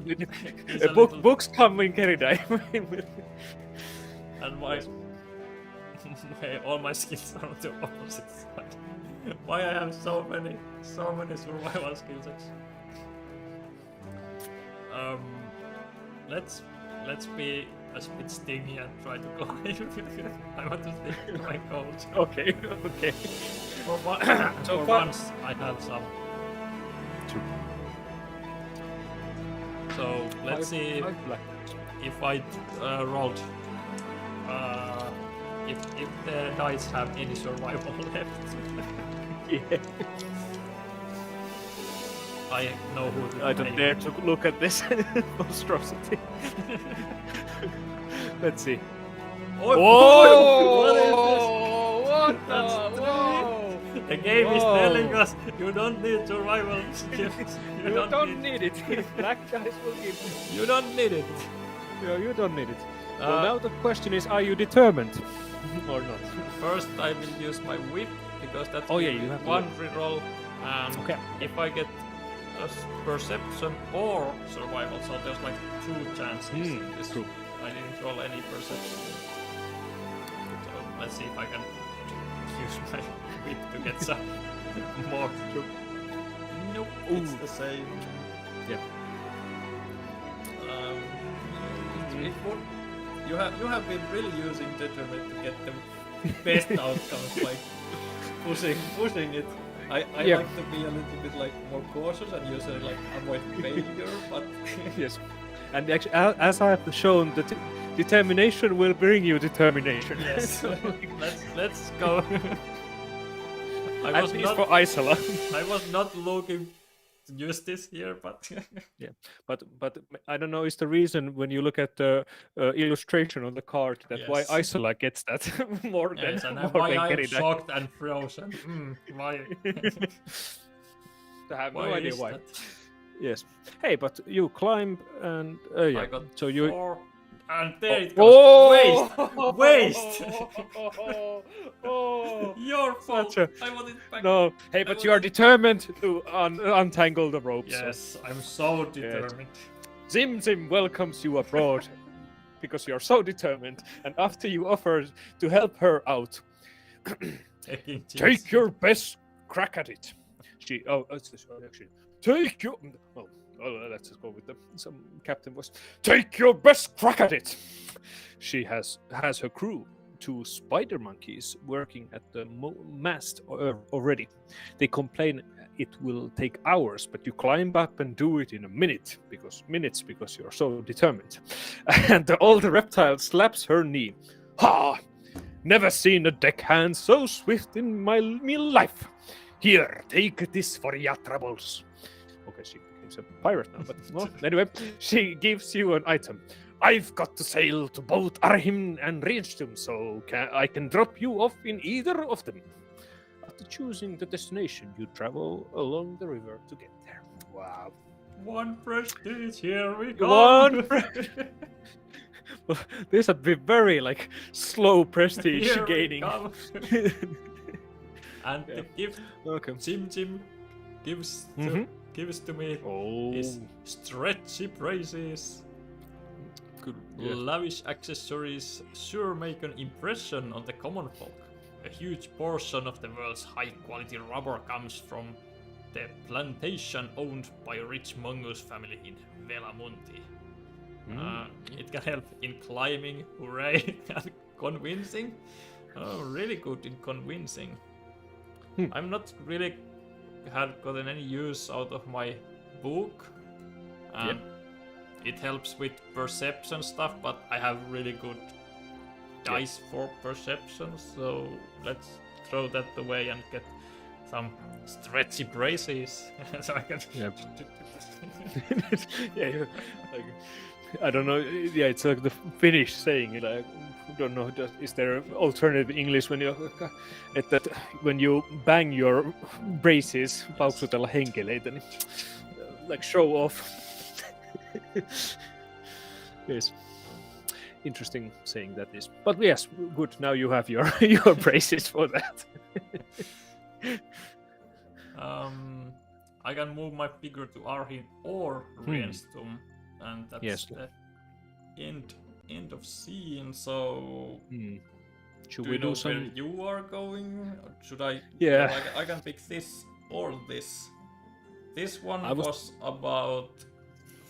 books come in Keridai. And all my skills are on the opposite side. Why I have so many survival skills? Let's be a bit stingy and try to climb. I want to stick to my goals. Okay. For once, I have some. So let's see if I rolled. If the dice have any survival left. Yeah. I know who to I don't dare to look at this monstrosity. Let's see. Whoa! What is What the? Whoa! The game is telling us you don't need survival skills. You don't need it. Black dice will give you. You don't need it. No, you don't need it. Well, now the question is, are you determined or not? First, I will use my whip because that's you have one reroll, and if I get a perception or survival, so there's like 2 chances. True. I didn't roll any perception, so let's see if I can use my whip to get some more. Nope, it's the same. Yep. You have been really using determined to get the best outcomes, like pushing it. I like to be a little bit like more cautious and usually like avoid failure, but yes. And actually, as I have shown, the determination will bring you determination. Yes. let's go. At least for Isola. I was not looking to use this here, but yeah. But I don't know. Is the reason when you look at the illustration on the card that why Isola gets that more than why than I'm shocked and frozen. Why? I have no idea why. That? Yes. Hey, but you climb and I got so you. 4, and there it goes. Waste. Your fault. I want it back. No. Hey, but you are determined to untangle the ropes. Yes, I'm so determined. Zim welcomes you abroad because you're so determined, and after you offer to help her out, take your best crack at it. Actually, take your. Let's just go with some captain voice. Take your best crack at it. She has her crew, 2 spider monkeys, working at the mast already. They complain it will take hours, but you climb up and do it in minutes because you're so determined. And the old reptile slaps her knee. Ha! Never seen a deckhand so swift in my life. Here, take this for your troubles. Okay, she becomes a pirate now, but well, anyway, she gives you an item. I've got to sail to both Arhim and Rienstum, so I can drop you off in either of them. After choosing the destination, you travel along the river to get there. Wow. 1 prestige, here we go. 1 Well, this would be very slow prestige Here we gaining. go. And the gift Jim gives to me is stretchy braces. Good. Lavish accessories sure make an impression on the common folk. A huge portion of the world's high-quality rubber comes from the plantation owned by a rich mongoose family in Velamunti. It can help in climbing, hooray, and convincing. Oh, really good in convincing. I'm not really gotten any use out of my book. It helps with perception stuff, but I have really good dice for perception, so let's throw that away and get some stretchy braces so I can. I don't know. Yeah, it's like the Finnish saying. I don't know. Is there alternative English when you bang your braces, pauksutella henkeleitä, like show off. Yes, interesting saying that is. But yes, good. Now you have your braces for that. I can move my figure to Arhin or Rienstum, and that's the end of scene. So, should do we you know do some? where you are going? Or should I? Yeah. I can pick this or this. This one was about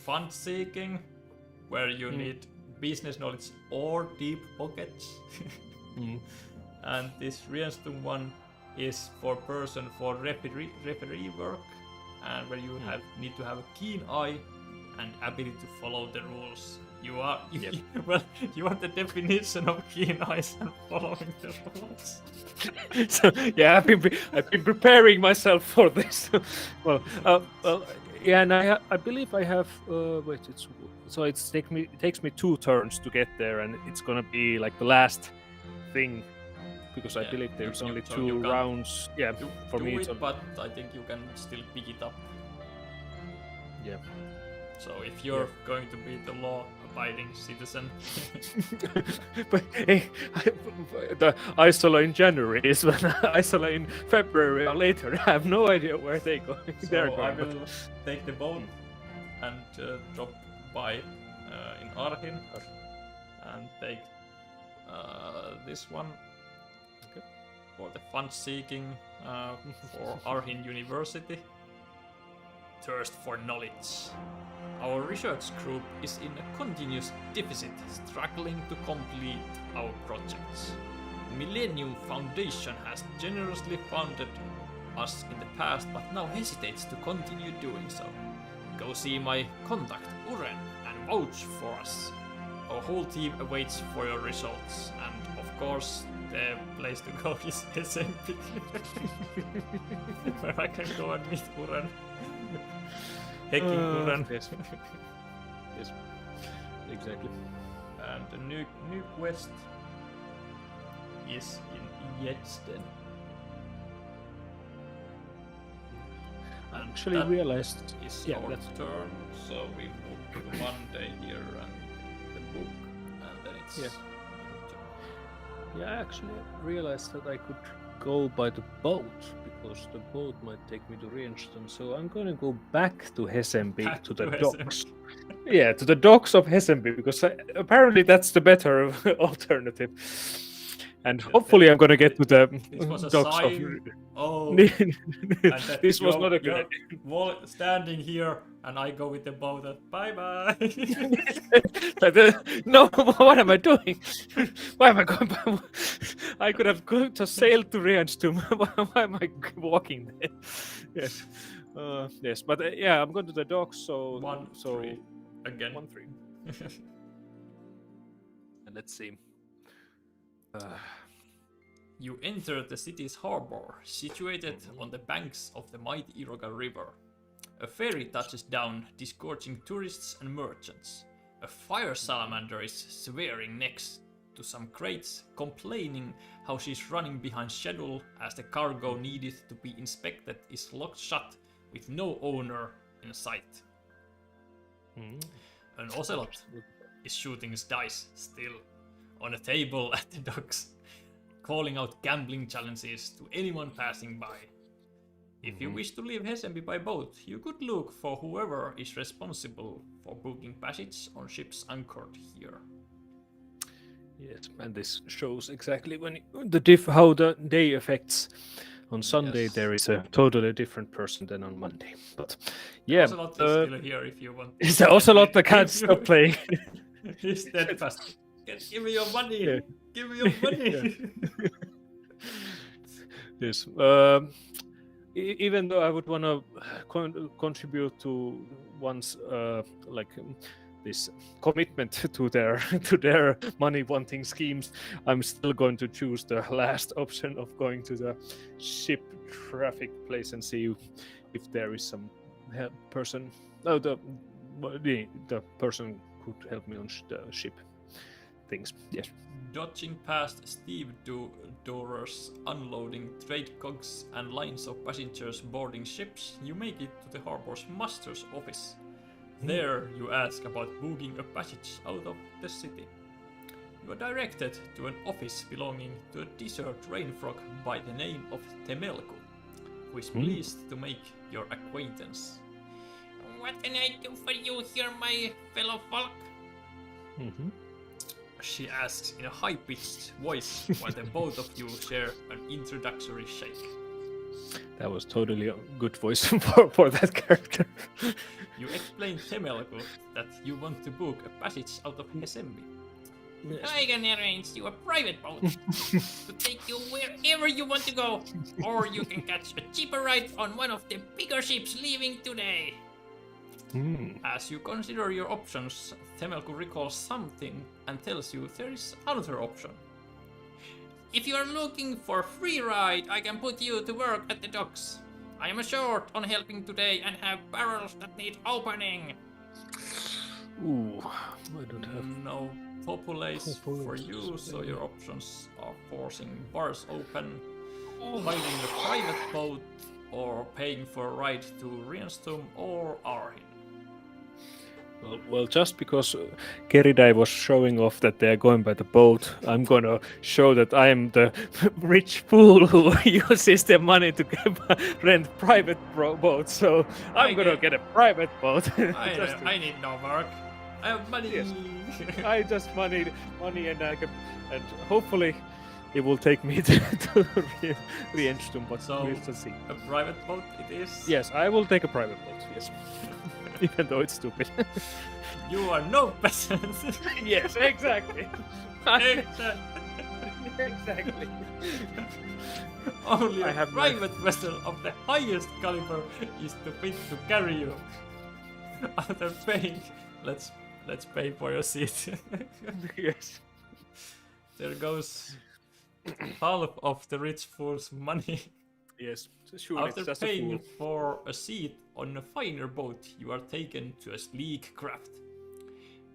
fund seeking, where you need business knowledge or deep pockets. And this Rienstum one is for person for referee work, and where you need to have a keen eye and ability to follow the rules. You are the definition of keen eyes and following the rules. So yeah, I've been preparing myself for this. Yeah, and I believe I have. It takes me 2 turns to get there, and it's gonna be like the last thing, because I believe there's only 2 rounds. Yeah, for me it's. But I think you can still pick it up. Yeah. So if you're going to be the law-abiding citizen. But hey, the Isola in January is when Isola in February or later. I have no idea where they're going. So I will take the boat and drop by in Arhin and take this one for the fund seeking for Arhin University. Thirst for knowledge. Our research group is in a continuous deficit, struggling to complete our projects. Millennium Foundation has generously funded us in the past, but now hesitates to continue doing so. Go see my contact, Uren, and vouch for us. Our whole team awaits for your results, and of course, the place to go is SMP, where I can go and meet Uren. Hacking Uren. Yes. Yes. Exactly. And the new quest is in Jedsten. And Actually realized is our turn, so we move to Monday here and the book, and then it's your turn. I actually realized that I could go by the boat, because the boat might take me to Rienstum, so I'm gonna go back to Hesenby, to the docks. Yeah, to the docks of Hesenby, because apparently that's the better alternative. And hopefully I'm gonna get to the This was a docks of... sign. Oh, and that This was not a good you're idea. standing here, and I go with the boat. Bye bye. No, what am I doing? Why am I going? I could have just sailed to Rianstum. Why am I walking there? Yes, yes, but yeah, I'm going to the docks. So 1-3 again. 1-3. And let's see. You enter the city's harbor, situated on the banks of the mighty Iroga River. A ferry touches down, disgorging tourists and merchants. A fire salamander is swearing next to some crates, complaining how she's running behind schedule as the cargo needed to be inspected is locked shut with no owner in sight. An ocelot is shooting his dice still on a table at the docks, calling out gambling challenges to anyone passing by. If you wish to leave Hessenby by boat, you could look for whoever is responsible for booking passage on ships anchored here. Yes, and this shows exactly when how the day affects. On Sunday Yes. there is a totally different person than on Monday. But yeah, Ocelot is still here if you want. is the ocelot that can't stop playing? He's steadfast. Give me your money. Yeah. Give me your money. Yes. Even though I would want to contribute to one's this commitment to their money wanting schemes, I'm still going to choose the last option of going to the ship traffic place and see if there is some person. No, the person could help me on the ship things. Yes. Dodging past stevedores unloading trade cogs and lines of passengers boarding ships, you make it to the harbor's master's office. There you ask about booking a passage out of the city. You are directed to an office belonging to a desert rainfrog by the name of Temelko, who is pleased to make your acquaintance. What can I do for you here, my fellow folk? She asks in a high-pitched voice while the both of you share an introductory shake. That was totally a good voice for that character. You explain Temelko that you want to book a passage out of Hessenby. Yes. I can arrange you a private boat to take you wherever you want to go, or you can catch a cheaper ride on one of the bigger ships leaving today. As you consider your options, Temelko recalls something and tells you there is another option. If you are looking for a free ride, I can put you to work at the docks. I am short on helping today and have barrels that need opening. Ooh, I don't have no populace for you, so your options are forcing bars open, finding a private boat, or paying for a ride to Rianstum or Arhin. Well, just because Keridai was showing off that they're going by the boat, I'm gonna show that I am the rich fool who uses their money to rent private boats. So I'm gonna get a private boat. I need no work. I have money. Yes. I just money, and I can, and hopefully it will take me to Rianstum. But so we'll just see. A private boat it is. Yes, I will take a private boat. Yes. Even though it's stupid. You are no peasant. Yes, exactly. Exactly. Only a private vessel of the highest caliber is fit to carry you. After paying, let's pay for your seat. Yes. There goes half of the rich fool's money. Yes, sure. After paying for a seat on a finer boat, you are taken to a sleek craft.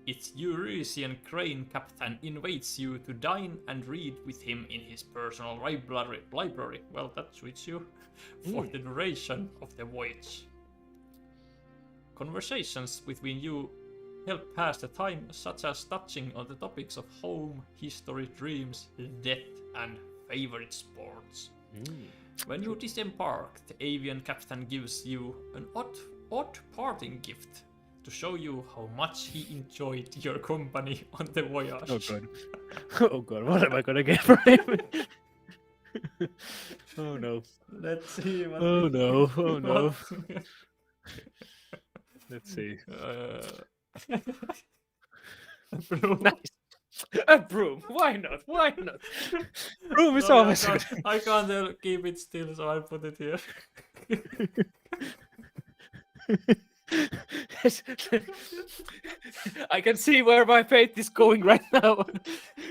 Its Eurasian crane captain invites you to dine and read with him in his personal library. Well, that suits you for the duration of the voyage. Conversations between you help pass the time, such as touching on the topics of home, history, dreams, death, and favorite sports. When you disembark, the avian captain gives you an odd parting gift to show you how much he enjoyed your company on the voyage. Oh god. Oh god, what am I gonna get for him? Oh no. Let's see what Oh he- no. Oh no. what- Let's see. Nice. A broom. Why not? Why not? Broom is Sorry, always I can't keep it still, so I put it here. I can see where my fate is going right now.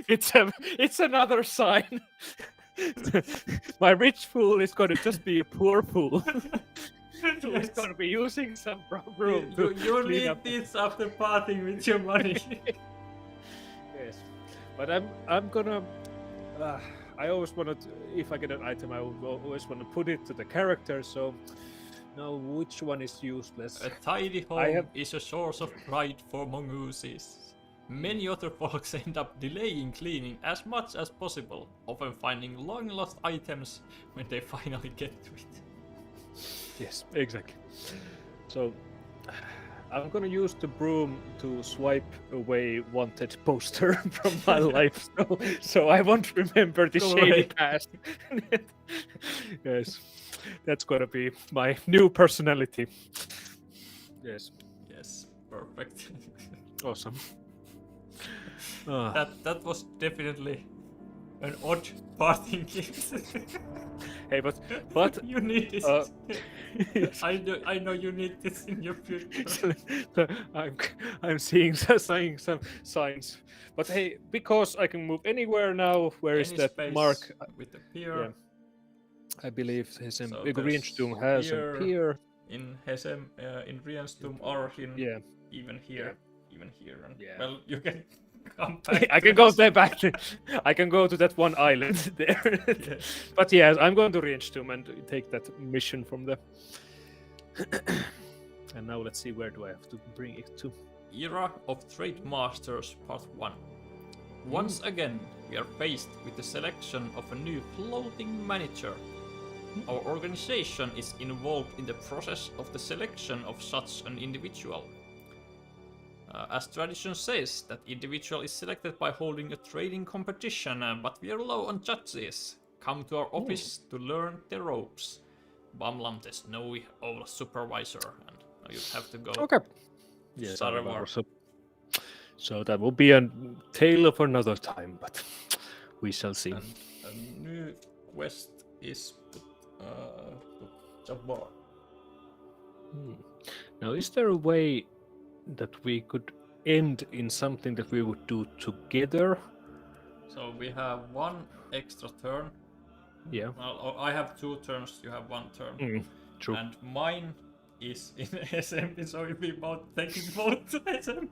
It's another sign. My rich fool is going to just be a poor fool. He's going to be using some broom. You to clean need up. this after parting with your money. Yes, but I'm gonna. I always want to. If I get an item, I would always want to put it to the character. So now, which one is useless? A tidy home I have- is a source of pride for mongooses. Many other folks end up delaying cleaning as much as possible, often finding long lost items when they finally get to it. Yes, exactly. So I'm gonna use the broom to swipe away wanted poster from my life, so I won't remember the Go shady away. past. Yes, that's gonna be my new personality. Yes, Yes, perfect. awesome. Ah, that was definitely an odd parting gift. hey, but you need this. yes. I know you need this in your future. I'm seeing some signs, but hey, because I can move anywhere now. Where is Any that space mark? with the pier? Yeah. I believe his So Greenstone there's has a here, pier. In Hesem, in Rienstum, or in Yeah, even here, even here. And, Yeah. well, you can come back. I to can go us. there back. I can go to that one island there. Yes. But yes, I'm going to Rienstum and take that mission from there. And now let's see, where do I have to bring it to? Era of Trade Masters Part 1. Once again, we are faced with the selection of a new floating manager. Our organization is involved in the process of the selection of such an individual. As tradition says, that individual is selected by holding a trading competition, but we are low on judges. Come to our office to learn the ropes. Bamlam the snowy old supervisor, and you have to go. Okay. Yes, Sarvar. so that will be a tale of another time, but we shall see. And a new quest is Jabbar. Now, is there a way that we could end in something that we would do together? So we have one extra turn. Yeah. Well, I have 2 turns, you have 1 turn. True. And mine is in SMP, so it'll be about taking both to SMP.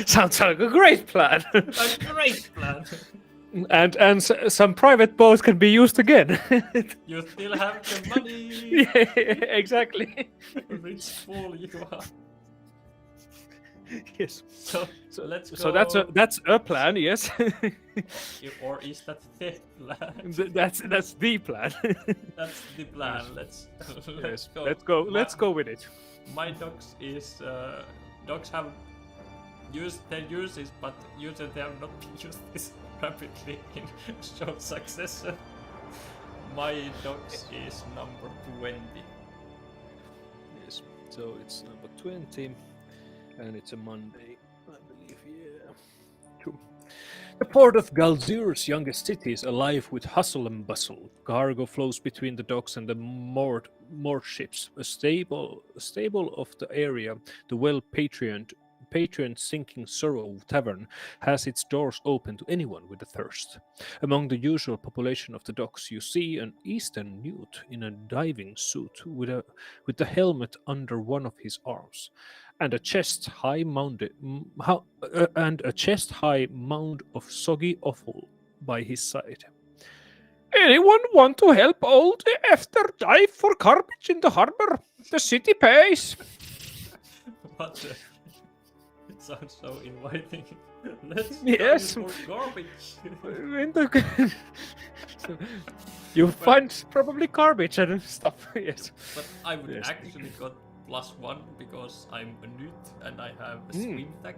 Sounds like a great plan. A great plan. and some private boats can be used again. You still have the money. Yeah, exactly. Rich fool you are. Yes. So let's go. So that's a plan. Yes. Or is that the plan? that's the plan. That's the plan. Let's Yes. go. Let's go with it. My dogs is dogs have used their uses, but usually they have not used this rapidly in short succession. My dogs is number 20. Yes. So it's number 20, and it's a Monday, I believe. Yeah. True. The port of Galzyr's youngest city is alive with hustle and bustle. Cargo flows between the docks and the moored ships. A stable of the area, the well-patroned Sinking Sorrow Tavern, has its doors open to anyone with a thirst. Among the usual population of the docks, you see an Eastern newt in a diving suit with the helmet under one of his arms, and a chest-high mound of soggy offal by his side. Anyone want to help old Efter dive for garbage in the harbor? The city pays. What the? It sounds so inviting. Let's Yes. dive for garbage. In the you find probably garbage and stuff. Yes. But I would Yes. actually got +1 because I'm a newt and I have a swim tag.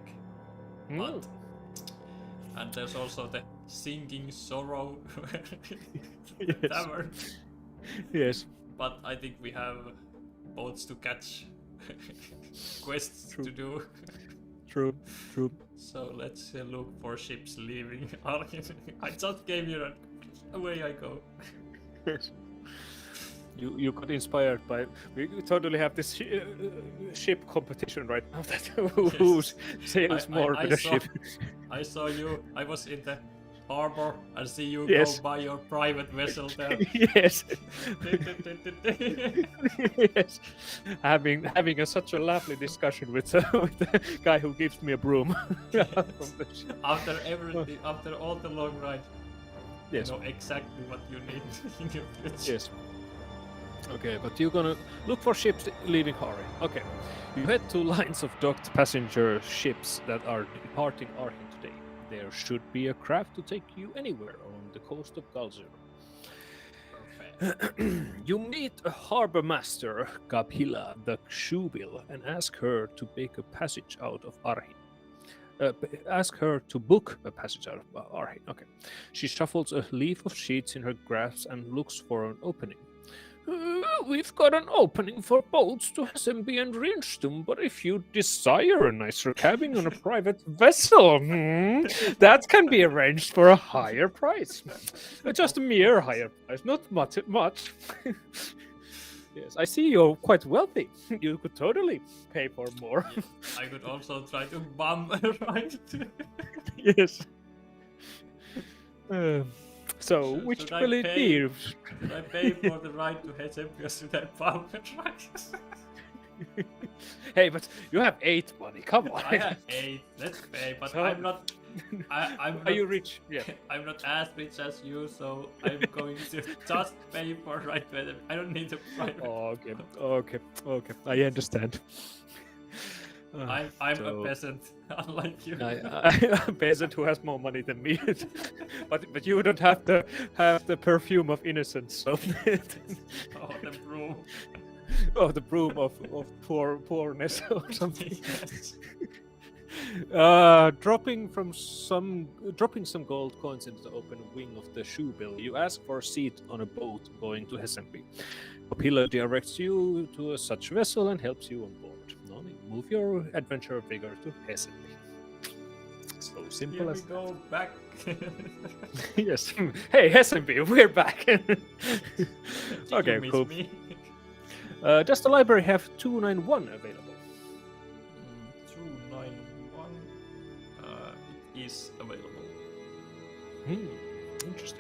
But, and there's also the singing sorrow tavern. Yes. But I think we have boats to catch, quests to do. True. So let's look for ships leaving Arkin. I just gave you that. Away I go. You got inspired by. We totally have this ship competition right now. That who sails more with the ship. I saw you. I was in the harbor and see you Yes. go by your private vessel there. Yes. Yes. Having such a lovely discussion with the guy who gives me a broom. From the ship. After everything, after all the long ride, Yes. you know exactly what you need in your future. Yes. Okay, but you're gonna look for ships leaving Hari. Okay. You head to lines of docked passenger ships that are departing Arhin today. There should be a craft to take you anywhere along the coast of Galzyr. You meet a harbor master, Kapila the Shoebill, and ask her to make a passage out of Arhin. Ask her to book a passage out of Arhin. Okay. She shuffles a leaf of sheets in her grasp and looks for an opening. We've got an opening for boats to Hessenby and Rinstum, but if you desire a nicer cabin on a private vessel, that can be arranged for a higher price. Just a mere higher price, not much. Yes, I see you're quite wealthy. You could totally pay for more. Yes, I could also try to bum right. Yes. So, which should I will it pay? be? Should I pay for the ride to Hessenby or should I bum right? Hey, but you have 8 money. Come on. I have 8. Let's pay, but So- I'm not. I'm Are you not- rich? Yeah. I'm not as rich as you, so I'm going to just pay for right weather. I don't need a private. Okay. I understand. I'm so- a peasant, unlike you. I'm a peasant who has more money than me, but you don't have the perfume of innocence. So Oh, the broom. the broom of poorness or something. Yes. Dropping some gold coins into the open wing of the Shoebill, you ask for a seat on a boat going to Hessenby. Kapila directs you to such vessel and helps you on board. Noni, move your adventure vigor to Hessenby. So simple Here we as go back. yes. Hey, Hessenby, we're back. Did Okay, you miss cool. me? Does the library have 291 available? 291. It is available. Interesting.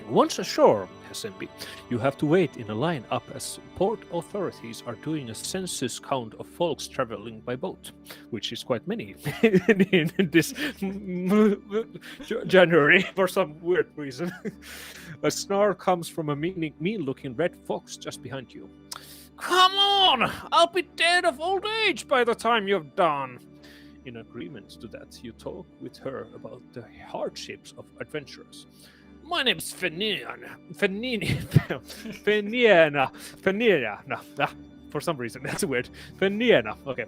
Once ashore, Hessenby, you have to wait in a line up as port authorities are doing a census count of folks traveling by boat, which is quite many in this January for some weird reason. A snarl comes from a mean-looking red fox just behind you. Come on! I'll be dead of old age by the time you're done. In agreement to that, you talk with her about the hardships of adventurers. My name's Feniana. For some reason, that's weird. Feniana. Okay,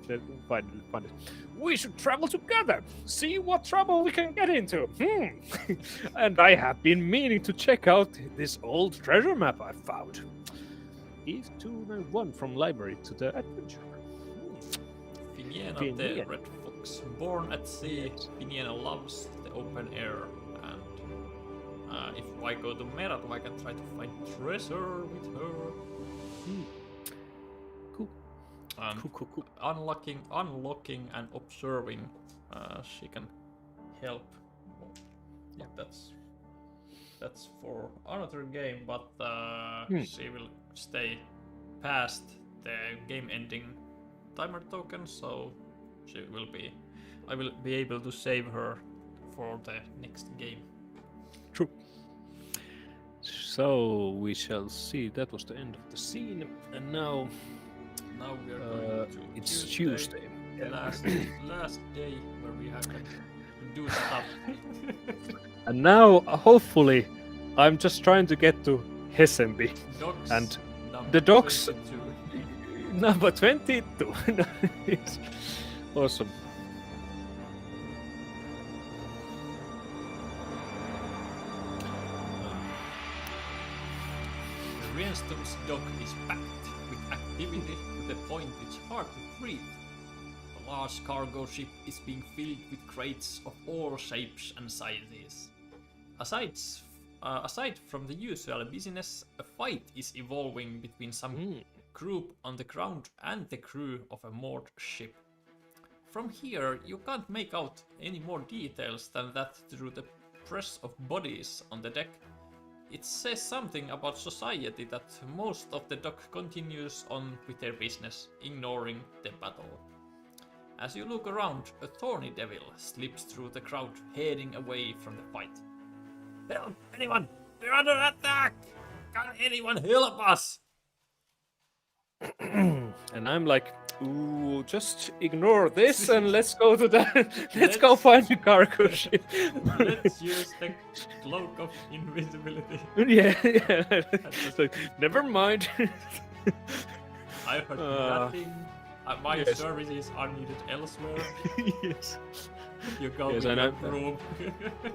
find it. We should travel together. See what trouble we can get into. And I have been meaning to check out this old treasure map I found. Give 291 from library to the adventurer. Finiana, the Finiana. red fox. Born at sea, Finiana loves the open air. And if I go to Meratu, I can try to find treasure with her. Cool. Cool. Unlocking and observing, she can help. Well, yeah, that's for another game, but she will stay past the game-ending timer token, so I will be able to save her for the next game. True. So we shall see. That was the end of the scene, and now we are going to it's Tuesday. Last day where we have to do stuff. And now, hopefully, I'm just trying to get to Hessenby. Dogs And number the dogs- 22. Number 22. Nice. Awesome. Rainstorm's dock is packed with activity to the point it's hard to breathe. A large cargo ship is being filled with crates of all shapes and sizes. Aside from the usual business, a fight is evolving between some group on the ground and the crew of a moored ship. From here, you can't make out any more details than that through the press of bodies on the deck. It says something about society that most of the dock continues on with their business, ignoring the battle. As you look around, a thorny devil slips through the crowd, heading away from the fight. Help! Anyone! We're under attack! Can anyone help us? And I'm like, ooh, just ignore this and let's go to the let's go find the cargo ship. Let's use the cloak of invisibility. yeah. It's like, never mind. I heard nothing. My yes. services are needed elsewhere. yes. You go Yes, with and your I- broom.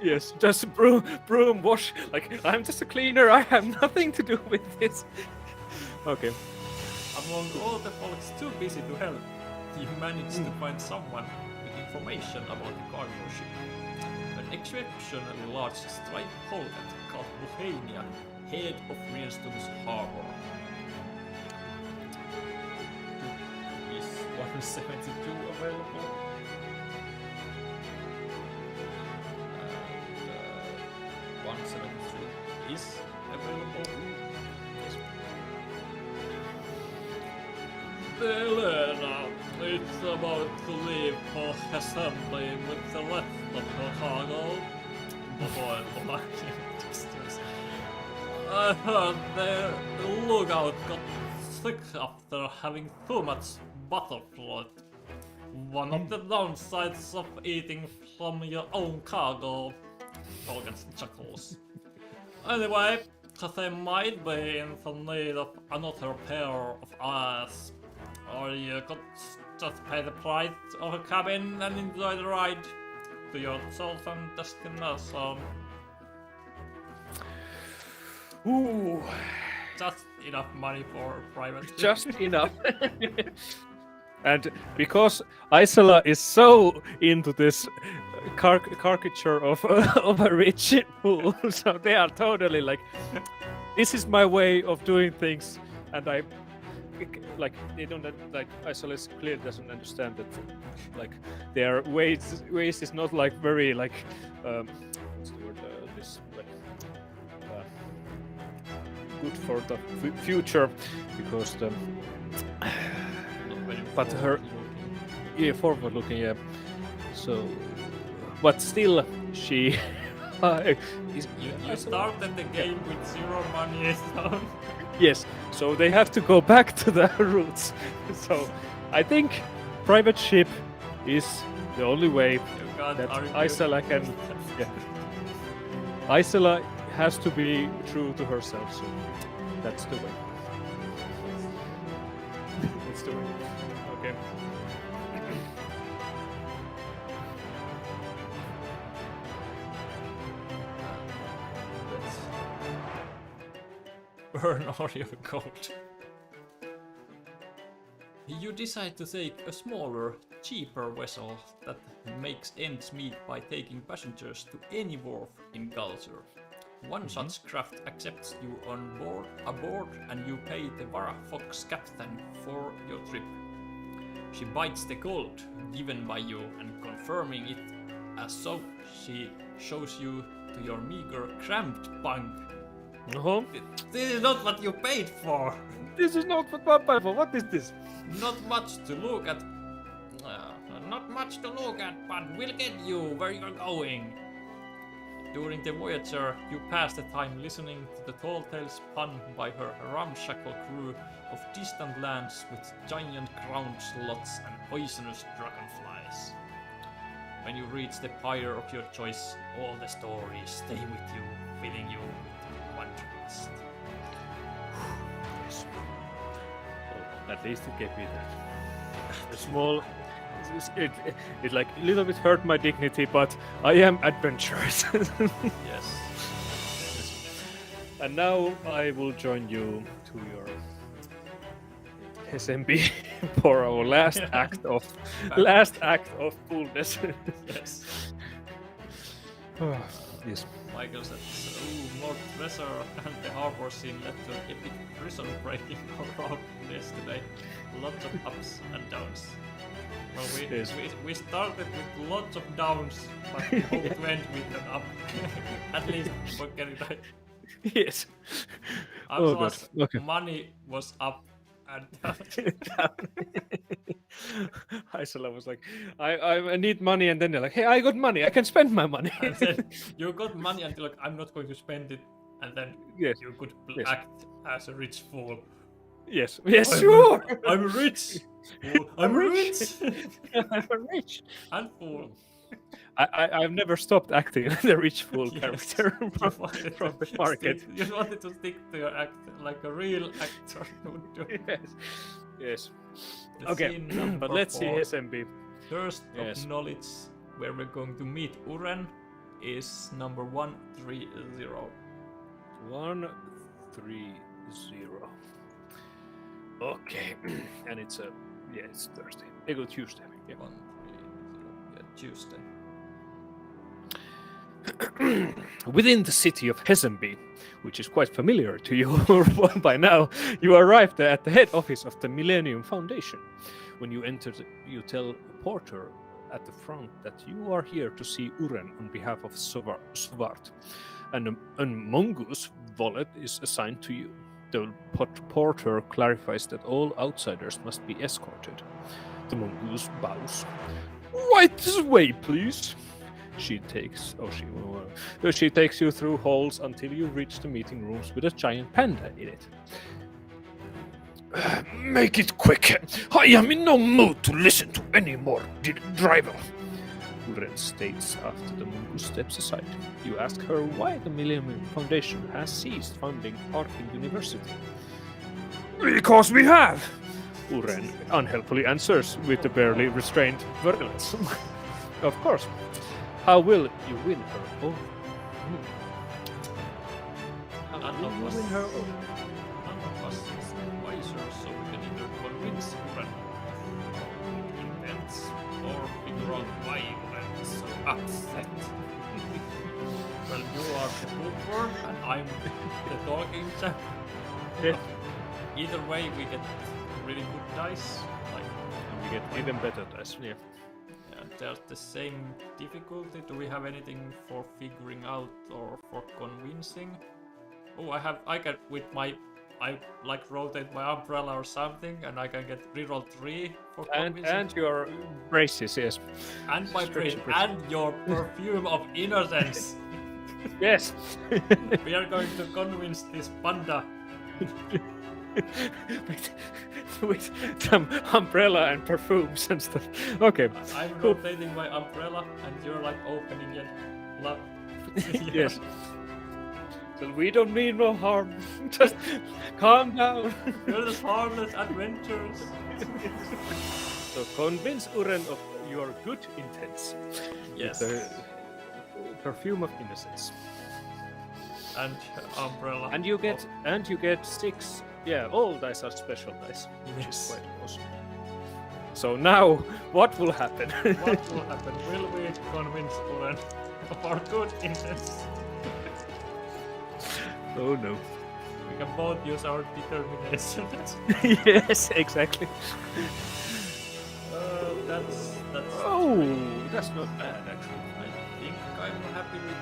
Yes, just broom wash. Like, I'm just a cleaner. I have nothing to do with this. Okay. Among all the folks too busy to help, you manage to find someone with information about the cargo ship. An exceptionally large striped polkat called Bohemia, head of Rainstorm's harbor. Is 172 available? And 173 is available. Elena, it's about to leave for assembly with the rest of her cargo. Before distance. I heard their lookout got sick after having too much butterfly. One of the downsides of eating from your own cargo. Hogan chuckles. Anyway, they might be in some need of another pair of eyes. Or you could just pay the price of a cabin and enjoy the ride to your chosen destination. Ooh, Just enough money for a private. just enough. And because Isla is so into this caricature of of a rich fool, so they are totally like, this is my way of doing things, and I like they don't like Isla clearly doesn't understand that like their ways is not like very like what's the word this like good for the future because the but her forward looking so but still she You started the game with 0 money, so yes, so they have to go back to the roots. So I think private ship is the only way you can't that argue. Isla can. Yeah. Isla has to be true to herself, so that's the way. That's the way. Okay. Burn all your gold. You decide to take a smaller, cheaper vessel that makes ends meet by taking passengers to any wharf in Galzyr. One such craft accepts you aboard and you pay the Vara Fox captain for your trip. She bites the gold given by you and confirming it as so she shows you to your meager cramped bunk. This is not what you paid for. This is not what I paid for. What is this? Not much to look at. Not much to look at, but we'll get you where you're going. During the Voyager, you pass the time listening to the tall tales spun by her ramshackle crew of distant lands with giant ground sloths and poisonous dragonflies. When you reach the pyre of your choice, all the stories stay with you, filling you with wanderlust. At least it gave me that. The small. It like a little bit hurt my dignity, but I am adventurous. Yes. And now I will join you to your SMB for our last act of fullness. Yes. Yes. Michael said, more treasure and the harbor scene led to an epic prison breaking around yesterday. Lots of ups and downs. Well, we started with lots of downs, but we hope to end with an up. At least for getting right. Yes. Angela's Okay. money was up and down. Isla was like, I need money, and then they're like, hey, I got money, I can spend my money. And then you got money and you're like, I'm not going to spend it. And then Yes. you could Yes. act as a rich fool. Yes, sure. I'm rich. Fool. I'm rich. I'm rich. And fool. I've never stopped acting the rich fool Yes. character from the market. You wanted to stick to your act like a real actor would do. Yes. The Okay, scene number but let's see 4, SMB. Thirst Yes. of knowledge, where we're going to meet Uren, is number 130. 130. Okay, and it's it's Thursday. Go Tuesday. Yeah. 130. Yeah, Tuesday. Within the city of Hesenby, which is quite familiar to you by now, you arrived at the head office of the Millennium Foundation. When you enter, you tell a porter at the front that you are here to see Uren on behalf of Svart, and a mongoose wallet is assigned to you. The porter clarifies that all outsiders must be escorted. The mongoose bows. Right this way, please. She takes you through halls until you reach the meeting rooms with a giant panda in it. Make it quick. I am in no mood to listen to any more drivel. Uren states after the mongoose steps aside. You ask her why the Millennium Foundation has ceased funding Arkin University. Because we have. Uren unhelpfully answers with the barely restrained virulence. Of course. How will you win her over? None of us is wiser, so we can either convince Uren of intents or figure out why Uren is so upset. Well, you are the bookworm and I'm the talking chap. Yeah. Either way, we get really good dice. Like, We get even better dice. Yeah. they're the same difficulty. Do we have anything for figuring out or for convincing? Oh, I can with my, I like rotate my umbrella or something, and I can get reroll 3 for convincing. And your braces, yes. And my brain, Stretchy brace. and your perfume of innocence. Yes. We are going to convince this panda. with some umbrella and perfumes and stuff. Okay. I'm Cool. rotating my umbrella, and you're like opening it. Yes. So we don't mean no harm. Just calm down. You're just harmless adventures. So convince Uren of your good intents. Yes. With the perfume of innocence. And umbrella. And you get 6. Yeah, all dice are special dice, which is Yes. quite awesome. So now, what will happen? What will happen? Will we convince Uren of our good intents? Oh no. We can both use our determination. Yes, exactly. That's. Oh, that's not bad actually. I think I'm happy with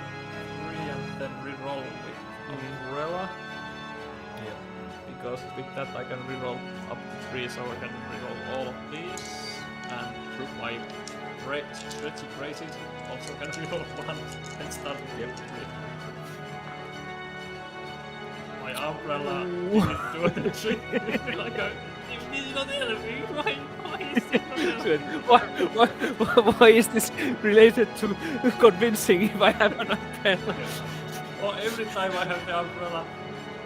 3 and then reroll with umbrella. Yeah. Because with that I can reroll up to 3, so I can reroll all of these. And my stretchy braces also can reroll 1 and start with 3. My umbrella didn't do anything. Like you did not help me. Why is it not helping? Why is this related to convincing if I have an umbrella? Or every time I have the umbrella,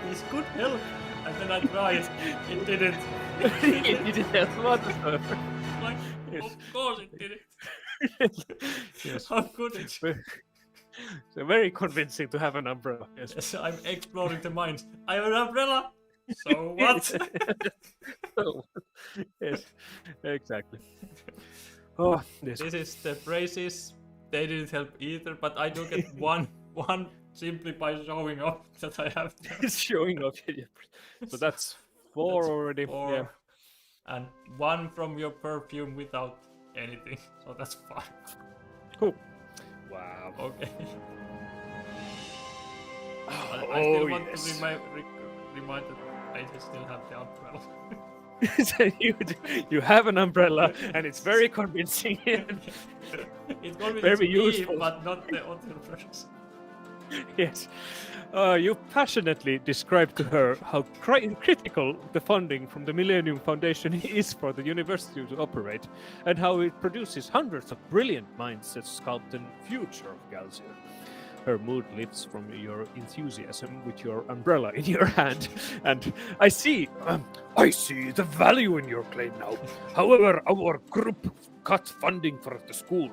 this could help. And then I tried, it didn't. It didn't help whatsoever. Like, Yes. of course it didn't. Yes. How could it? So very convincing to have an umbrella. Yes. Yes, I'm exploring the mines. I have an umbrella. So what? So, yes, exactly. Oh, yes. This is the braces. They didn't help either, but I do get one simply by showing off that I have them. It's showing off. Yeah. So that's 4 That's already. 4. Yeah. And 1 from your perfume without anything. So that's 5. Cool. Wow. Okay. Oh, I still want yes. to remind that I still have the umbrella. So you have an umbrella, and it's very convincing. It's going to Very be useful. but not the other person. Yes. You passionately described to her how critical the funding from the Millennium Foundation is for the university to operate, and how it produces hundreds of brilliant minds that sculpt the future of Galzyr. Her mood lifts from your enthusiasm with your umbrella in your hand, and I see the value in your claim now. However, our group cut funding for the school.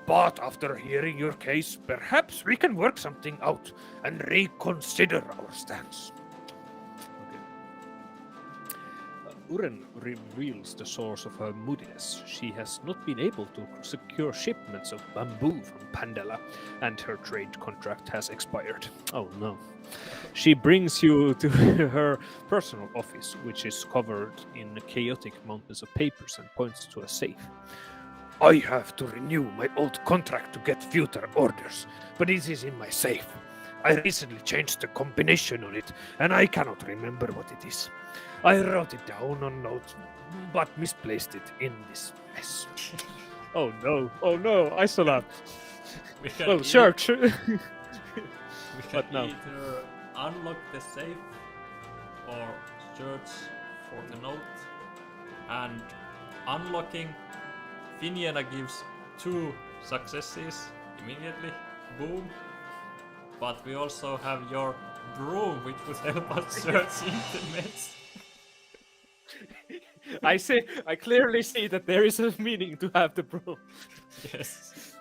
But after hearing your case, perhaps we can work something out and reconsider our stance. Uren reveals the source of her moodiness. She has not been able to secure shipments of bamboo from Pandela, and her trade contract has expired. Oh no. She brings you to her personal office, which is covered in chaotic mountains of papers, and points to a safe. I have to renew my old contract to get future orders, but it is in my safe. I recently changed the combination on it, and I cannot remember what it is. I wrote it down on notes, but misplaced it in this mess. Oh no, Isola. We can Well, search. We can But no. either unlock the safe or search for the note. And unlocking, Finiana gives 2 successes immediately. Boom. But we also have your broom, which would help us search in the mess. I clearly see that there is a meaning to have the broom. Yes.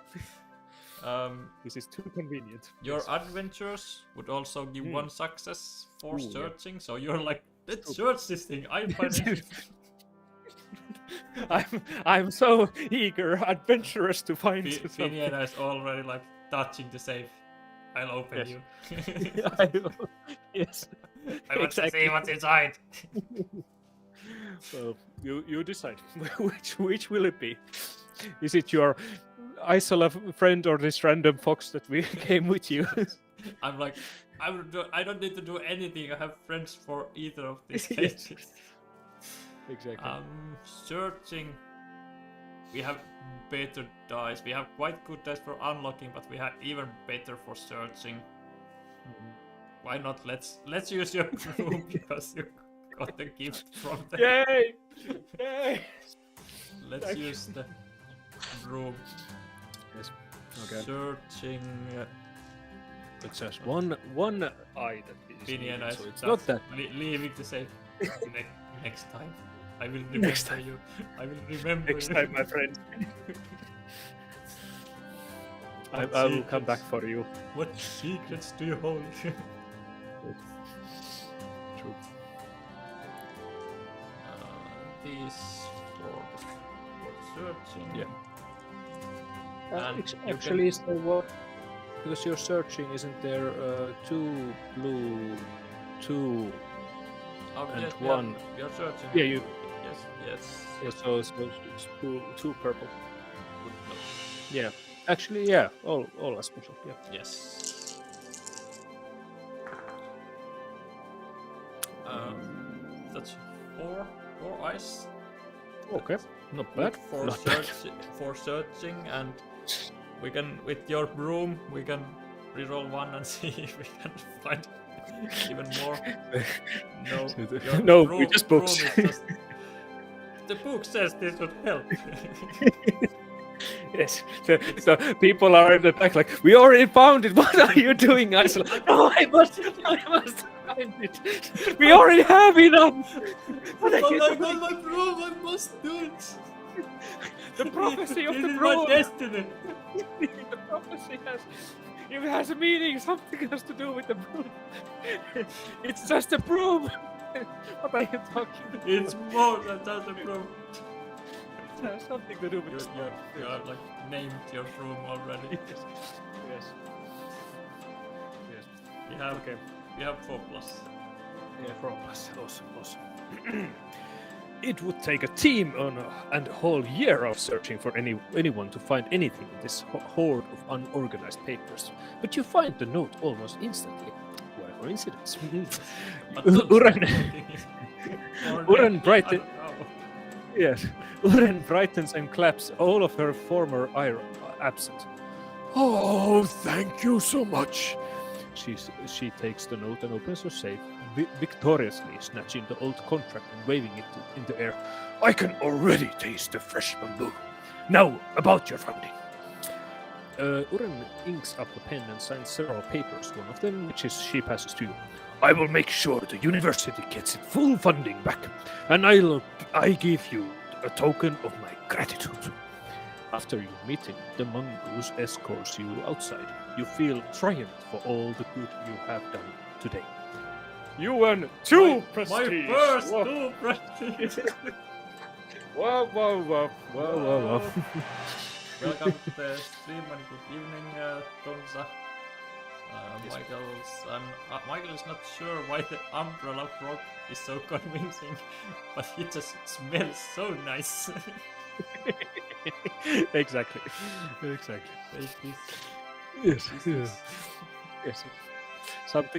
This is too convenient. Your Yes. adventures would also give 1 success for Ooh, yeah. searching, so you're like, let's search this thing. I find it. I'm so eager, adventurous to find something. Finiana is already like touching the safe. I'll open Yes. you. Yes. I want to Exactly. see what's inside. Well, you decide. Which will it be? Is it your Isola friend or this random fox that we came with you? I'm like, I don't need to do anything. I have friends for either of these cases. Exactly. Searching. We have better dice. We have quite good dice for unlocking, but we have even better for searching. Why not? Let's use your broom because you got the gift from the. Yay! Yay! Let's Thank use the broom. Yes. Okay. Searching. It's just one eye that is Finiana needed, is so it's not that. leaving the safe. Next time. I will remember Next time. you. I will remember Next you. time, my friend. I will come back for you. What secrets do you hold? True. These for searching. Yeah. And you Actually, is there what? Because you're searching, isn't there 2 blue, 2 Oh, and yes, 1? We are searching. Yeah, you. Yes. Yeah, so it's 2 purple. Yeah. Actually, yeah. All are special. Yeah. Yes. That's 4 eyes. Okay. Not Good bad. for Not bad. searching, and we can, with your broom, we can reroll 1 and see if we can find even more. No, your No, we just broom books. is just- the book says this would help. Yes. So people are in the back like, we already found it. What are you doing, Isola? No, I must. find it. We already have enough. But I But can't I find got my broom, I must do it! the prophecy of This the is my broom. destiny! The prophecy has, if it has a meaning, something has to do with the broom. It's just a broom. What are you talking about? It's more than just a broom. It has something to do with You have like named your broom already. Yes. Yes. Yes. You have, Okay. you have 4 plus. Yeah, 4 plus. Awesome. It would take a team and a whole year of searching for anyone to find anything in this horde of unorganized papers. But you find the note almost instantly. What a coincidence. Uren brighten. Yes. Uren brightens and claps, all of her former ire absent. Oh, thank you so much. She takes the note and opens her safe, victoriously snatching the old contract and waving it in the air. I can already taste the fresh bamboo. Now, about your funding. Uren inks up a pen and signs several papers, one of them which she passes to you. I will make sure the university gets its full funding back, and I give you a token of my gratitude. After your meeting, the mongoose escorts you outside. You feel triumph for all the good you have done today. You won 2 prestige! My first Whoa. 2 prestige! Whoa. Welcome to the stream and good evening, Tonsa. Michael is not sure why the umbrella frog is so convincing, but he just smells so nice. Exactly. Yes. Yes.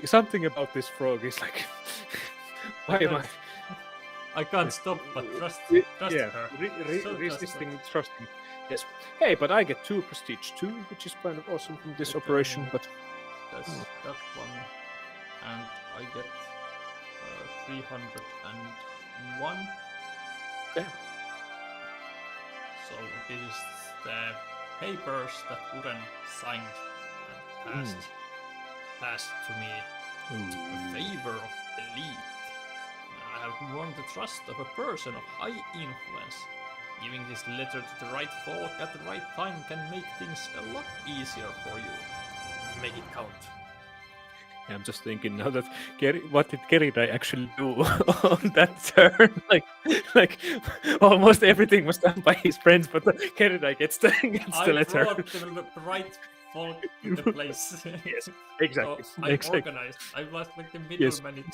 Something about this frog is like. Why am I can't stop but trust Yeah, her. So resisting trusting. Yes. Hey, but I get 2 prestige too, which is kind of awesome from this Okay. operation. But That's that one, and I get 301. Okay. So this is the papers that Uren signed and passed to me. A favor of elite. I have won the trust of a person of high influence. Giving this letter to the right folk at the right time can make things a lot easier for you. Make it count. I'm just thinking now that what did Keridai actually do on that turn? Like almost everything was done by his friends, but Keridai gets the letter. I brought the right folk to the place. Yes, exactly. So I'm organized. I was like the middleman.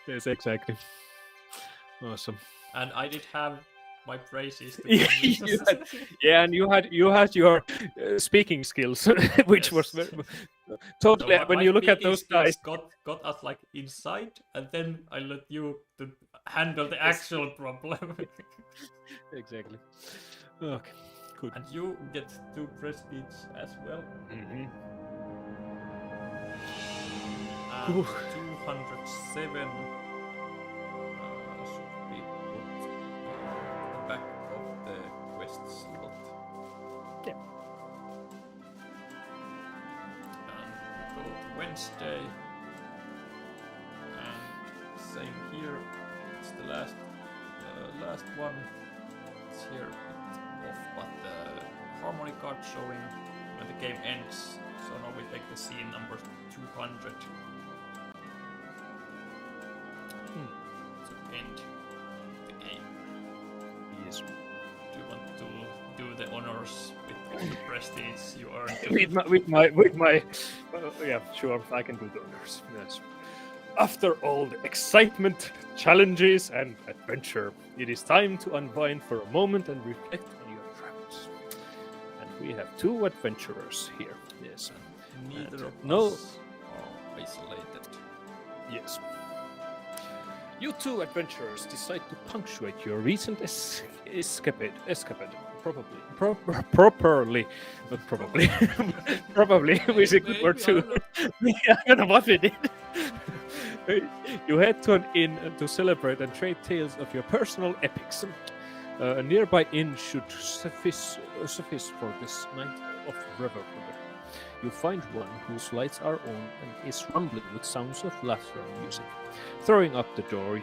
Yes, exactly. Awesome. And I did have my praises. To And you had your speaking skills, which was totally. So when my you look at speaking those guys, skills got us like inside, and then I let you to handle the actual problem. exactly. Okay, good. And you get 2 prestige as well. Mm-hmm. And 207 should be put at the back of the quest slot. Yeah. And we go to Wednesday. And same here. It's the last one. It's here a bit off, but the harmony card showing when the game ends. So now we take the scene number 200. To end the game. Yes. Do you want to do the honors with all the prestige you earned? with my yeah, sure, I can do the honors. Yes. After all the excitement, challenges, and adventure, it is time to unwind for a moment and reflect on your travels. And we have 2 adventurers here. Yes. Neither of no. us are isolated. Yes. You 2 adventurers decide to punctuate your recent escapade. Properly, not probably. Probably is a good word too. I don't know what we did. You head to an inn to celebrate and trade tales of your personal epics. A nearby inn should suffice for this night of revelry. You find one whose lights are on and is rumbling with sounds of laughter and music. Throwing open the door,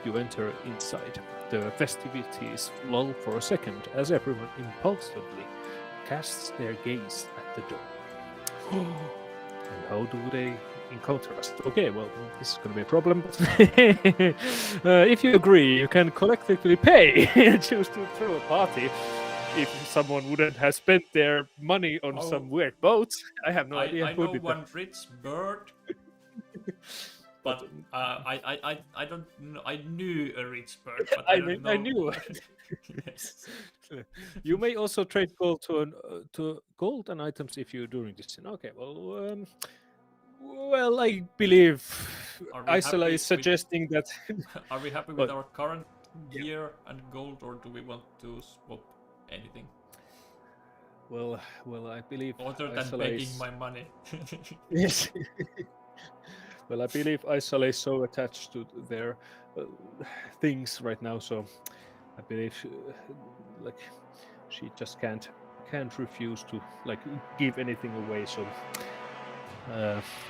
you enter inside. The festivities lull for a second as everyone impulsively casts their gaze at the door. And how do they encounter us? Okay, well, this is going to be a problem. If you agree, you can collectively pay and choose to throw a party. If someone wouldn't have spent their money on some weird boats, I have no idea I who know did one rich bird, but I don't know. I knew a rich bird, but I don't know. I knew. Yes. You may also trade gold to gold and items if you're doing this. Okay, well, I believe Are we Isola happy is suggesting that. Are we happy with our current gear and gold, or do we want to swap anything Well, I believe other than Isola begging is... my money? Yes. Well, I believe Isola is so attached to their things right now, so I believe she just can't refuse to give anything away. So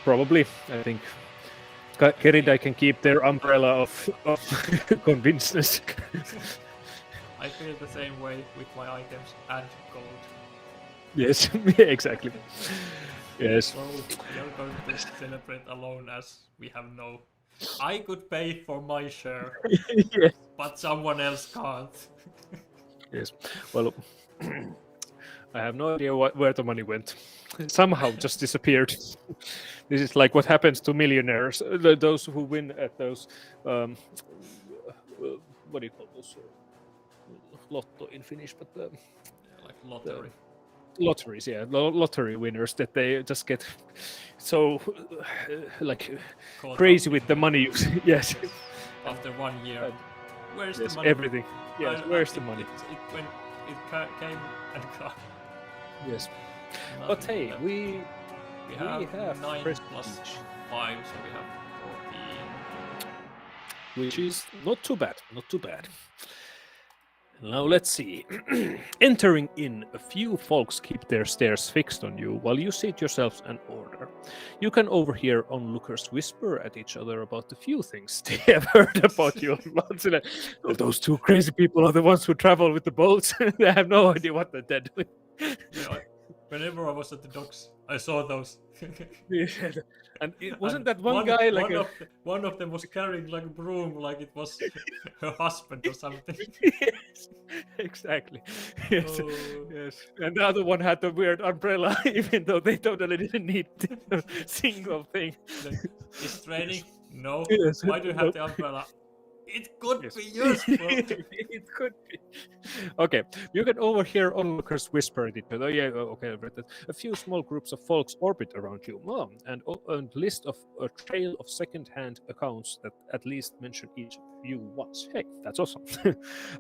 probably I think Keridai can keep their umbrella of convinceness. I feel the same way with my items and gold. Yes, exactly. Yes. So we are going to celebrate alone as we have no... I could pay for my share, Yes. but someone else can't. Yes. Well, I have no idea where the money went. Somehow just disappeared. This is like what happens to millionaires, those who win at those, what do you call those? Lotto in Finnish, but Like lottery. Lotteries, yeah, lottery winners, that they just get so Caught crazy up with in the money. Yes. After 1 year. Where's Yes, the money? everything. Yes, where's the money? It came and gone. Yes. But Nothing hey, left. we have 9 prestige, plus 5, so we have 14. which is not too bad. Not too bad. Now let's see. Entering in, a few folks keep their stares fixed on you while you seat yourselves and order. You can overhear onlookers whisper at each other about the few things they have heard about you. Oh, those two crazy people are the ones who travel with the boats. They have no idea what they're doing. Yeah, whenever I was at the docks, I saw those. And wasn't And that one guy like one of them was carrying like a broom, like it was her husband or something. Yes, exactly. Yes, Oh. yes. And the other one had the weird umbrella, even though they totally didn't need a single thing. Like, it's raining? No. Yes. Why do you have Nope. the umbrella? It could Yes. be useful. It could be. Okay, you can overhear onlookers whisper at each other. Yeah, okay, I've read that. A few small groups of folks orbit around you. And list of a trail of second-hand accounts that at least mention each of you once. Hey, that's awesome.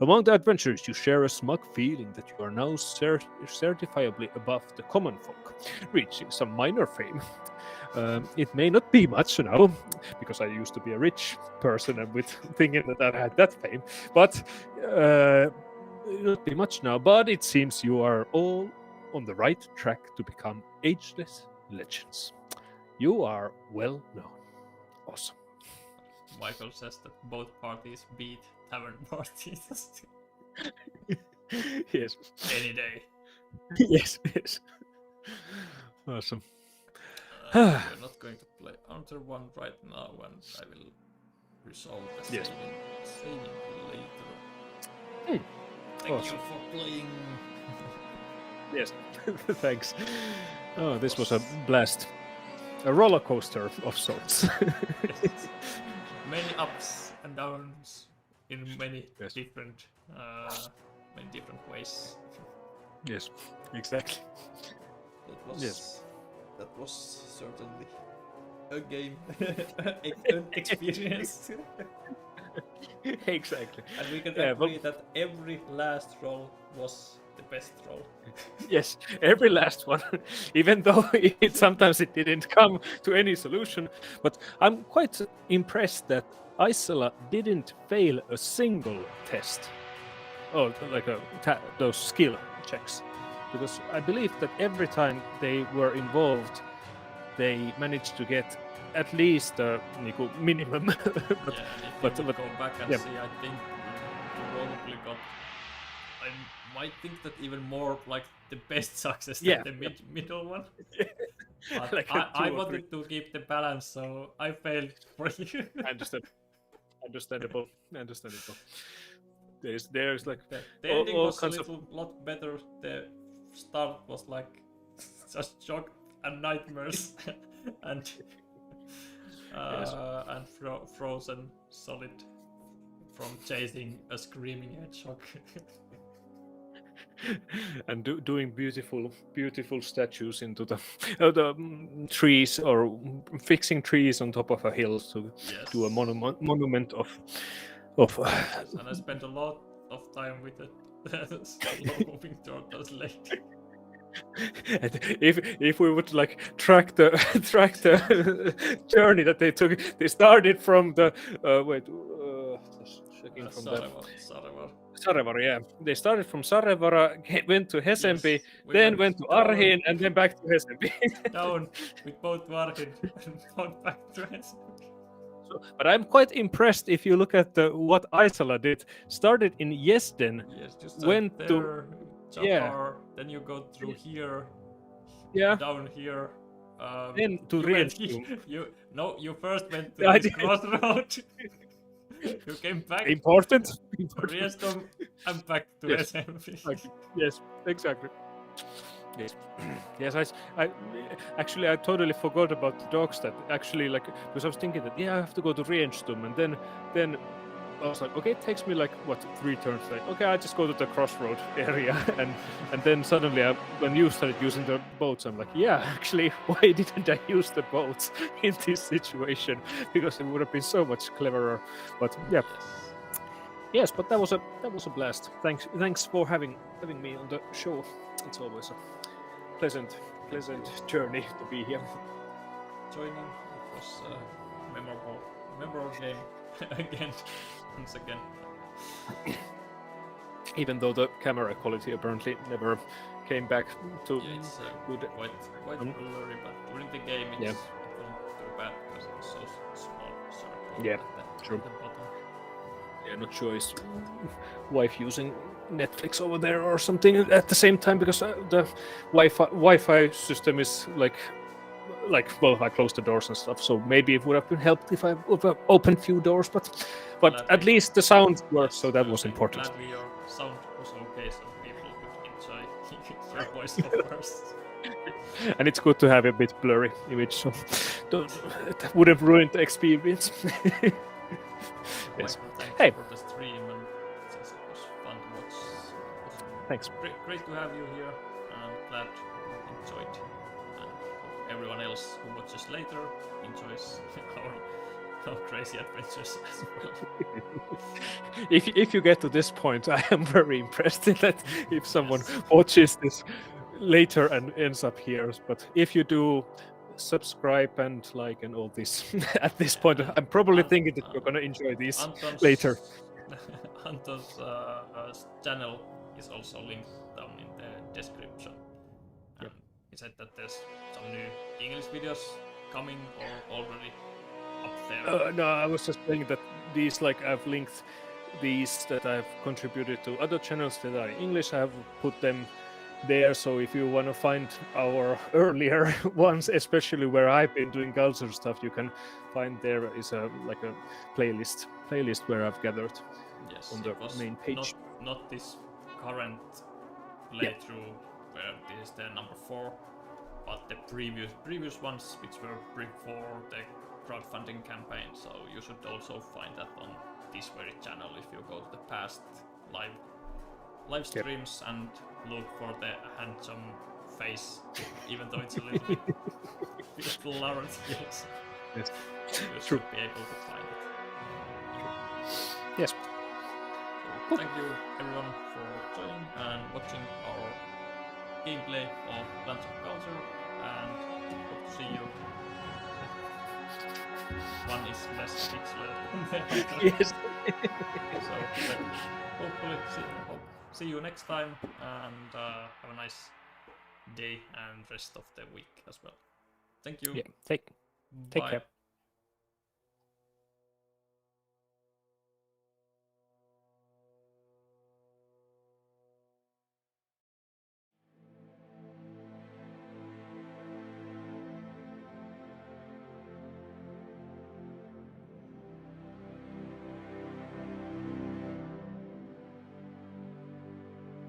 Among the adventurers, you share a smug feeling that you are now certifiably above the common folk, reaching some minor fame. It may not be much now, because I used to be a rich person and with thinking that I had that fame, but not be much now. But it seems you are all on the right track to become ageless legends. You are well known. Awesome. Michael says that both parties beat tavern parties Yes. any day. Yes. Awesome. We're not going to play Hunter 1 right now, and I will resolve the Yes. saving later. Hmm. Thank Awesome. you for playing. Yes. Thanks. Oh, this was a blast. A roller coaster of sorts. Many ups and downs in many Yes. different ways. Yes, exactly. That was certainly a game, an experience. Exactly. And we can Yeah, agree that every last roll was the best roll. Yes, every last one, even though sometimes it didn't come to any solution. But I'm quite impressed that Isola didn't fail a single test. Oh, like those skill checks. because I believe that every time they were involved, they managed to get at least a minimum. Yeah, and if you would go back and yeah. see, I think you probably got. I might think that even more like the best success Yeah. than the middle one. But Like a I 2 or 3. wanted to keep the balance, so I failed for you. I understand. Understandable. There's like The all- ending all was a kinds of- lot better. The start was like just shock and nightmares, and frozen solid from chasing a screaming hedgehog. and doing beautiful statues into the trees, or fixing trees on top of a hill to do a monument of And I spent a lot of time with the slow moving turtles lately. And if we would like track the journey that they took, they started from the just checking from the Sarevara, yeah. They started from Sarevara, went to Hesembi, then went to Arhin, and then back to Hesembi. Down with both Arhin and both back to Hesembi. But I'm quite impressed if you look at what Aisala did. Started in Yesden, Yes, just went there, to Jafar, then you go through here, yeah, down here. then to you went Rienstrom. You first went to I this did. crossroad. You came back Important. to Rienstrom and back to Yes. SMV. Yes, exactly. Yes, yes. I actually I totally forgot about the dogs. That actually because I was thinking that I have to go to Rienstrom, and then I was like, okay, it takes me 3 turns. Like, okay, I just go to the crossroad area, and then suddenly when you started using the boats, I'm like, yeah, actually, why didn't I use the boats in this situation? Because it would have been so much cleverer. But yeah. Yes, but that was a blast. Thanks for having me on the show. It's always a pleasant journey to be here. Joining, it was a memorable game once again. Even though the camera quality apparently never came back to It's good. quite blurry, but during the game it wasn't too bad because it was so small circle Yeah, at the true. bottom. Yeah, not sure is wife using Netflix over there or something at the same time, because the Wi-Fi system is like well, I closed the doors and stuff, so maybe it would have been helped if I would have opened few doors, but at least the sound worked, so that was important. Gladly your sound was okay, so people could enjoy your voiceovers. And it's good to have a bit blurry image, so it wouldn't ruin the experience. Yes. Michael, thanks Hey. for the stream, and since it was fun to watch. It was Thanks. Great to have you here, and glad you enjoyed. And hope everyone else who watches later enjoys our crazy adventures as well. If you get to this point, I am very impressed that if someone watches this later and ends up here. But if you do, subscribe and like and all this at this point, I'm probably thinking that you're gonna enjoy this later. Anton's channel is also linked down in the description. And he said that there's some new English videos coming or already up there. No, I was just saying that these, I've linked these that I've contributed to other channels that are in English. I have put them there, so if you want to find our earlier ones, especially where I've been doing Galzyr stuff, you can find there is a playlist where I've gathered on the main page. Not this current playthrough where this is the number 4, but the previous ones which were before the crowdfunding campaign. So you should also find that on this very channel if you go to the past live streams and look for the handsome face, even though it's a little bit blurred. Yes. Yes. You True. should be able to find it. Yes. So thank you everyone for joining and watching our gameplay of Lands of Galzyr, and hope to see you. One is less pixelated than the other. Yes. So hopefully see you next time, and have a nice day and rest of the week as well. Thank you. Yeah, take Bye. care.